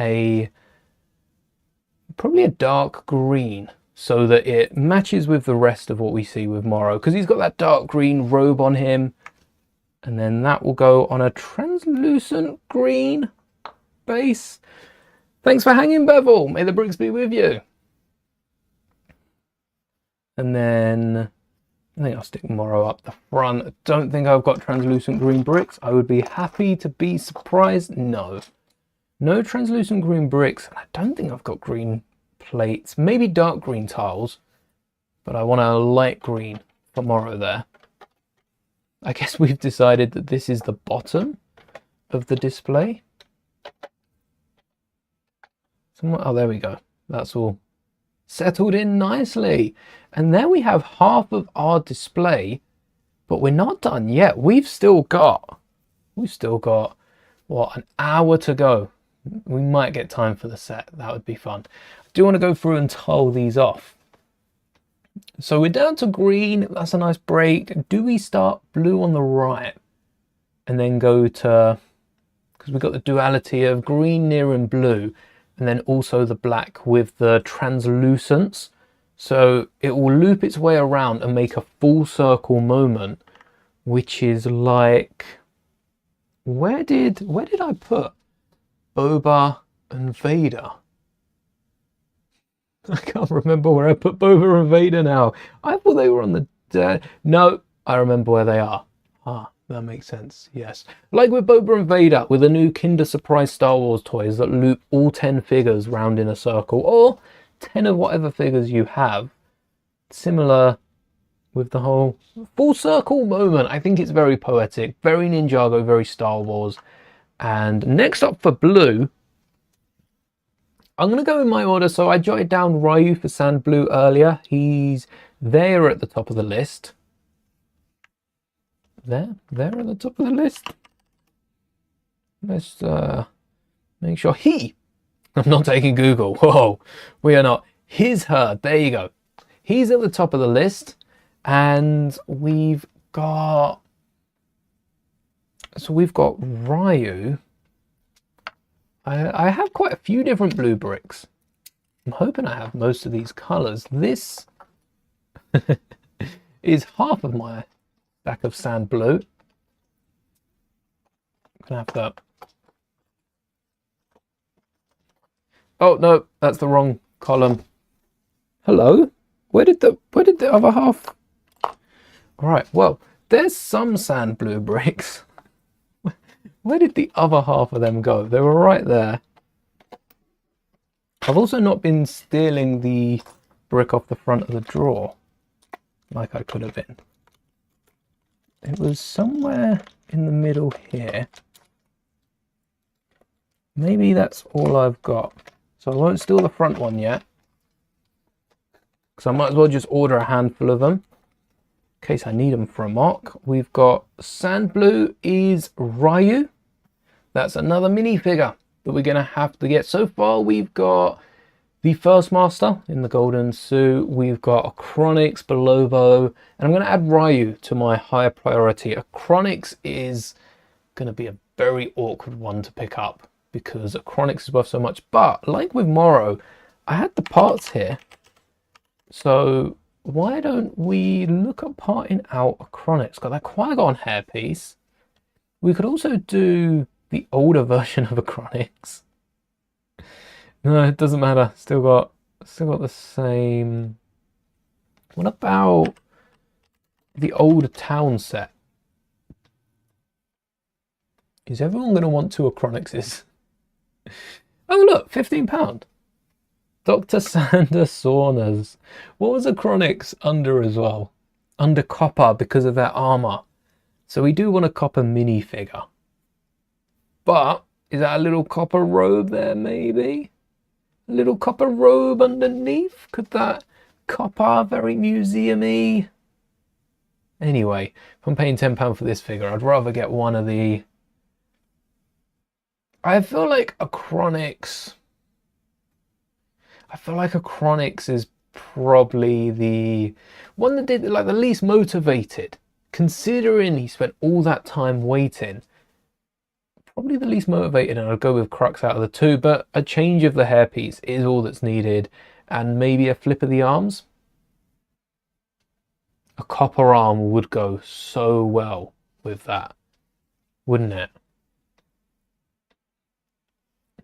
[SPEAKER 1] probably a dark green, so that it matches with the rest of what we see with Morrow, because he's got that dark green robe on him. And then that will go on a translucent green base. Thanks for hanging, Bevel. May the bricks be with you. And then I think I'll stick Morrow up the front. I don't think I've got translucent green bricks. I would be happy to be surprised. No. No translucent green bricks. I don't think I've got green plates. Maybe dark green tiles. But I want a light green for Morrow there. I guess we've decided that this is the bottom of the display. Oh, there we go. That's all settled in nicely. And there we have half of our display, but we're not done yet. We've still got, what, an hour to go. We might get time for the set. That would be fun. I do want to go through and tile these off. So we're down to green. That's a nice break. Do we start blue on the right and then go to, because we've got the duality of green near and blue, and then also the black with the translucence. So it will loop its way around and make a full circle moment, which is like, where did I put Boba and Vader? I can't remember where I put Boba and Vader now. I thought they were on the... no, I remember where they are. Ah, that makes sense, yes. Like with Boba and Vader, with the new Kinder Surprise Star Wars toys that loop all 10 figures round in a circle, or 10 of whatever figures you have. Similar with the whole full circle moment. I think it's very poetic, very Ninjago, very Star Wars. And next up for blue, I'm going to go in my order. So I jotted down Ryu for Sand Blue earlier. He's there at the top of the list. There at the top of the list. Let's make sure I'm not taking Google. Whoa, we are not. His, her, there you go. He's at the top of the list. And we've got Ryu. I have quite a few different blue bricks. I'm hoping I have most of these colors. This is half of my stack of sand blue. I'm gonna have that. Oh no, that's the wrong column. Hello? Where did the other half? All right, well, there's some sand blue bricks. Where did the other half of them go? They were right there. I've also not been stealing the brick off the front of the drawer like I could have been. It was somewhere in the middle here. Maybe that's all I've got. So I won't steal the front one yet, because I might as well just order a handful of them in case I need them for a mock. We've got Sand Blue is Ryu. That's another minifigure that we're going to have to get. So far we've got the First Master in the golden suit. We've got Acronix, Belobo, and I'm going to add Ryu to my higher priority. Acronix is going to be a very awkward one to pick up because Acronix is worth so much. But like with Morrow, I had the parts here So why don't we look at parting out a Chronix? Got that Qui-Gon hairpiece. We could also do the older version of a Chronix. No, it doesn't matter. Still got the same. What about the old town set? Is everyone going to want two Chronixes? Oh look, £15. Dr. Sander Saunders. What was a Chronix under as well? Under copper because of their armor. So we do want a copper minifigure. But is that a little copper robe there maybe? A little copper robe underneath? Could that copper, very museum-y? Anyway, if I'm paying £10 for this figure, I'd rather get one of the... I feel like a Chronix is probably the one that did like the least motivated, considering he spent all that time waiting. Probably the least motivated, and I'll go with Crux out of the two, but a change of the hairpiece is all that's needed, and maybe a flip of the arms. A copper arm would go so well with that, wouldn't it?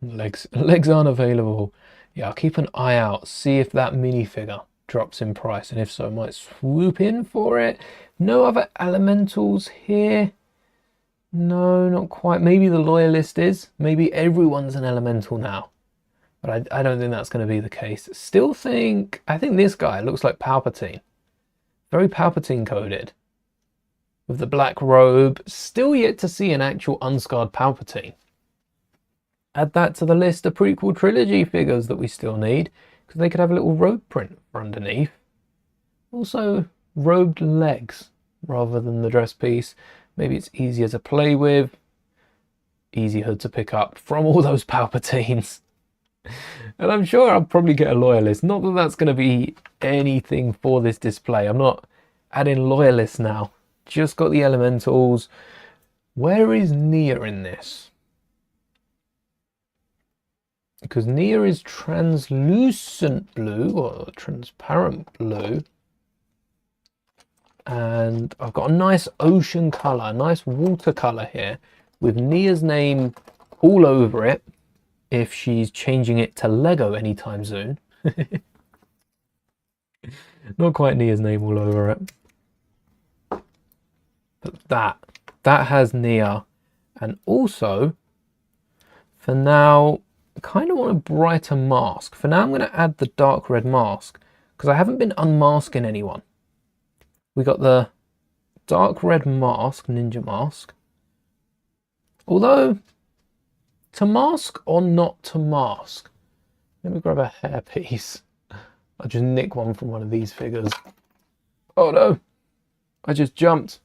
[SPEAKER 1] Legs aren't available. Yeah, I'll keep an eye out, see if that minifigure drops in price, and if so, I might swoop in for it. No other elementals here. No, not quite. Maybe the Loyalist is. Maybe everyone's an elemental now. But I don't think that's going to be the case. Still think... I think this guy looks like Palpatine. Very Palpatine coded. With the black robe. Still yet to see an actual unscarred Palpatine. Add that to the list of prequel trilogy figures that we still need, because they could have a little robe print for underneath. Also, robed legs rather than the dress piece. Maybe it's easier to play with, easier to pick up from all those Palpatines. And I'm sure I'll probably get a Loyalist. Not that that's going to be anything for this display. I'm not adding Loyalists now. Just got the elementals. Where is Nia in this? Because Nia is translucent blue, or transparent blue. And I've got a nice ocean colour, a nice watercolour here, with Nia's name all over it, if she's changing it to Lego anytime soon. Not quite Nia's name all over it. But that has Nia. And also, for now... I kind of want a brighter mask. For now, I'm going to add the dark red mask because I haven't been unmasking anyone. We got the dark red mask, ninja mask. Although, to mask or not to mask? Let me grab a hairpiece. I'll just nick one from one of these figures. Oh no, I just jumped.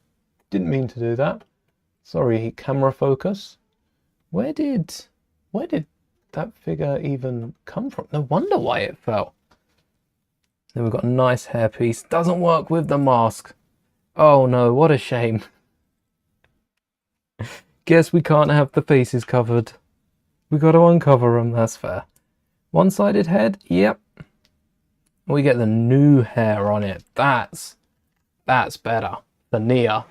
[SPEAKER 1] Didn't mean to do that. Sorry, camera focus. Where did that figure even come from? No wonder why it fell. Then we've got a nice hairpiece. Doesn't work with the mask. Oh no, what a shame. Guess we can't have the faces covered. We got to uncover them, that's fair. One-sided head, yep. We get the new hair on it. That's better than Nia.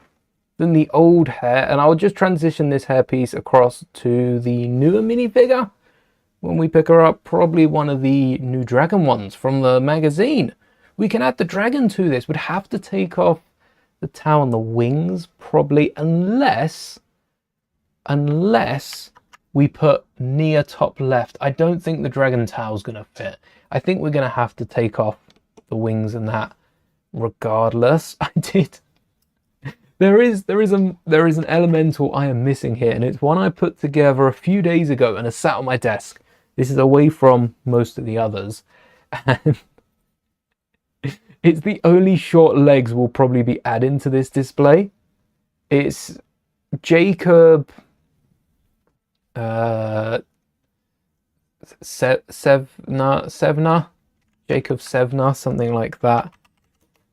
[SPEAKER 1] Than the old hair. And I'll just transition this hairpiece across to the newer minifigure. When we pick her up, probably one of the new dragon ones from the magazine. We can add the dragon to this. We'd have to take off the tail and the wings, probably, unless we put Nia top left. I don't think the dragon tail's going to fit. I think we're going to have to take off the wings and that regardless. There is an elemental I am missing here, and it's one I put together a few days ago and has sat on my desk. This is away from most of the others. And it's the only short legs we'll probably be adding to this display. It's Jacob Sevna, something like that.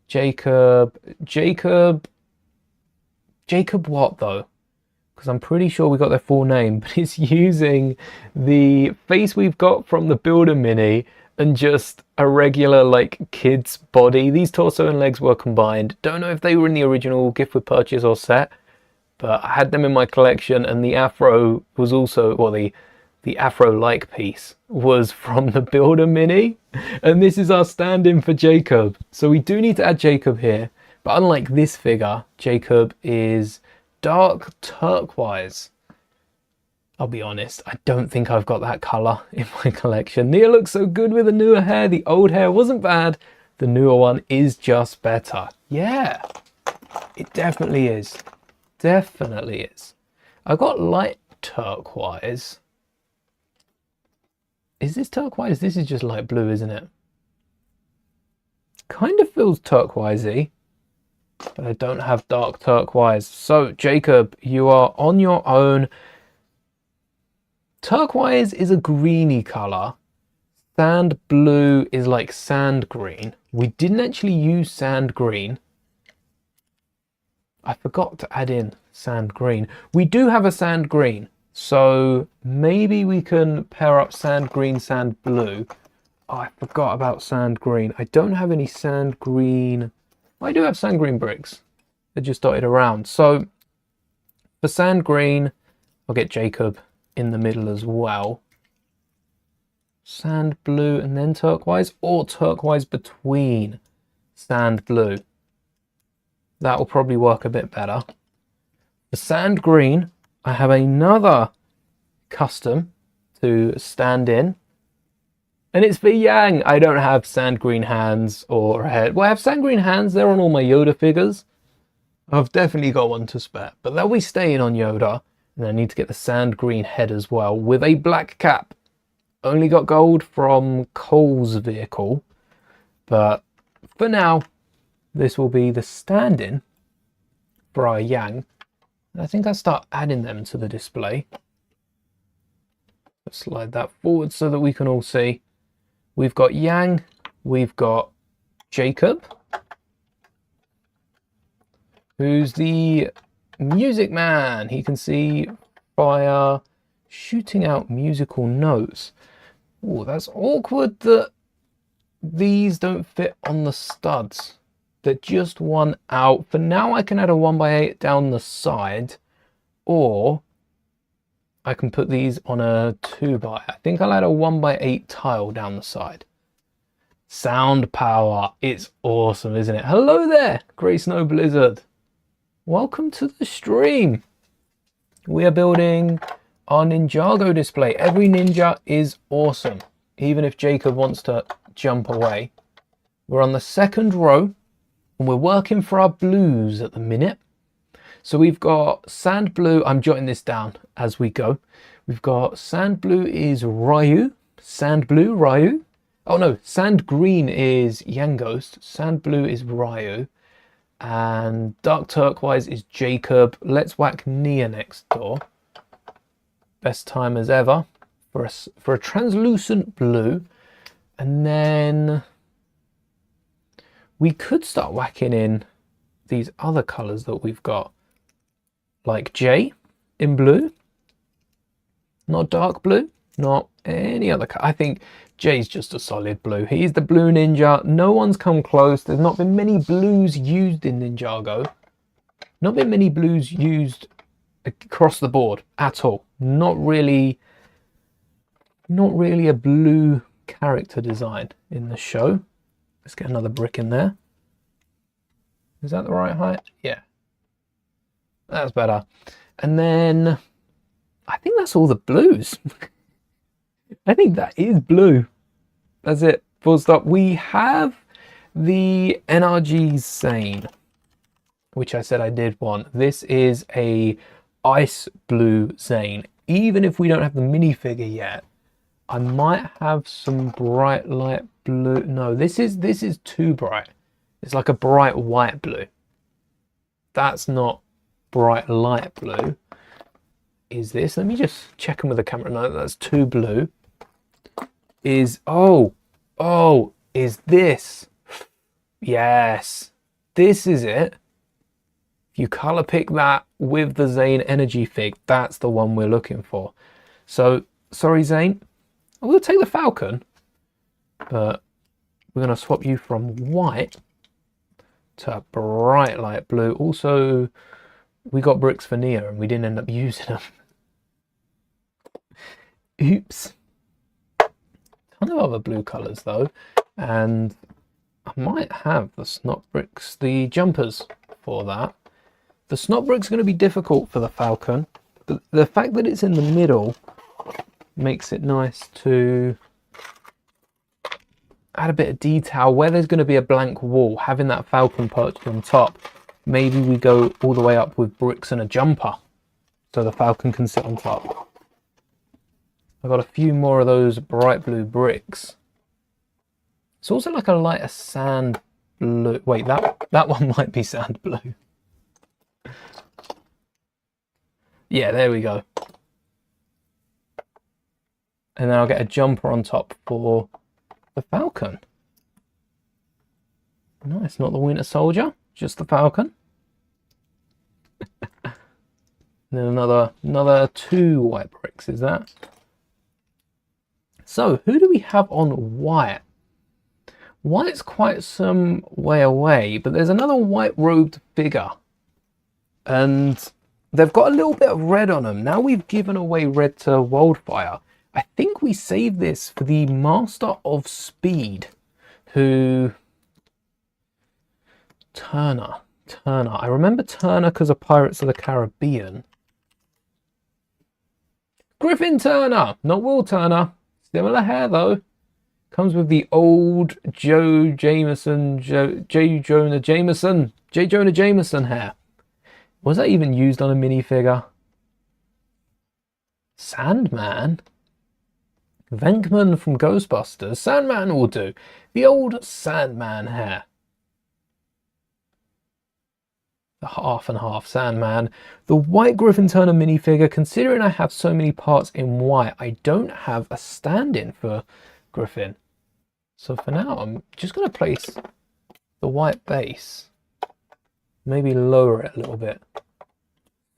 [SPEAKER 1] Jacob what though? Because I'm pretty sure we got their full name, but it's using the face we've got from the Builder Mini and just a regular like kid's body. These torso and legs were combined. Don't know if they were in the original gift with purchase or set, but I had them in my collection, and the afro was also, well, the afro-like piece was from the Builder Mini, and this is our stand-in for Jacob. So we do need to add Jacob here, but unlike this figure, Jacob is dark turquoise. I'll be honest, I don't think I've got that colour in my collection. Nia looks so good with the newer hair. The old hair wasn't bad. The newer one is just better. Yeah, it definitely is. Definitely is. I got light turquoise. Is this turquoise? This is just light blue, isn't it? Kind of feels turquoisey, but I don't have dark turquoise. So, Jacob, you are on your own. Turquoise is a greeny colour. Sand blue is like sand green. We didn't actually use sand green. I forgot to add in sand green. We do have a sand green, so maybe we can pair up sand green, sand blue. Oh, I forgot about sand green. I don't have any sand green. I do have sand green bricks. They're just dotted around. So for sand green, I'll get Jacob in the middle as well. Sand blue and then turquoise, or turquoise between sand blue. That will probably work a bit better. For sand green, I have another custom to stand in, and it's for Yang. I don't have sand green hands or a head. Well, I have sand green hands. They're on all my Yoda figures. I've definitely got one to spare, but they'll be staying on Yoda. And I need to get the sand green head as well with a black cap. Only got gold from Cole's vehicle, but for now, this will be the stand-in for our Yang. And I think I'll start adding them to the display. Let's slide that forward so that we can all see. We've got Yang, we've got Jacob, who's the music man. He can see fire shooting out musical notes. Oh, that's awkward that these don't fit on the studs. They're just one out. For now, I can add a 1x8 down the side, or I can put these on a 2x. I think I'll add a 1x8 tile down the side. Sound power. It's awesome, isn't it? Hello there, Grey Snow Blizzard. Welcome to the stream. We are building our Ninjago display. Every ninja is awesome, even if Jacob wants to jump away. We're on the second row, and we're working for our blues at the minute. So we've got sand blue. I'm jotting this down as we go. We've got sand blue is Ryu. Sand blue, Ryu. Oh no, sand green is Yang Ghost. Sand blue is Ryu. And dark turquoise is Jacob. Let's whack Nia next door. Best time as ever for a translucent blue. And then we could start whacking in these other colours that we've got, like Jay in blue. Not dark blue, not any other color. I think Jay's just a solid blue. He's the blue ninja. No one's come close. There's not been many blues used in Ninjago. Not been many blues used across the board at all. Not really a blue character design in the show. Let's get another brick in there. Is that the right height? Yeah. That's better. And then I think that's all the blues. I think that is blue. That's it. Full stop. We have the NRG Zane, which I said I did want. This is a ice blue Zane. Even if we don't have the minifigure yet, I might have some bright light blue. No, this is too bright. It's like a bright white blue. That's not bright light blue. Is this? Let me just check them with the camera. No, that's too blue. Is is this? Yes, this is it. If you color pick that with the Zane Energy Fig, that's the one we're looking for. So, sorry Zane, I will take the Falcon, but we're going to swap you from white to a bright light blue. Also, we got bricks for Nia and we didn't end up using them. Oops. Ton of other blue colours though, and I might have the snot bricks, the jumpers for that. The snot bricks are going to be difficult for the Falcon, but the fact that it's in the middle makes it nice to add a bit of detail where there's going to be a blank wall. Having that Falcon perched on top, maybe we go all the way up with bricks and a jumper so the Falcon can sit on top. I've got a few more of those bright blue bricks. It's also like a lighter sand blue. Wait, that one might be sand blue. Yeah, there we go. And then I'll get a jumper on top for the Falcon. Nice, not the Winter Soldier, just the Falcon. And then another 2 white bricks, is that? So, who do we have on white? White's quite some way away, but there's another white-robed figure. And they've got a little bit of red on them. Now we've given away red to Wildfire. I think we saved this for the Master of Speed, who... Turner. I remember Turner because of Pirates of the Caribbean. Griffin Turner, not Will Turner. Similar hair though. Comes with the old J. Jonah Jameson hair. Was that even used on a minifigure? Sandman? Venkman from Ghostbusters. Sandman will do. The old Sandman hair. The half and half Sandman. The white Griffin Turner minifigure, considering I have so many parts in white, I don't have a stand-in for Griffin. So for now, I'm just going to place the white base. Maybe lower it a little bit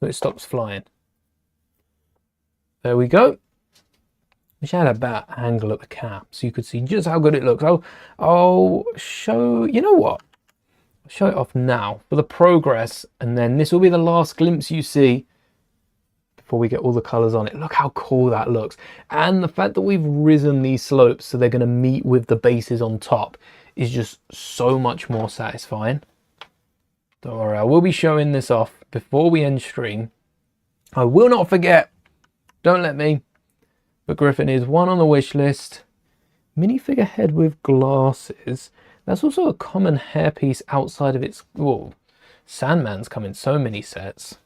[SPEAKER 1] so it stops flying. There we go. Wish I had a better angle at the cap so you could see just how good it looks. I'll show, you know what? I'll show it off now for the progress, and then this will be the last glimpse you see before we get all the colours on it. Look how cool that looks. And the fact that we've risen these slopes so they're going to meet with the bases on top is just so much more satisfying. Don't worry, I will be showing this off before we end stream. I will not forget. Don't let me. But Griffin is one on the wish list. Minifigure head with glasses. That's also a common hairpiece outside of its... Whoa. Sandman's come in so many sets.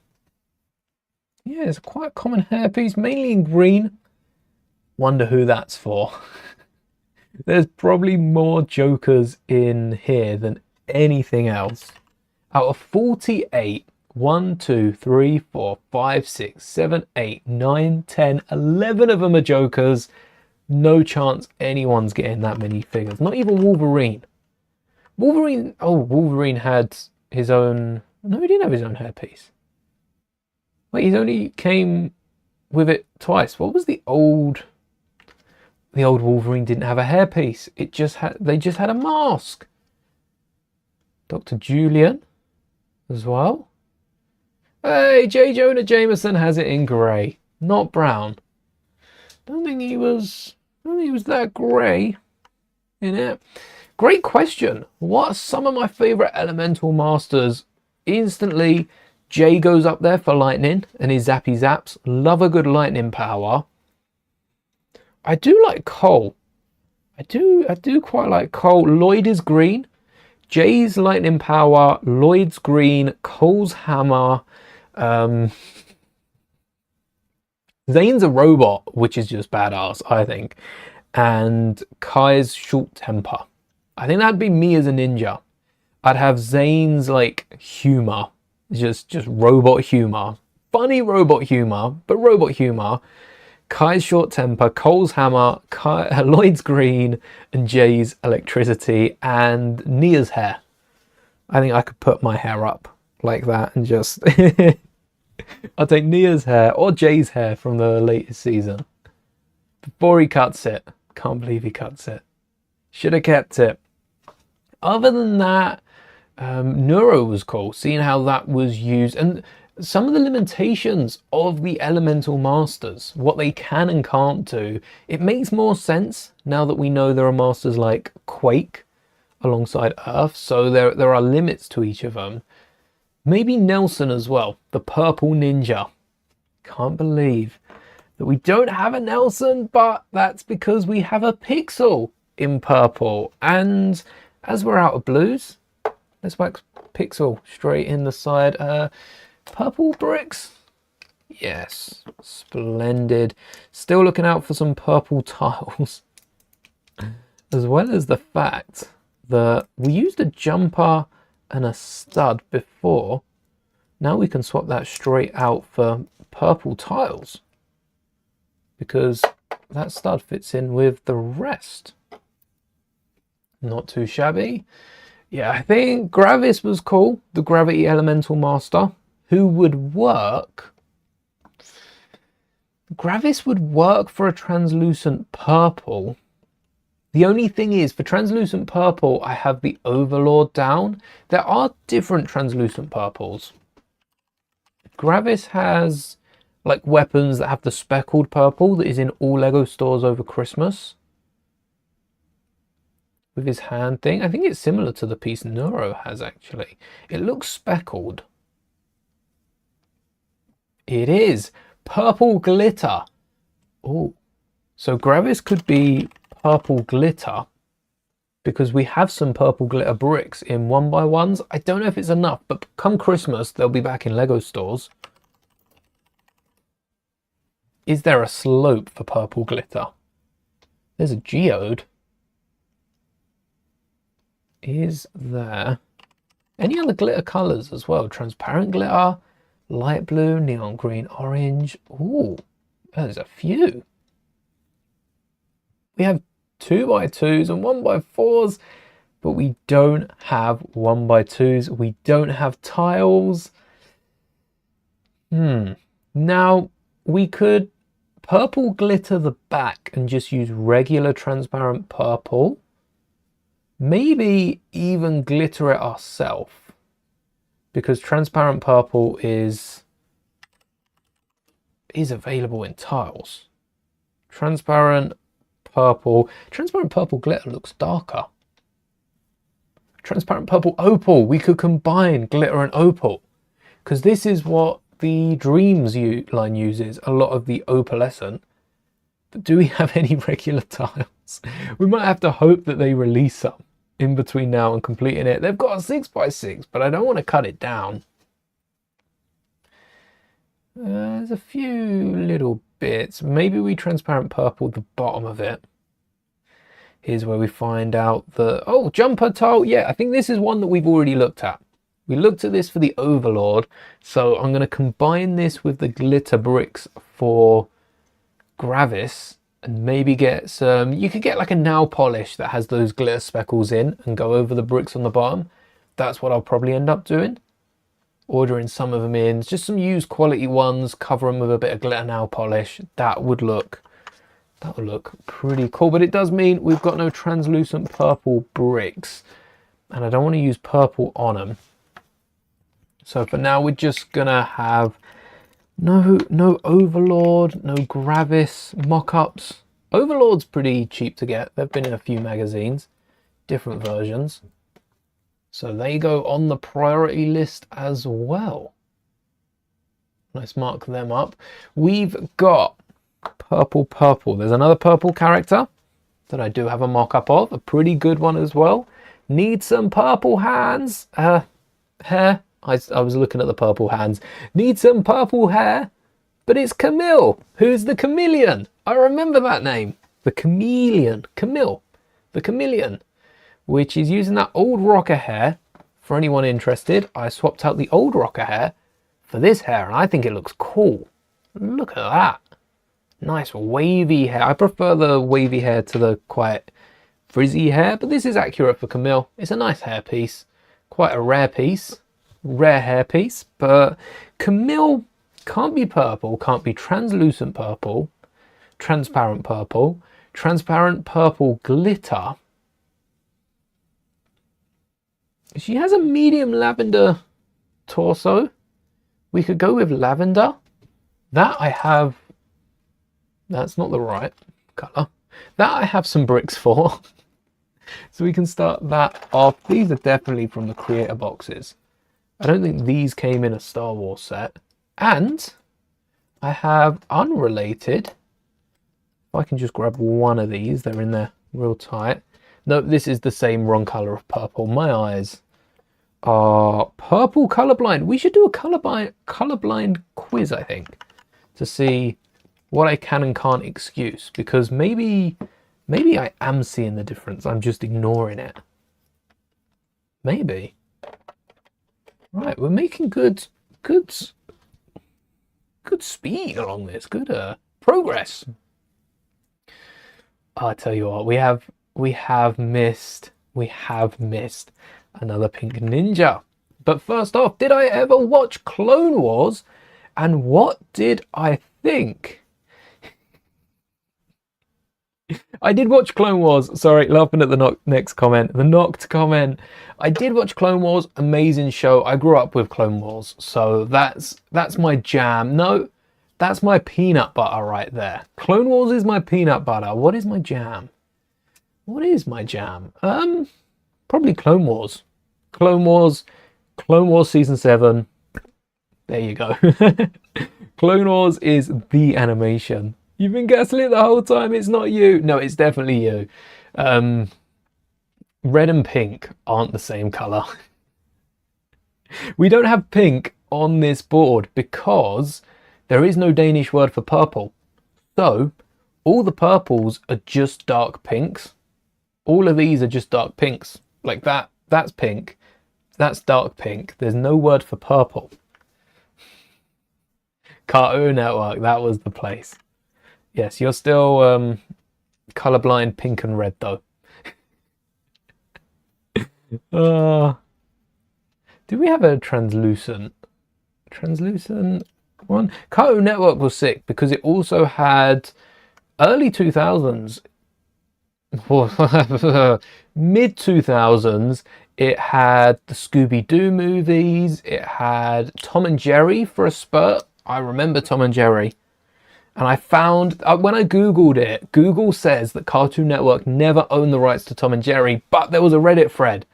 [SPEAKER 1] Yeah, it's quite a common hairpiece, mainly in green. Wonder who that's for. There's probably more Jokers in here than anything else. Out of 48, 1, 2, 3, 4, 5, 6, 7, 8, 9, 10, 11 of them are Jokers. No chance anyone's getting that many figures. Not even Wolverine. Wolverine had his own... No, he didn't have his own hairpiece. Wait, he only came with it twice. What was the old... The old Wolverine didn't have a hairpiece. It just had... They just had a mask. Dr. Julian as well. Hey, J. Jonah Jameson has it in grey, not brown. Don't think he was that grey in it. Great question. What are some of my favourite elemental masters? Instantly, Jay goes up there for lightning and his zappy zaps. Love a good lightning power. I do like Cole. I do quite like Cole. Lloyd is green. Jay's lightning power, Lloyd's green, Cole's hammer. Zane's a robot, which is just badass, I think. And Kai's short temper. I think that'd be me as a ninja. I'd have Zane's like humor, just robot humor, funny robot humor, but robot humor. Kai's short temper, Cole's hammer, Lloyd's green, and Jay's electricity, and Nia's hair. I think I could put my hair up like that and just... I'll take Nia's hair or Jay's hair from the latest season. Before he cuts it. Can't believe he cuts it. Should have kept it. Other than that, Neuro was cool, seeing how that was used and some of the limitations of the elemental masters, what they can and can't do. It makes more sense now that we know there are masters like Quake alongside Earth, so there are limits to each of them. Maybe Nelson as well, the purple ninja. Can't believe that we don't have a Nelson, but that's because we have a Pixel in purple. And as we're out of blues, let's wax Pixel straight in the side. Purple bricks. Yes, splendid. Still looking out for some purple tiles. As well as the fact that we used a jumper and a stud before. Now we can swap that straight out for purple tiles, because that stud fits in with the rest. Not too shabby. Yeah, I think Gravis was cool, the Gravity Elemental Master, who would work. Gravis would work for a translucent purple. The only thing is, for translucent purple, I have the Overlord down. There are different translucent purples. Gravis has like weapons that have the speckled purple that is in all Lego stores over Christmas. With his hand thing. I think it's similar to the piece Neuro has actually. It looks speckled. It is. Purple glitter. Oh. So Gravis could be purple glitter because we have some purple glitter bricks in 1x1s. I don't know if it's enough, but come Christmas, they'll be back in Lego stores. Is there a slope for purple glitter? There's a geode. Is there any other glitter colors as well? Transparent glitter, light blue, neon green, orange. Ooh, there's a few. We have 2x2s and 1x4s, but we don't have 1x2s. We don't have tiles. Now we could purple glitter the back and just use regular transparent purple. Maybe even glitter it ourselves, because transparent purple is available in tiles. Transparent purple glitter looks darker. Transparent purple opal, we could combine glitter and opal, because this is what the Dreams line uses, a lot of the opalescent. But do we have any regular tiles? We might have to hope that they release some in between now and completing it. They've got a 6x6, but I don't want to cut it down. There's a few little bits. Maybe we transparent purple the bottom of it. Here's where we find out the, oh, jumper tile. Yeah, I think this is one that we've already looked at. We looked at this for the Overlord, so I'm going to combine this with the glitter bricks for Gravis and maybe get some, you could get like a nail polish that has those glitter speckles in and go over the bricks on the bottom. That's what I'll probably end up doing. Ordering some of them in, just some used quality ones, cover them with a bit of glitter nail polish. That would look pretty cool, but it does mean we've got no translucent purple bricks and I don't want to use purple on them. So for now, we're just gonna have no Overlord, no Gravis mock-ups. Overlord's pretty cheap to get. They've been in a few magazines, different versions. So they go on the priority list as well. Let's mark them up. We've got purple. There's another purple character that I do have a mock-up of, a pretty good one as well. Need some purple hands, hair. I was looking at the purple hands. Need some purple hair, but it's Camille. Who's the chameleon? I remember that name. The chameleon. Camille. The chameleon. Which is using that old rocker hair. For anyone interested, I swapped out the old rocker hair for this hair, and I think it looks cool. Look at that. Nice wavy hair. I prefer the wavy hair to the quite frizzy hair, but this is accurate for Camille. It's a nice hair piece. Quite a rare piece. Rare hair piece, but Camille can't be purple, can't be translucent purple, transparent purple glitter, She has a medium lavender torso. We could go with lavender. That I have... That's not the right colour. That I have some bricks for. So we can start that off. These are definitely from the creator boxes. I don't think these came in a Star Wars set. And I have unrelated. If I can just grab one of these, they're in there real tight. No, this is the same wrong colour of purple. My eyes are purple colorblind. We should do a colorblind quiz, I think, to see what I can and can't excuse, because maybe I am seeing the difference. I'm just ignoring it. Maybe. Right, we're making good speed along this. Good progress. I tell you what, we have missed another pink ninja. But first off, did I ever watch Clone Wars? And what did I think? I did watch Clone Wars. Sorry, laughing at the next comment. The knocked comment. I did watch Clone Wars. Amazing show. I grew up with Clone Wars. So that's my jam. No, that's my peanut butter right there. Clone Wars is my peanut butter. What is my jam? What is my jam? Probably Clone Wars. Clone Wars Season 7. There you go. Clone Wars is the animation. You've been gaslit the whole time. It's not you. No, it's definitely you. Red and pink aren't the same colour. We don't have pink on this board because there is no Danish word for purple. So all the purples are just dark pinks. All of these are just dark pinks. Like that's pink. That's dark pink. There's no word for purple. Cartoon Network, that was the place. Yes, you're still colorblind pink and red though. Do we have a translucent one? Cartoon Network was sick because it also had early 2000s, mid 2000s. It had the Scooby-Doo movies. It had Tom and Jerry for a spurt. I remember Tom and Jerry. And I found, when I Googled it, Google says that Cartoon Network never owned the rights to Tom and Jerry, but there was a Reddit thread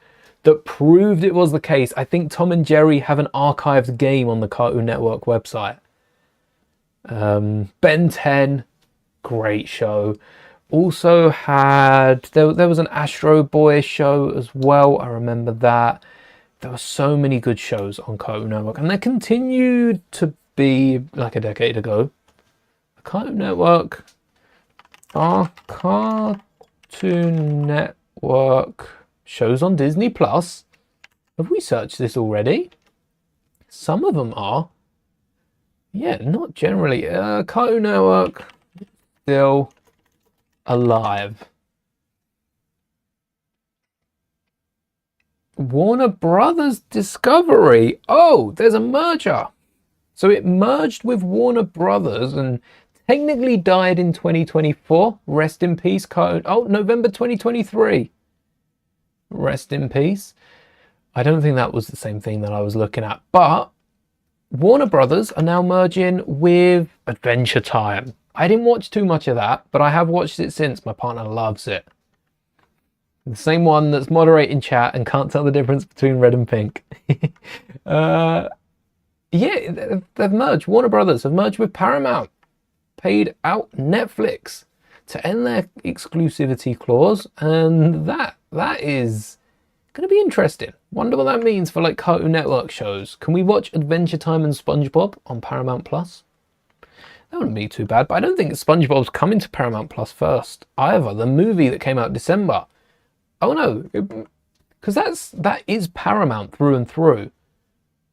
[SPEAKER 1] that proved it was the case. I think Tom and Jerry have an archived game on the Cartoon Network website. Ben 10, great show. Also had, there was an Astro Boy show as well. I remember that. There were so many good shows on Cartoon Network, and there continued to be, like a decade ago, Cartoon Network. Our Cartoon Network shows on Disney Plus. Have we searched this already? Some of them are. Yeah, not generally. Cartoon Network still alive. Warner Brothers Discovery. Oh, there's a merger. So it merged with Warner Brothers and technically died in 2024. Rest in peace, Cartoon. Oh, November 2023. Rest in peace. I don't think that was the same thing that I was looking at. But Warner Brothers are now merging with Adventure Time. I didn't watch too much of that, but I have watched it since. My partner loves it. The same one that's moderating chat and can't tell the difference between red and pink. Yeah, they've merged. Warner Brothers have merged with Paramount. Paid out Netflix to end their exclusivity clause, and that is going to be interesting. Wonder what that means for like Cartoon Network shows. Can we watch Adventure Time and SpongeBob on Paramount Plus? That wouldn't be too bad, but I don't think SpongeBob's coming to Paramount Plus first either. The movie that came out December. Oh no, because that is Paramount through and through.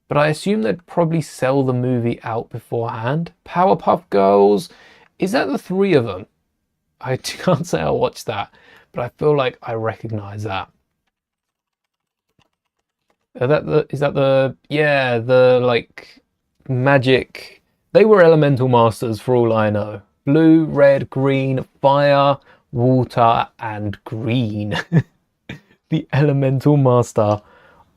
[SPEAKER 1] But I assume they'd probably sell the movie out beforehand. Powerpuff Girls, is that the three of them? I can't say I watched that, but I feel like I recognize that. Is that the like magic? They were elemental masters for all I know. Blue, red, green, fire, water, and green. The elemental master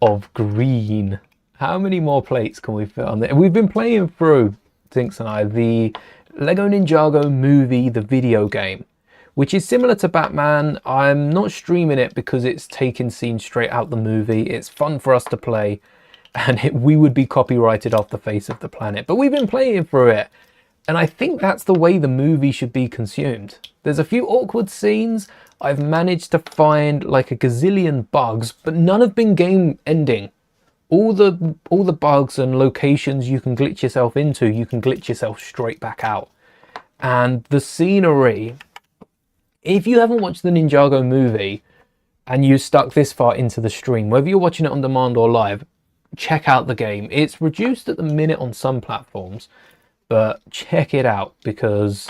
[SPEAKER 1] of green. How many more plates can we fit on there? We've been playing through, Tinks and I, the Lego Ninjago movie, the video game, which is similar to Batman. I'm not streaming it because it's taking scenes straight out the movie. It's fun for us to play, and we would be copyrighted off the face of the planet. But we've been playing through it, and I think that's the way the movie should be consumed. There's a few awkward scenes. I've managed to find like a gazillion bugs, but none have been game ending. All the bugs and locations you can glitch yourself into, you can glitch yourself straight back out. And the scenery, if you haven't watched the Ninjago movie and you stuck this far into the stream, whether you're watching it on demand or live, check out the game. It's reduced at the minute on some platforms, but check it out, because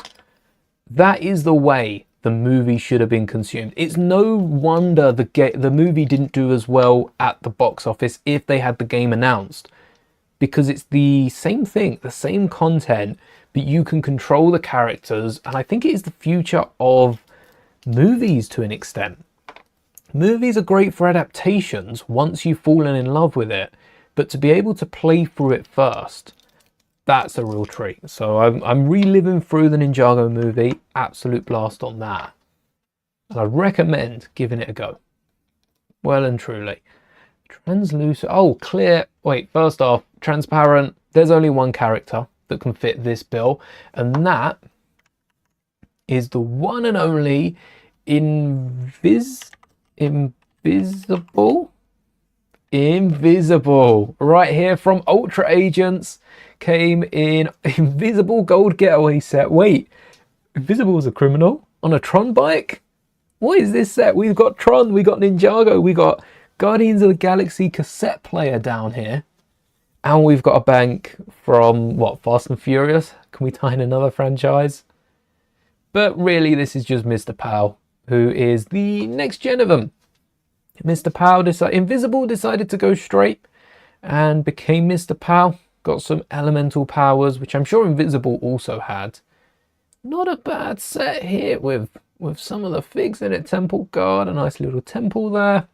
[SPEAKER 1] that is the way the movie should have been consumed. It's no wonder the movie didn't do as well at the box office if they had the game announced, because it's the same thing, the same content, but you can control the characters, and I think it is the future of movies to an extent. Movies are great for adaptations once you've fallen in love with it, but to be able to play through it first, that's a real treat. So I'm reliving through the Ninjago movie. Absolute blast on that. And I'd recommend giving it a go. Well and truly. Translucent. Oh, clear. Wait, first off, transparent. There's only one character that can fit this bill, and that is the one and only Invisible. Right here from Ultra Agents. Came in Invisible Gold Getaway set. Wait, Invisible is a criminal on a Tron bike? What is this set? We've got Tron, we got Ninjago, we got Guardians of the Galaxy cassette player down here. And we've got a bank from, what, Fast and Furious? Can we tie in another franchise? But really, this is just Mr. Pow, who is the next gen of them. Mr. Pow Invisible decided to go straight and became Mr. Pow. Got some elemental powers, which I'm sure Invisible also had. Not a bad set here with some of the figs in it. Temple Guard, a nice little temple there.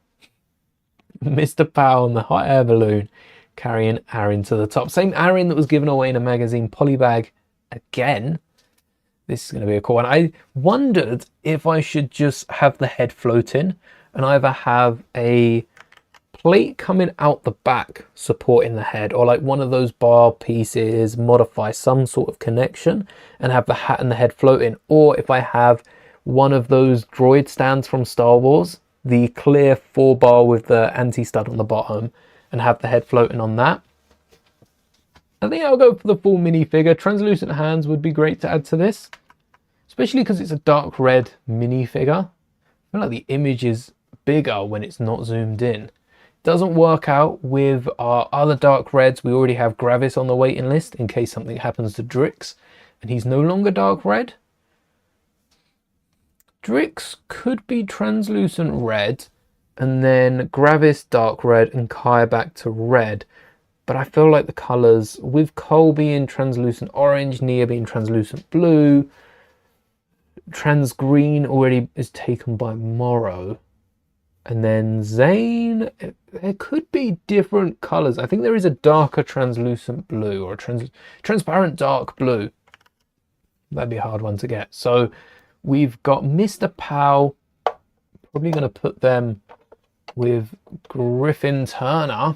[SPEAKER 1] Mr. Pow on the hot air balloon, carrying Aaron to the top. Same Aaron that was given away in a magazine polybag again. This is going to be a cool one. I wondered if I should just have the head floating and either have a plate coming out the back supporting the head, or like one of those bar pieces, modify some sort of connection and have the hat and the head floating, or if I have one of those droid stands from Star Wars, the clear 4-bar with the anti-stud on the bottom, and have the head floating on that. I think I'll go for the full minifigure. Translucent hands would be great to add to this, especially because it's a dark red minifigure. I feel like the image is bigger when it's not zoomed in. Doesn't work out with our other dark reds. We already have Gravis on the waiting list in case something happens to Drix and he's no longer dark red. Drix could be translucent red and then Gravis dark red and Kai back to red. But I feel like the colours, with Cole being translucent orange, Nia being translucent blue, trans green already is taken by Morrow. And then Zane, there could be different colours. I think there is a darker translucent blue or a transparent dark blue. That'd be a hard one to get. So we've got Mr. Pow. Probably going to put them with Griffin Turner.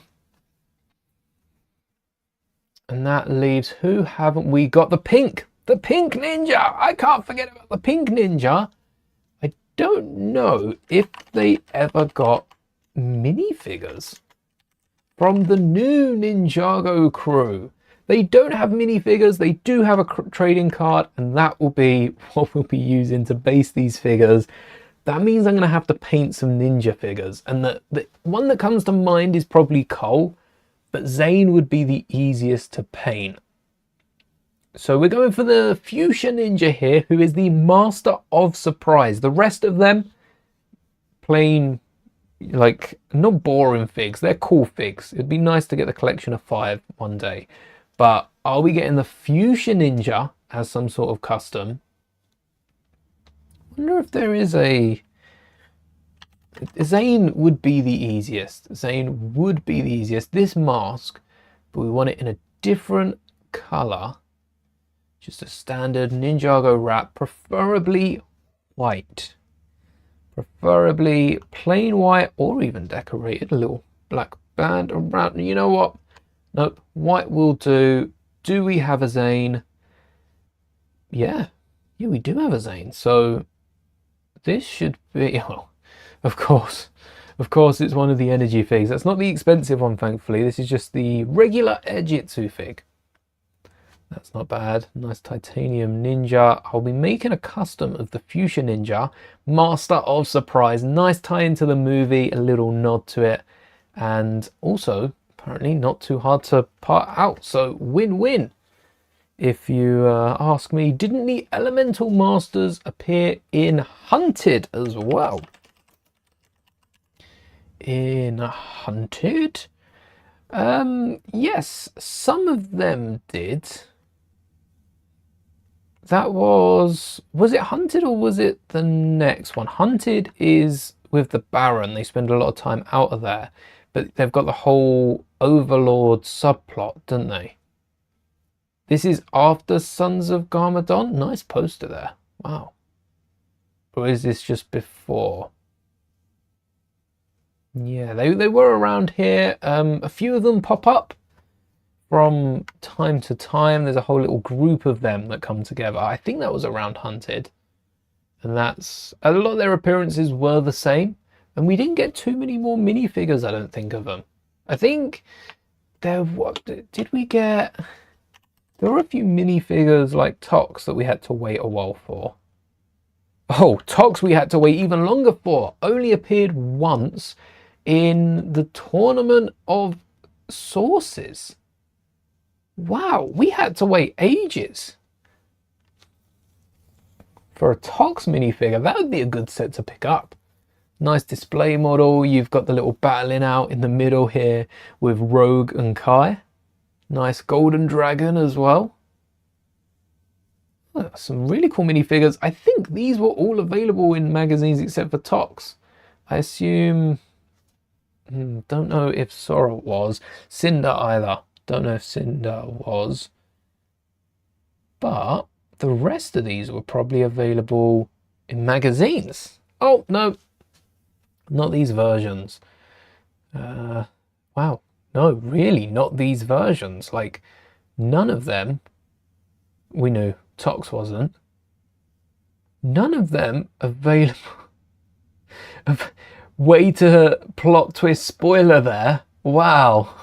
[SPEAKER 1] And that leaves, who haven't we got? The pink ninja. I can't forget about the pink ninja. I don't know if they ever got minifigures from the new Ninjago crew. They don't have minifigures. They do have a trading card, and that will be what we'll be using to base these figures. That means I'm going to have to paint some ninja figures. And the one that comes to mind is probably Cole, but Zane would be the easiest to paint. So we're going for the Fuchsia Ninja here, who is the master of surprise. The rest of them, plain, like, not boring figs. They're cool figs. It'd be nice to get the collection of 5 one day. But are we getting the Fuchsia Ninja as some sort of custom? I wonder if there is a Zane would be the easiest. Zane would be the easiest. This mask, but we want it in a different color. Just a standard Ninjago wrap, preferably white. Preferably plain white or even decorated. A little black band around. You know what? Nope. White will do. Do we have a Zane? Yeah. Yeah, we do have a Zane. So this should be... Oh, of course. Of course, it's one of the energy figs. That's not the expensive one, thankfully. This is just the regular Ejitsu fig. That's not bad. Nice titanium ninja. I'll be making a custom of the fuchsia ninja. Master of surprise. Nice tie into the movie. A little nod to it. And also, apparently not too hard to part out. So win-win. If you ask me, didn't the elemental masters appear in Hunted as well? In Hunted? Yes, some of them did. That was it Hunted or was it the next one? Hunted is with the Baron. They spend a lot of time out of there, but they've got the whole Overlord subplot, don't they? This is after Sons of Garmadon. Nice poster there. Wow. Or is this just before? Yeah, they were around here. A few of them pop up from time to time. There's a whole little group of them that come together. I think that was around Hunted. And that's... A lot of their appearances were the same. And we didn't get too many more minifigures, I don't think, of them. I think there... What did we get? There were a few minifigures like Tox that we had to wait a while for. Oh, Tox we had to wait even longer for. Only appeared once in the Tournament of Sources. Wow, we had to wait ages for a Tox minifigure. That would be a good set to pick up. Nice display model. You've got the little battling out in the middle here with Rogue and Kai. Nice golden dragon as well. Oh, some really cool minifigures. I think these were all available in magazines except for Tox. I assume... don't know if Sora was. Cinder either. Don't know if Cinder was. But the rest of these were probably available in magazines. Oh, no. Not these versions. Wow. No, really, not these versions. Like, none of them, we knew Tox wasn't. None of them available. Way to plot twist spoiler there. Wow.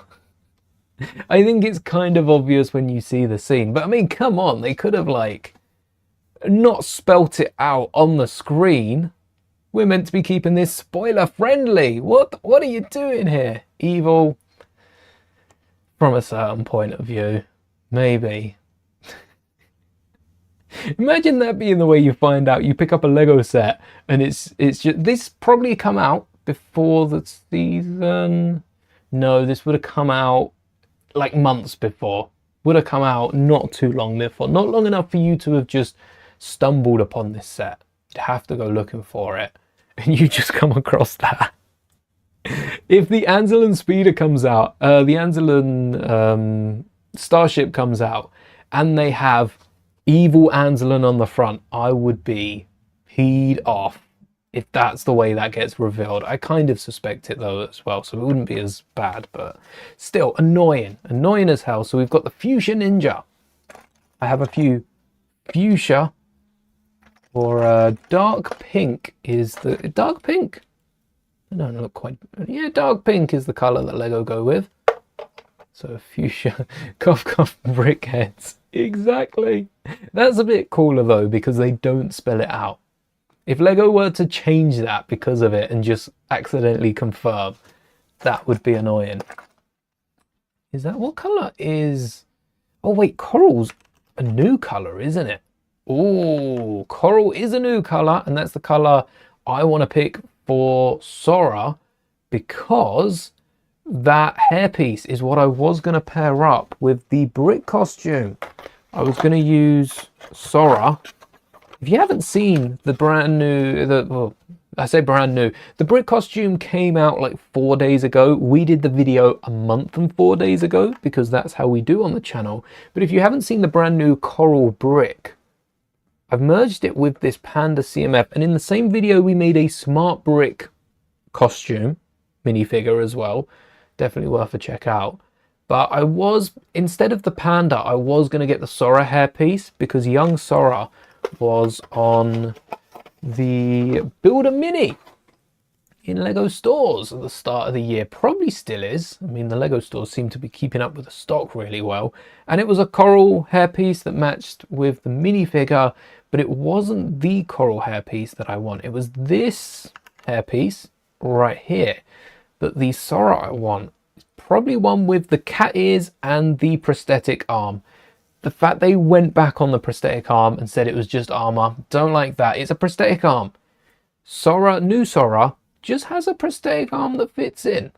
[SPEAKER 1] I think it's kind of obvious when you see the scene. But I mean, come on, they could have like not spelt it out on the screen. We're meant to be keeping this spoiler friendly. What are you doing here? Evil. From a certain point of view, maybe. Imagine that being the way you find out. You pick up a Lego set and it's just, this probably come out before the season. No, this would have come out like months before. Would have come out not too long before. Not long enough for you to have just stumbled upon this set. You'd have to go looking for it. And you just come across that. If the Anzelin Speeder comes out, the Anzelin Starship comes out, and they have evil Anzelin on the front, I would be peed off if that's the way that gets revealed. I kind of suspect it though as well, so it wouldn't be as bad, but still annoying. Annoying as hell. So we've got the Fuchsia Ninja. I have a few Fuchsia, or dark pink is the... Dark pink? I don't look quite... Yeah, dark pink is the colour that Lego go with. So fuchsia, cough cough brickheads. Exactly. That's a bit cooler though, because they don't spell it out. If Lego were to change that because of it and just accidentally confirm, that would be annoying. Is that... What colour is... Oh wait, coral's a new colour, isn't it? Oh, coral is a new colour, and that's the colour I want to pick for Sora, because that hairpiece is what I was going to pair up with the brick costume. I was going to use Sora. If you haven't seen the brand new, well, I say brand new. The brick costume came out like 4 days ago. We did the video a month and 4 days ago because that's how we do on the channel. But if you haven't seen the brand new coral brick, I've merged it with this panda CMF, and in the same video we made a smart brick costume minifigure as well. Definitely worth a check out. But I was, instead of the panda, I was going to get the Sora hairpiece because young Sora was on the Build a Mini in Lego stores at the start of the year. Probably still is. I mean, the Lego stores seem to be keeping up with the stock really well. And it was a coral hairpiece that matched with the minifigure, but it wasn't the coral hairpiece that I want. It was this hairpiece right here that the Sora I want. It's probably one with the cat ears and the prosthetic arm. The fact they went back on the prosthetic arm and said it was just armor, don't like that. It's a prosthetic arm. Sora, new Sora, just has a prosthetic arm that fits in.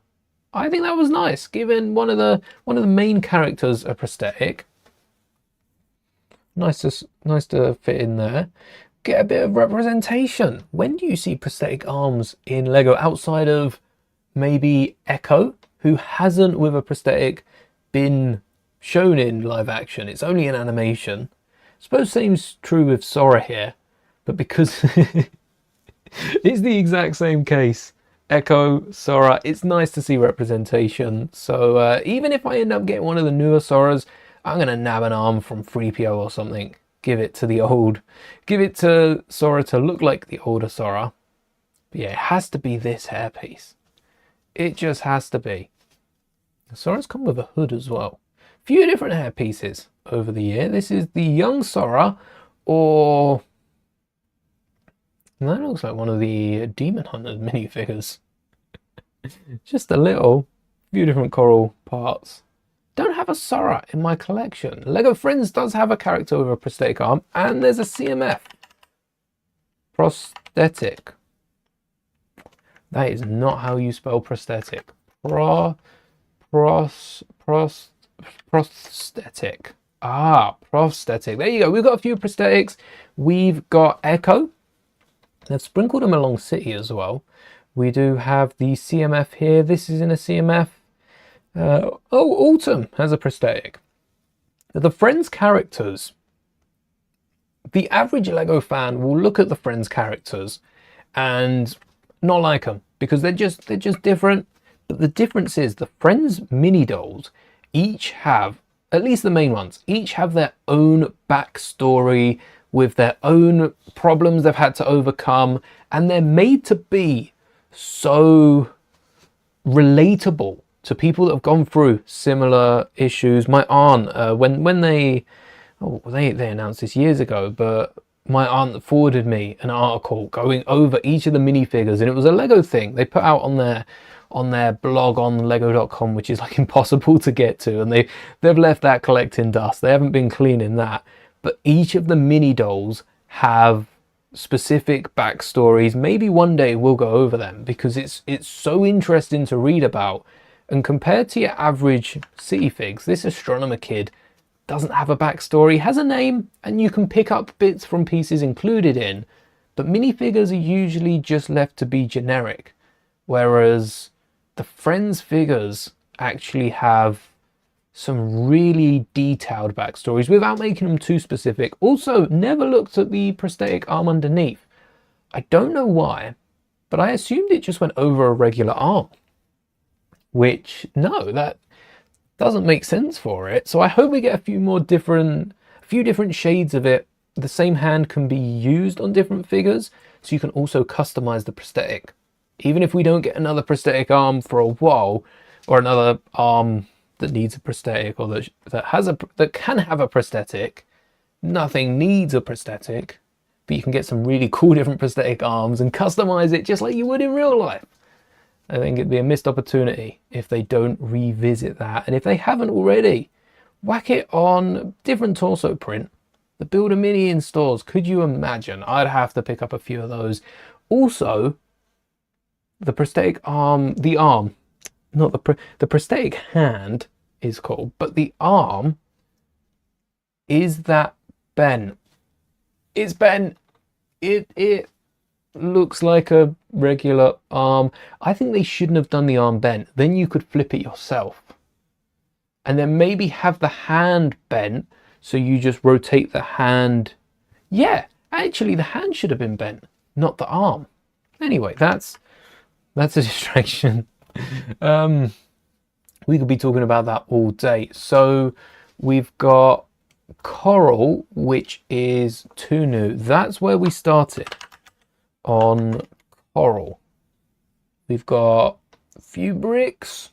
[SPEAKER 1] I think that was nice, giving one of the main characters a prosthetic. Nice to fit in there. Get a bit of representation. When do you see prosthetic arms in Lego outside of maybe Echo, who hasn't with a prosthetic been shown in live action? It's only an animation. I suppose same's true with Sora here, but because it's the exact same case. Echo, Sora, it's nice to see representation. So even if I end up getting one of the newer Soras, I'm gonna nab an arm from 3PO or something. Give it to Sora to look like the older Sora. But yeah, it has to be this hairpiece. It just has to be. Sora's come with a hood as well. Few different hair pieces over the year. This is the young Sora, or that looks like one of the Demon Hunters minifigures. Just a little, few different coral parts. Don't have a Sora in my collection. Lego Friends does have a character with a prosthetic arm, and there's a CMF prosthetic. That is not how you spell prosthetic. Prosthetic. Prosthetic. There you go. We've got a few prosthetics. We've got Echo. They've sprinkled them along City as well. We do have the CMF here. This is in a CMF. Autumn has a prosthetic. The Friends characters. The average Lego fan will look at the Friends characters and not like them because they're just different. But the difference is the Friends mini dolls each have, at least the main ones, each have their own backstory with their own problems they've had to overcome, and they're made to be so relatable to people that have gone through similar issues. My aunt, when they announced this years ago, but my aunt forwarded me an article going over each of the minifigures, and it was a Lego thing they put out on their blog on lego.com, which is like impossible to get to, and they've left that collecting dust. They haven't been cleaning that. But each of the mini dolls have specific backstories. Maybe one day we'll go over them because it's so interesting to read about. And compared to your average City Figs, this astronomer kid doesn't have a backstory, has a name, and you can pick up bits from pieces included in. But minifigures are usually just left to be generic, whereas the Friends figures actually have some really detailed backstories without making them too specific. Also, never looked at the prosthetic arm underneath. I don't know why, but I assumed it just went over a regular arm. Which, no, that doesn't make sense for it. So I hope we get a few different shades of it. The same hand can be used on different figures, so you can also customize the prosthetic. Even if we don't get another prosthetic arm for a while, or another arm that needs a prosthetic, or that can have a prosthetic, nothing needs a prosthetic, but you can get some really cool different prosthetic arms and customize it just like you would in real life. I think it'd be a missed opportunity if they don't revisit that. And if they haven't already, whack it on different torso print. The Build a Mini in stores, could you imagine? I'd have to pick up a few of those. Also, the prosthetic arm, not the prosthetic hand is cool, but the arm is that bent. It's bent. looks like a regular arm. I think they shouldn't have done the arm bent. Then you could flip it yourself. And then maybe have the hand bent, so you just rotate the hand. Yeah, actually the hand should have been bent, not the arm. Anyway, that's a distraction. We could be talking about that all day. So we've got coral, which is 2 new. That's where we started on coral. We've got a few bricks.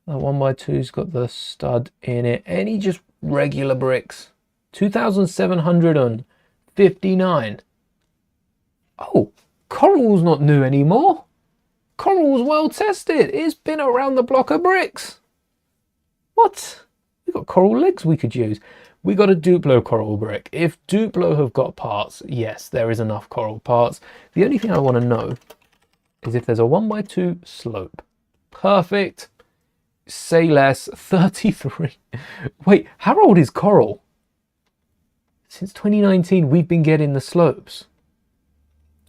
[SPEAKER 1] That 1x2's got the stud in it. Any just regular bricks. 2,759. Oh, coral's not new anymore. Coral's well tested. It's been around the block of bricks. What? We've got coral legs we could use. We got a Duplo coral brick. If Duplo have got parts, yes, there is enough coral parts. The only thing I want to know is if there's a 1x2 slope. Perfect. Say less. 33. Wait, how old is coral? Since 2019, we've been getting the slopes.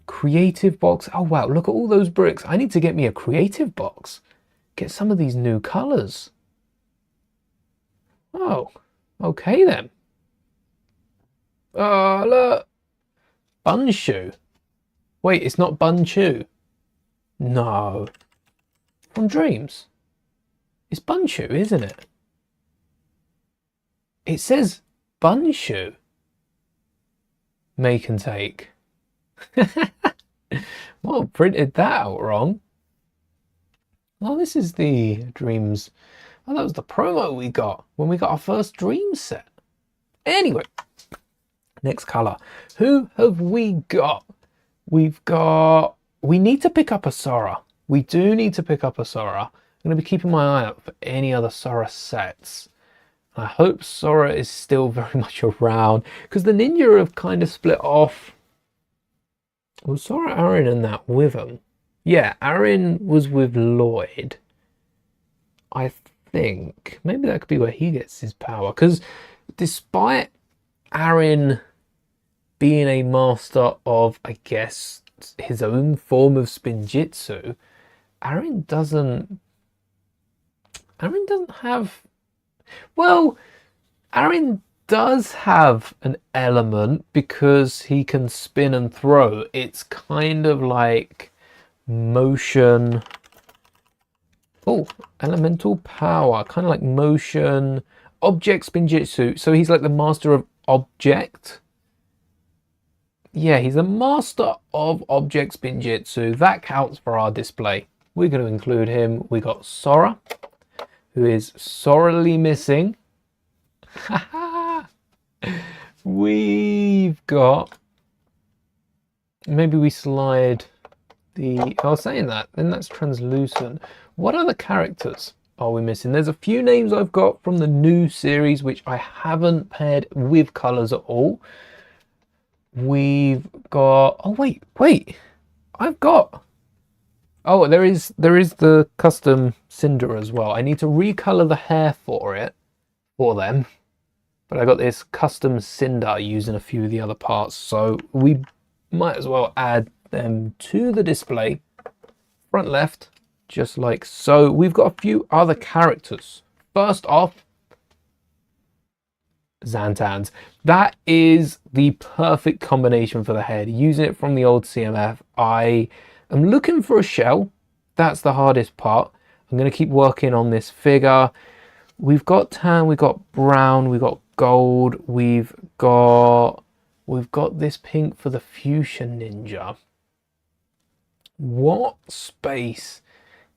[SPEAKER 1] Creative box. Oh, wow. Look at all those bricks. I need to get me a creative box. Get some of these new colors. Oh, okay then. Oh, look. Bunshoe. Wait, it's not Bunchu. No. From Dreams. It's Bunshoe, isn't it? It says Bunshoe. Make and take. Well, printed that out wrong. Oh, this is the Dreams. Oh, that was the promo we got when we got our first Dreams set. Anyway, next color. Who have we got? We need to pick up a Sora. We do need to pick up a Sora. I'm going to be keeping my eye out for any other Sora sets. I hope Sora is still very much around, because the Ninja have kind of split off. Was Sora, Aaron and that with him? Yeah, Aaron was with Lloyd. I think maybe that could be where he gets his power, because despite Aaron being a master of, I guess, his own form of spinjitzu, Aaron doesn't have, well, Aaron does have an element because he can spin and throw. It's kind of like motion. Oh, elemental power, kind of like motion, object spinjitzu. So he's like the master of object. Yeah, he's a master of object spinjitzu. That counts for our display. We're going to include him. We got Sora, who is sorely missing. We've got, maybe we slide the, I was saying that, then that's translucent. What other characters are we missing? There's a few names I've got from the new series which I haven't paired with colors at all. We've got, oh wait, I've got, oh, there is the custom Cinder as well. I need to recolor the hair for them. But I got this custom Cinder using a few of the other parts, so we might as well add them to the display. Front left, just like so. We've got a few other characters. First off, Zantans. That is the perfect combination for the head. Using it from the old CMF. I am looking for a shell. That's the hardest part. I'm going to keep working on this figure. We've got tan, we've got brown, we've got gold, we've got this pink for the Fuchsia Ninja. What space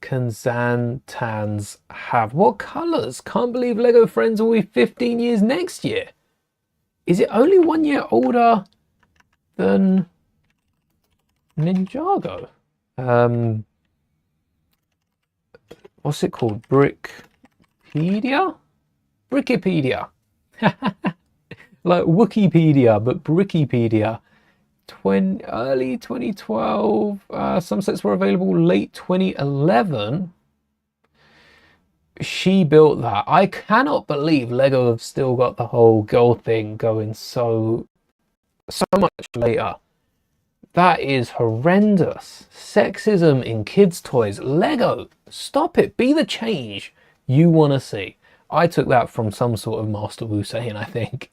[SPEAKER 1] can Zantans have? What colours? Can't believe Lego Friends will be 15 years next year. Is it only 1 year older than Ninjago? What's it called? Brickpedia? Brickipedia. Like Wikipedia, but Brickipedia. Early 2012. Some sets were available late 2011. She built that. I cannot believe Lego have still got the whole girl thing going so much later. That is horrendous. Sexism in kids' toys. Lego, stop it. Be the change you want to see. I took that from some sort of Master Wu saying, I think.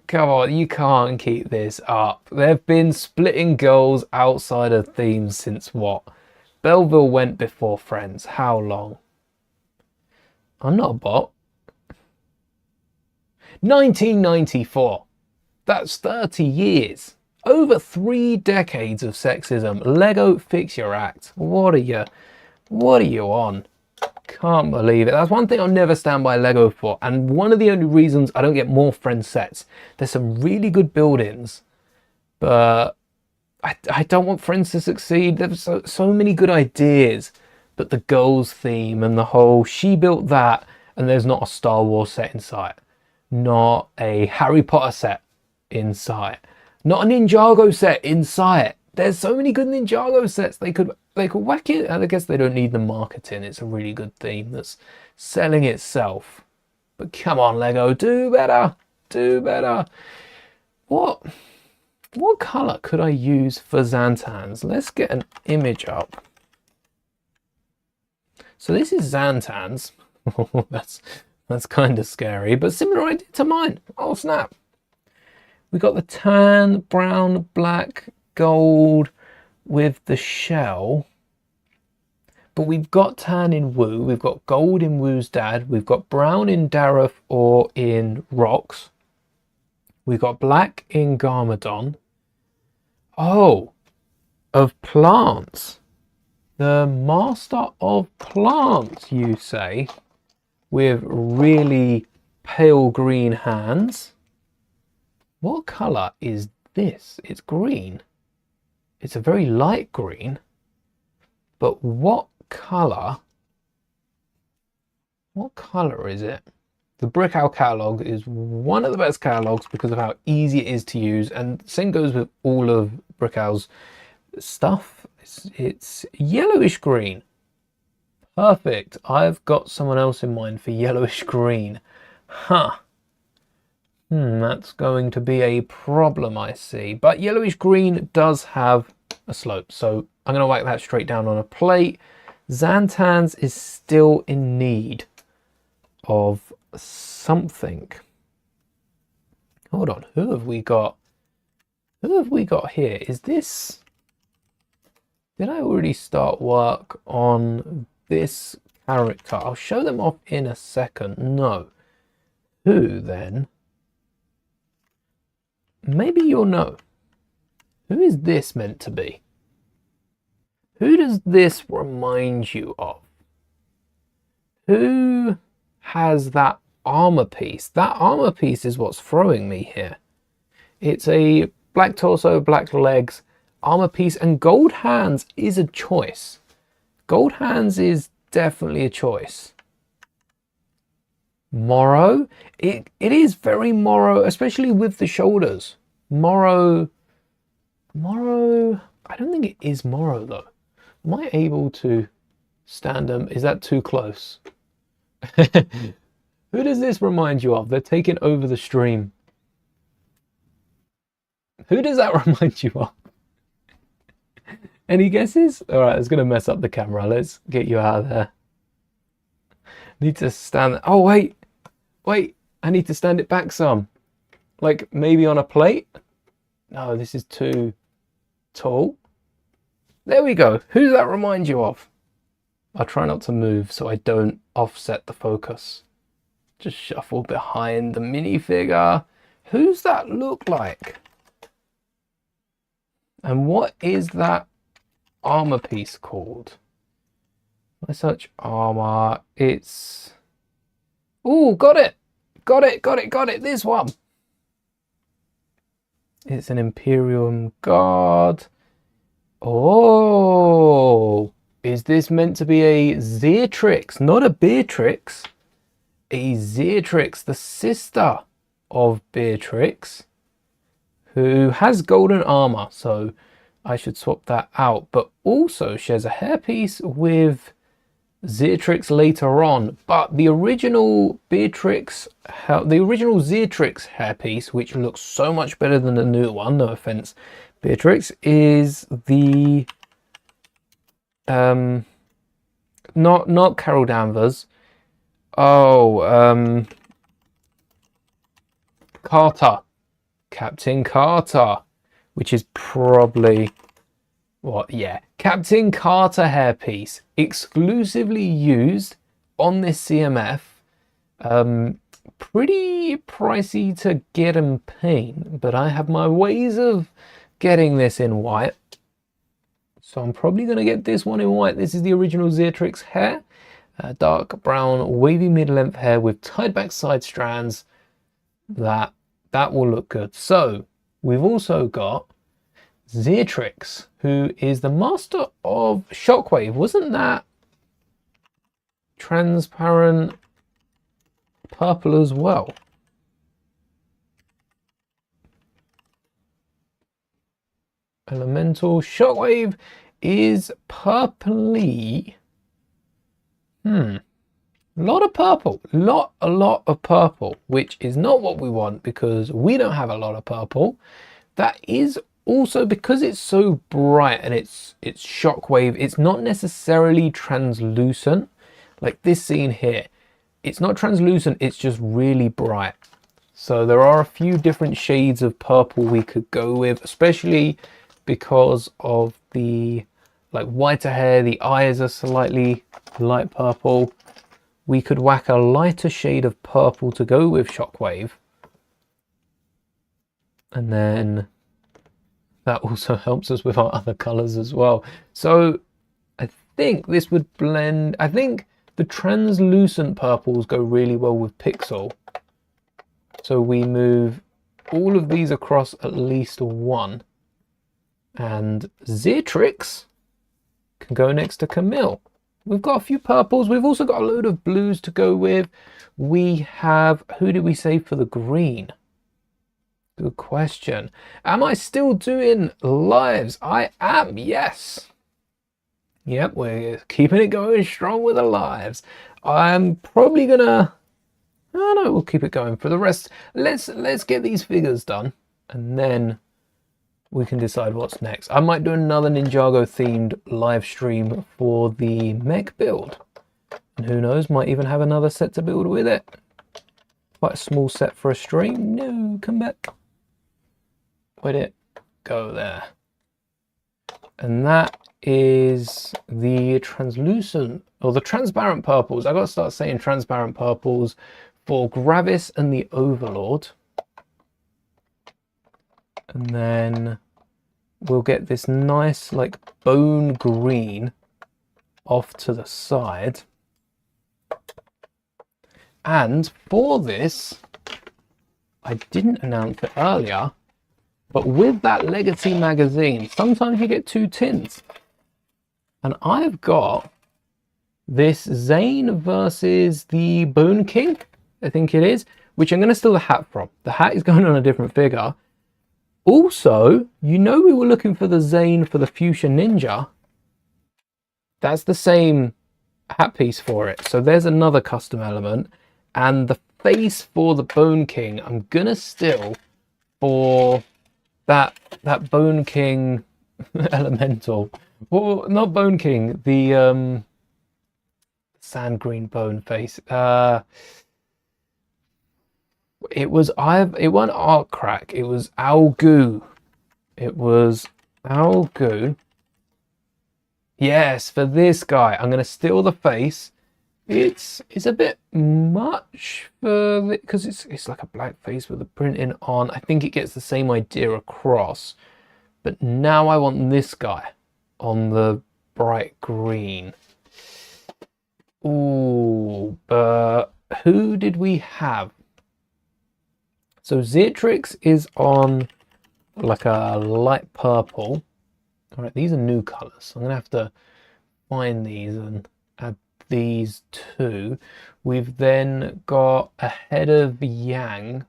[SPEAKER 1] Come on, you can't keep this up. They've been splitting girls outside of themes since what? Belleville went before Friends. How long? I'm not a bot. 1994. That's 30 years. Over 3 decades of sexism. Lego, fix your act. What are you on? Can't believe it. That's one thing I'll never stand by Lego for, and one of the only reasons I don't get more Friends sets. There's some really good build-ins, but I don't want Friends to succeed. There's so many good ideas, but the girls theme and the whole she built that, and there's not a Star Wars set in sight, not a Harry Potter set in sight, not a Ninjago set in sight. There's so many good Ninjago sets they could whack it. I guess they don't need the marketing. It's a really good theme that's selling itself. But come on, Lego, do better. Do better. What colour could I use for Xantans? Let's get an image up. So this is Xantans. That's kind of scary, but similar idea to mine. Oh snap. We got the tan, brown, black, gold with the shell, but we've got tan in Wu, we've got gold in Wu's dad, we've got brown in Dareth or in Rocks, we've got black in Garmadon. Oh, of plants, the master of plants, you say, with really pale green hands. What colour is this? It's green. It's a very light green, but what colour is it? The Brickowl catalogue is one of the best catalogues because of how easy it is to use, and same goes with all of Brickowl's stuff. It's yellowish green. Perfect. I've got someone else in mind for yellowish green. Huh. That's going to be a problem, I see. But yellowish green does have a slope, so I'm going to whack that straight down on a plate. Xantans is still in need of something. Hold on, who have we got? Who have we got here? Is this... Did I already start work on this character? I'll show them off in a second. No. Who then? Maybe you'll know. Who is this meant to be? Who does this remind you of? Who has that armor piece? That armor piece is what's throwing me here. It's a black torso, black legs, armor piece, and gold hands is a choice. Gold hands is definitely a choice. Morrow, it is very Morrow, especially with the shoulders. Morrow, I don't think it is Morrow though. Am I able to stand them? Is that too close? Who does this remind you of? They're taking over the stream. Who does that remind you of? Any guesses? All right, it's going to mess up the camera. Let's get you out of there. Need to stand... Oh, wait, I need to stand it back some. Like maybe on a plate? No, this is too tall. There we go. Who does that remind you of? I'll try not to move so I don't offset the focus. Just shuffle behind the minifigure. Who's that look like? And what is that armor piece called? I search armor. It's... Oh, got it. Got it. This one. It's an Imperium Guard. Oh, is this meant to be a Xeatrix? Not a Beatrix. A Xeatrix, the sister of Beatrix, who has golden armor. So I should swap that out. But also she has a hairpiece with Zeatrix later on, but the original Beatrix, the original Zeatrix hairpiece, which looks so much better than the new one, no offense, Beatrix, is the not Carol Danvers. Oh, Carter, Captain Carter, which is probably what? Yeah, Captain Carter hairpiece, exclusively used on this CMF. Pretty pricey to get and paint, but I have my ways of getting this in white. So I'm probably going to get this one in white. This is the original Zeatrix hair. Dark brown, wavy mid-length hair with tied back side strands. That will look good. So we've also got Zeatrix, who is the master of Shockwave. Wasn't that transparent purple as well? Elemental Shockwave is purpley. A lot of purple, a lot of purple, which is not what we want because we don't have a lot of purple. That is also because it's so bright and it's Shockwave. It's not necessarily translucent like this scene here. It's not translucent, it's just really bright. So there are a few different shades of purple we could go with, especially because of the whiter hair. The eyes are slightly light purple. We could whack a lighter shade of purple to go with Shockwave. And then that also helps us with our other colors as well. So I think this would blend. I think the translucent purples go really well with Pixel. So we move all of these across at least one. And Zeatrix can go next to Camille. We've got a few purples. We've also got a load of blues to go with. We have, who did we save for the green? Good question. Am I still doing lives? I am, yes. Yep, we're keeping it going strong with the lives. I'm probably gonna, oh no, we'll keep it going for the rest. Let's get these figures done and then we can decide what's next. I might do another Ninjago themed live stream for the mech build. And who knows, might even have another set to build with it. Quite a small set for a stream. No, come back. Where'd it go? There. And that is the translucent, or the transparent purples. I got to start saying transparent purples for Gravis and the Overlord. And then we'll get this nice like bone green off to the side. And for this, I didn't announce it earlier, but with that Legacy magazine, sometimes you get 2 tins. And I've got this Zane versus the Bone King, I think it is, which I'm going to steal the hat from. The hat is going on a different figure. Also, you know we were looking for the Zane for the Fuchsia Ninja. That's the same hat piece for it. So there's another custom element. And the face for the Bone King, I'm going to steal for that Bone King elemental. Well, not Bone King, the sand green bone face. It wasn't Art Crack, it was Algoo. It was Algoo. Yes, for this guy, I'm gonna steal the face. It's a bit much for because it's like a black face with the printing on. I think it gets the same idea across. But now I want this guy on the bright green. Ooh, but who did we have? So Zeatrix is on like a light purple. All right, these are new colors. I'm gonna have to find these and add these two. We've then got a head of Yang.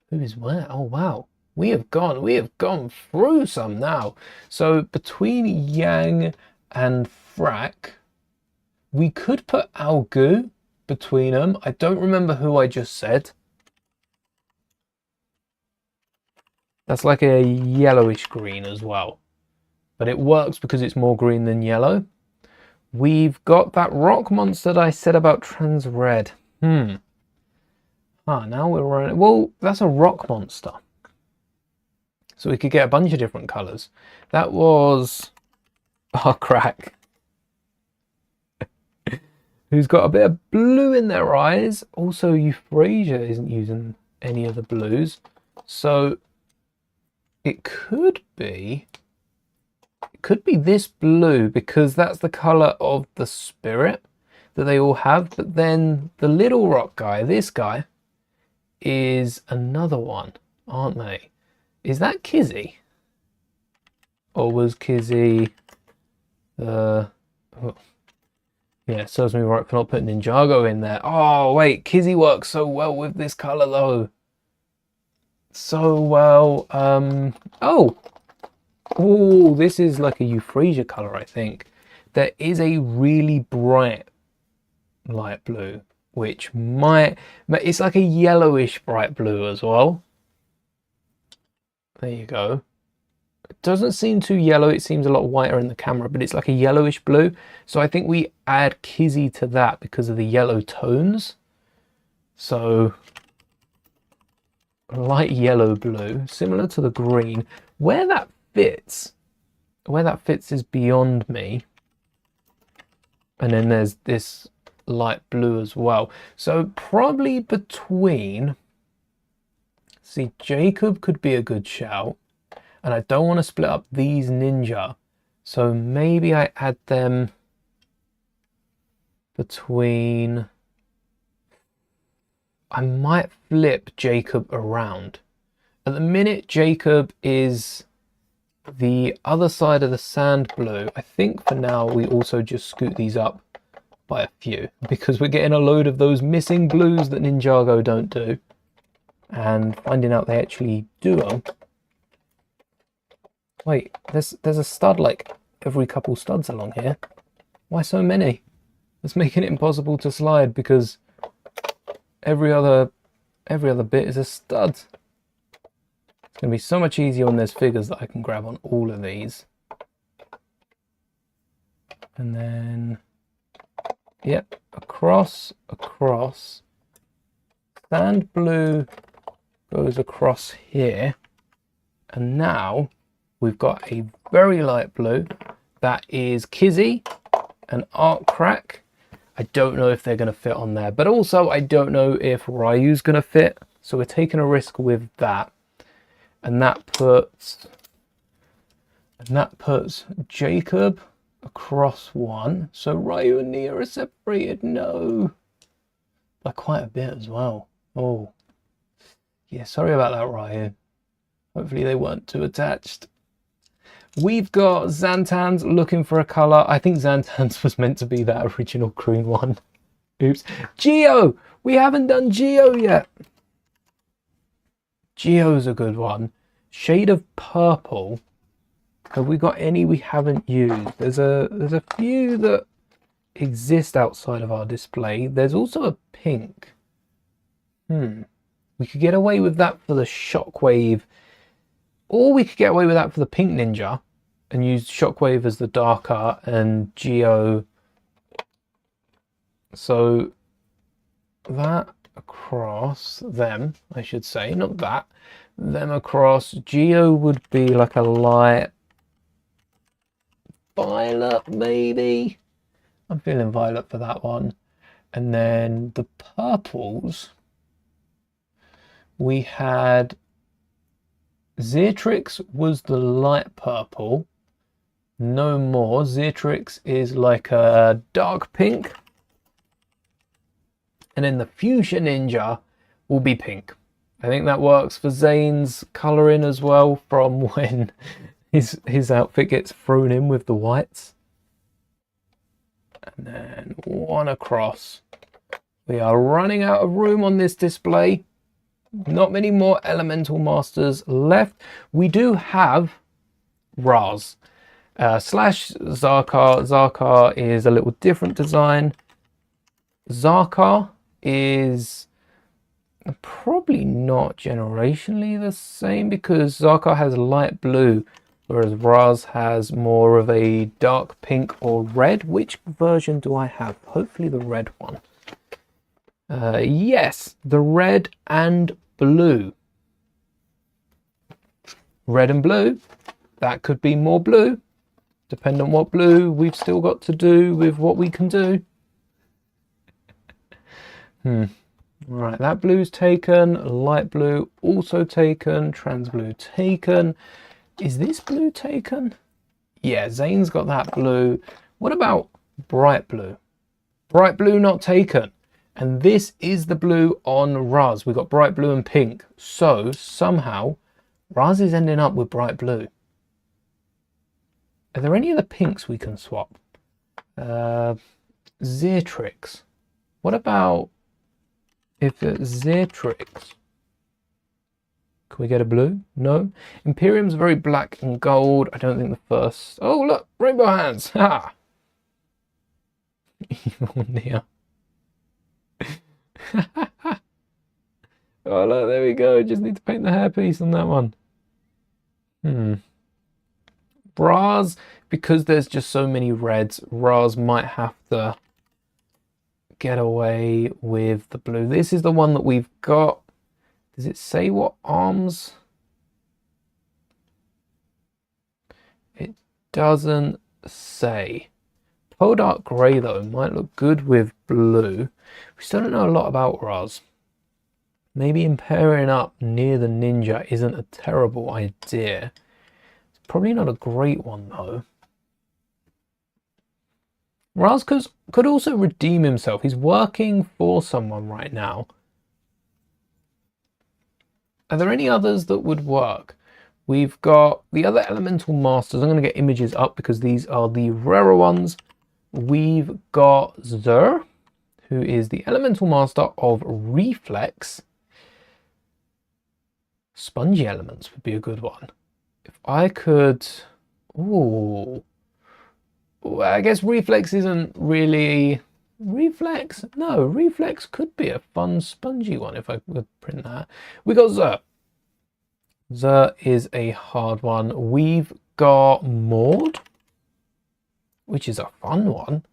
[SPEAKER 1] Who is where? Oh wow. We have gone through some now. So between Yang and Frak, We could put Algu between them. I don't remember who I just said. That's like a yellowish green as well. But it works because it's more green than yellow. We've got that rock monster that I said about trans red. Now we're running. Well, that's a rock monster. So we could get a bunch of different colours. That was... Oh, crack. Who's got a bit of blue in their eyes. Also, Euphrasia isn't using any of the blues. So it could be this blue because that's the colour of the spirit that they all have. But then the little rock guy, this guy, is another one, aren't they? Is that Kizzy? Or was Kizzy... Oh. Yeah, serves me right for not putting Ninjago in there. Oh, wait, Kizzy works so well with this colour, though. So well. Oh, this is like a Euphrasia colour, I think. There is a really bright light blue, which might... It's like a yellowish bright blue as well. There you go. It doesn't seem too yellow. It seems a lot whiter in the camera, but it's like a yellowish blue. So I think we add Kizzy to that because of the yellow tones. So light yellow blue, similar to the green. Where that fits is beyond me. And then there's this light blue as well. So probably between... See, Jacob could be a good shout. And I don't want to split up these ninja. So maybe I add them between... I might flip Jacob around. At the minute, Jacob is the other side of the sand blue. I think for now, we also just scoot these up by a few. Because we're getting a load of those missing blues that Ninjago don't do. And finding out they actually do them. Wait, there's a stud like every couple studs along here. Why so many? It's making it impossible to slide because every other bit is a stud. It's going to be so much easier when there's figures that I can grab on all of these. And then, yep, across. Sand blue goes across here. And now... we've got a very light blue that is Kizzy and Art Crack. I don't know if they're going to fit on there, but also I don't know if Ryu's going to fit. So we're taking a risk with that. And that puts Jacob across one. So Ryu and Nia are separated. No. By quite a bit as well. Oh. Yeah, sorry about that, Ryu. Hopefully they weren't too attached. We've got Xantans looking for a colour. I think Xantans was meant to be that original green one. Oops. Geo! We haven't done Geo yet. Geo's a good one. Shade of purple. Have we got any we haven't used? There's a few that exist outside of our display. There's also a pink. We could get away with that for the Shockwave. Or we could get away with that for the pink ninja and use Shockwave as the darker and Geo. So that across them, I should say, not that. Them across. Geo would be like a light violet, maybe. I'm feeling violet for that one. And then the purples, we had... Xeatrix was the light purple. No more. Xeatrix is like a dark pink. And then the Fuchsia Ninja will be pink. I think that works for Zane's colouring as well from when his outfit gets thrown in with the whites. And then one across. We are running out of room on this display. Not many more Elemental Masters left. We do have Raz. Slash Zarkar. Zarkar is a little different design. Zarkar is probably not generationally the same because Zarkar has light blue, whereas Raz has more of a dark pink or red. Which version do I have? Hopefully the red one. Yes, the red and blue. Red and blue. That could be more blue. Depending on what blue we've still got to do with what we can do. Right, that blue's taken. Light blue also taken. Trans blue taken. Is this blue taken? Yeah, Zane's got that blue. What about bright blue? Bright blue not taken. And this is the blue on Raz. We've got bright blue and pink. So somehow Raz is ending up with bright blue. Are there any other pinks we can swap? Xertrix. What about if it's Xertrix? Can we get a blue? No. Imperium's very black and gold. I don't think the first... Oh, look! Rainbow hands! Ha! Evil Nia. Oh, look, there we go. Just need to paint the hairpiece on that one. Raz, because there's just so many reds, Raz might have to get away with the blue. This is the one that we've got. Does it say what arms? It doesn't say. Pearl Dark Grey, though, might look good with blue. We still don't know a lot about Raz. Maybe pairing up near the ninja isn't a terrible idea. Probably not a great one, though. Raz could also redeem himself. He's working for someone right now. Are there any others that would work? We've got the other Elemental Masters. I'm going to get images up because these are the rarer ones. We've got Zur, who is the Elemental Master of Reflex. Spongy Elements would be a good one. If I could... Ooh. I guess Reflex isn't really... Reflex? No, Reflex could be a fun spongy one if I could print that. We got Zur. Zur is a hard one. We've got Maud, which is a fun one.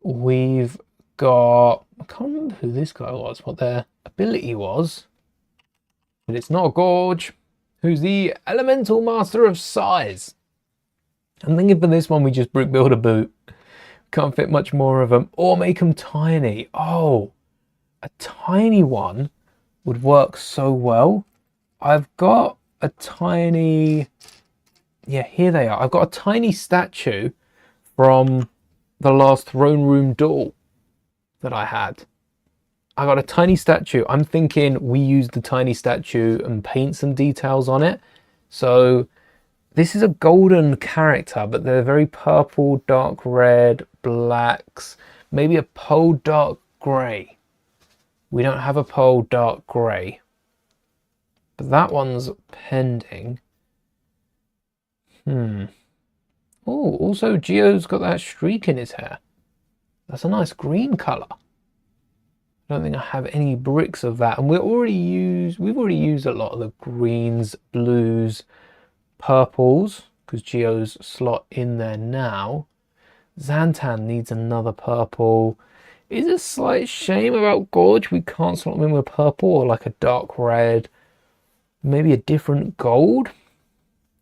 [SPEAKER 1] We've got... I can't remember who this guy was, what their ability was. But it's not a Gorge. Who's the Elemental Master of Size. I'm thinking for this one we just brick build a boot. Can't fit much more of them. Or make them tiny. Oh, a tiny one would work so well. I've got a tiny... Yeah, here they are. I've got a tiny statue from the last throne room duel that I had. I got a tiny statue. I'm thinking we use the tiny statue and paint some details on it. So this is a golden character, but they're very purple, dark red, blacks, maybe a pearl dark grey. We don't have a pearl dark grey, but that one's pending. Oh, also Geo's got that streak in his hair. That's a nice green colour. I don't think I have any bricks of that, and we've already used a lot of the greens, blues, purples, because Geo's slot in there now. Xantan needs another purple. It's a slight shame about Gorge. We can't slot him in with purple or like a dark red. Maybe a different gold.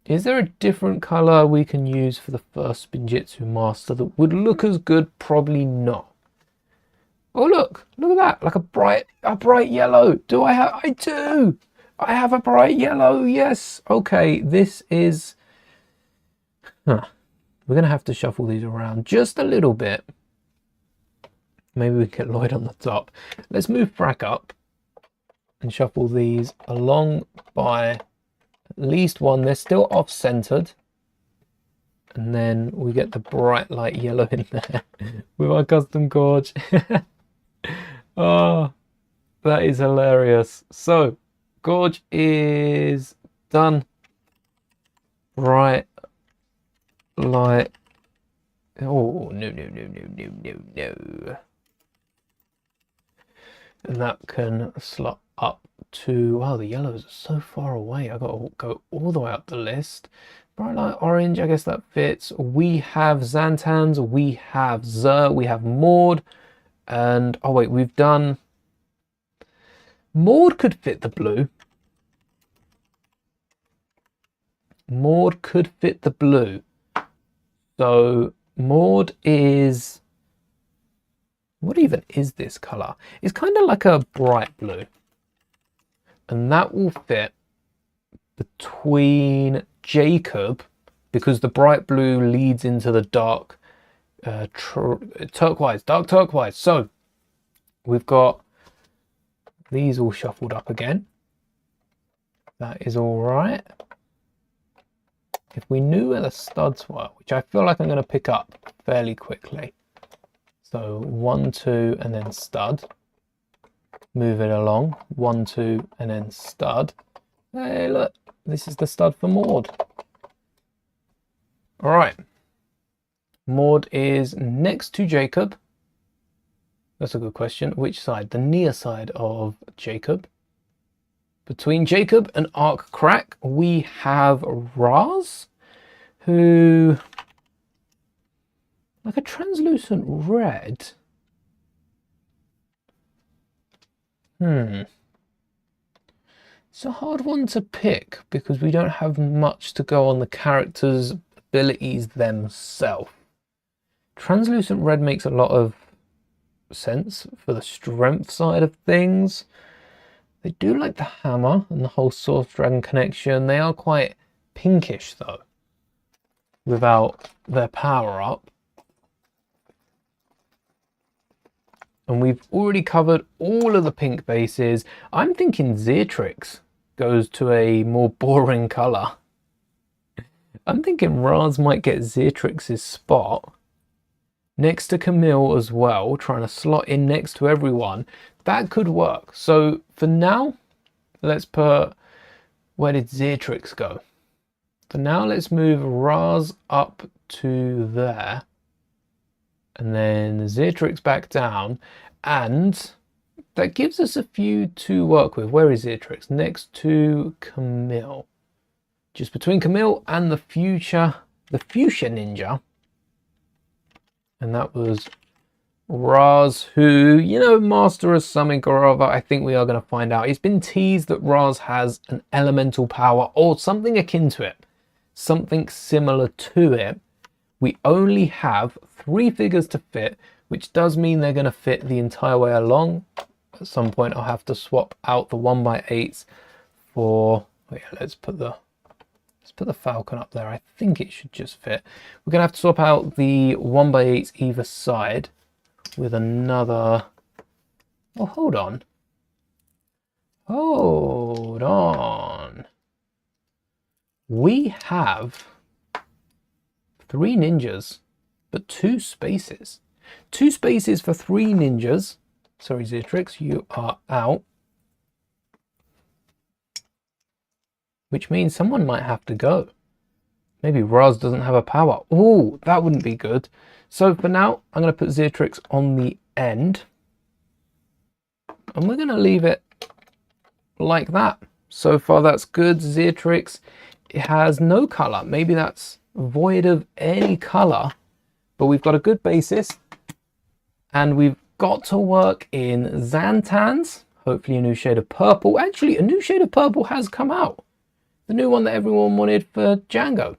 [SPEAKER 1] Is there a different colour we can use for the first Spinjitzu Master that would look as good? Probably not. Oh look at that, like a bright yellow. Do I have? I do. I have a bright yellow. Yes. Okay, this is. We're gonna have to shuffle these around just a little bit. Maybe we can get Lloyd on the top. Let's move Brack up and shuffle these along by at least one. They're still off-centered. And then we get the bright light yellow in there with our custom Gorge. Oh, that is hilarious. So, Gorge is done. Right like, oh, no. And that can slot up to, wow, the yellows are so far away. I got to go all the way up the list. Bright light orange, I guess that fits. We have Xantans, we have Zer, we have Maud, and, oh wait, we've done, Maud could fit the blue. Maud could fit the blue. So Maud is, what even is this color? It's kind of like a bright blue. And that will fit between Jacob, because the bright blue leads into the dark turquoise, dark turquoise. So we've got these all shuffled up again. That is all right. If we knew where the studs were, which I feel like I'm going to pick up fairly quickly. So 1, 2, and then stud. Move it along. 1, 2, and then stud. Hey, look, this is the stud for Maud. All right. Maud is next to Jacob. That's a good question. Which side? The near side of Jacob. Between Jacob and Arc Crack, we have Raz, who, like a translucent red. It's a hard one to pick because we don't have much to go on the character's abilities themselves. Translucent red makes a lot of sense for the strength side of things. They do like the hammer and the whole Source Dragon connection. They are quite pinkish though, without their power up. And we've already covered all of the pink bases. I'm thinking Xetrix goes to a more boring color. I'm thinking Raz might get Xetrix's spot next to Camille as well, trying to slot in next to everyone. That could work. So for now, let's put, where did Xetrix go? For now, let's move Raz up to there. And then Xetrix back down. And that gives us a few to work with. Where is Xetrix? Next to Camille. Just between Camille and the fuchsia ninja. And that was Raz, who, you know, master of something or other. I think we are going to find out. It's been teased that Raz has an elemental power or something akin to it. Something similar to it. We only have 3 figures to fit, which does mean they're going to fit the entire way along. At some point I'll have to swap out the 1x8s for, oh yeah, let's put the Falcon up there. I think it should just fit. We're going to have to swap out the 1x8s either side with another, oh, hold on. We have 3 ninjas, but 2 spaces. 2 spaces for 3 ninjas. Sorry, Xetrix, you are out. Which means someone might have to go. Maybe Raz doesn't have a power. Oh, that wouldn't be good. So for now, I'm going to put Xetrix on the end. And we're going to leave it like that. So far, that's good. Xetrix, it has no color. Maybe that's void of any color. But we've got a good basis. And we've got to work in Xantans. Hopefully a new shade of purple. Actually, a new shade of purple has come out. The new one that everyone wanted for Django.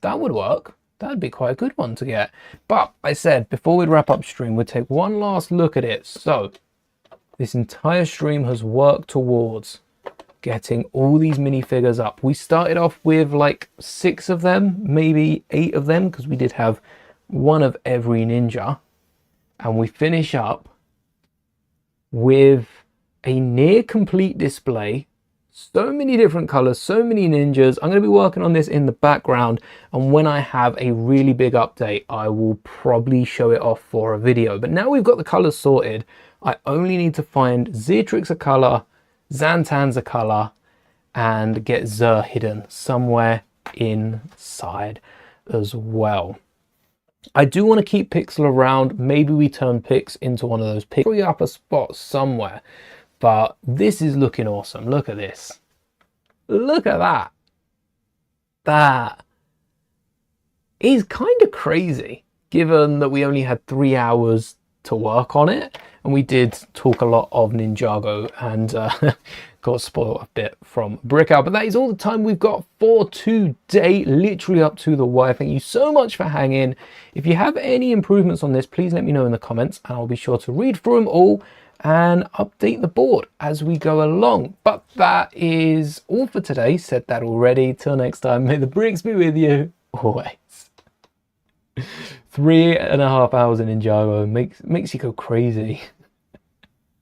[SPEAKER 1] That would work. That'd be quite a good one to get. But I said, before we wrap up stream, we'll take one last look at it. So this entire stream has worked towards getting all these minifigures up. We started off with like 6 of them, maybe 8 of them, because we did have one of every ninja. And we finish up with a near complete display. So many different colors, so many ninjas. I'm going to be working on this in the background, and when I have a really big update, I will probably show it off for a video. But now we've got the colors sorted, I only need to find Xetrix a color, Xantans a color, and get Zer hidden somewhere inside. as well. I do want to keep Pixel around. Maybe we turn Pix into one of those Pix upper spots somewhere. But this is looking awesome. Look at this. Look at that. That is kind of crazy, given that we only had 3 hours to work on it. And we did talk a lot of Ninjago and got spoiled a bit from Brickout. But that is all the time we've got for today, literally up to the wire. Thank you so much for hanging. If you have any improvements on this, please let me know in the comments and I'll be sure to read through them all and update the board as we go along. But that is all for today. Said that already. Till next time, may the bricks be with you always. 3.5 hours in Ninjago makes you go crazy.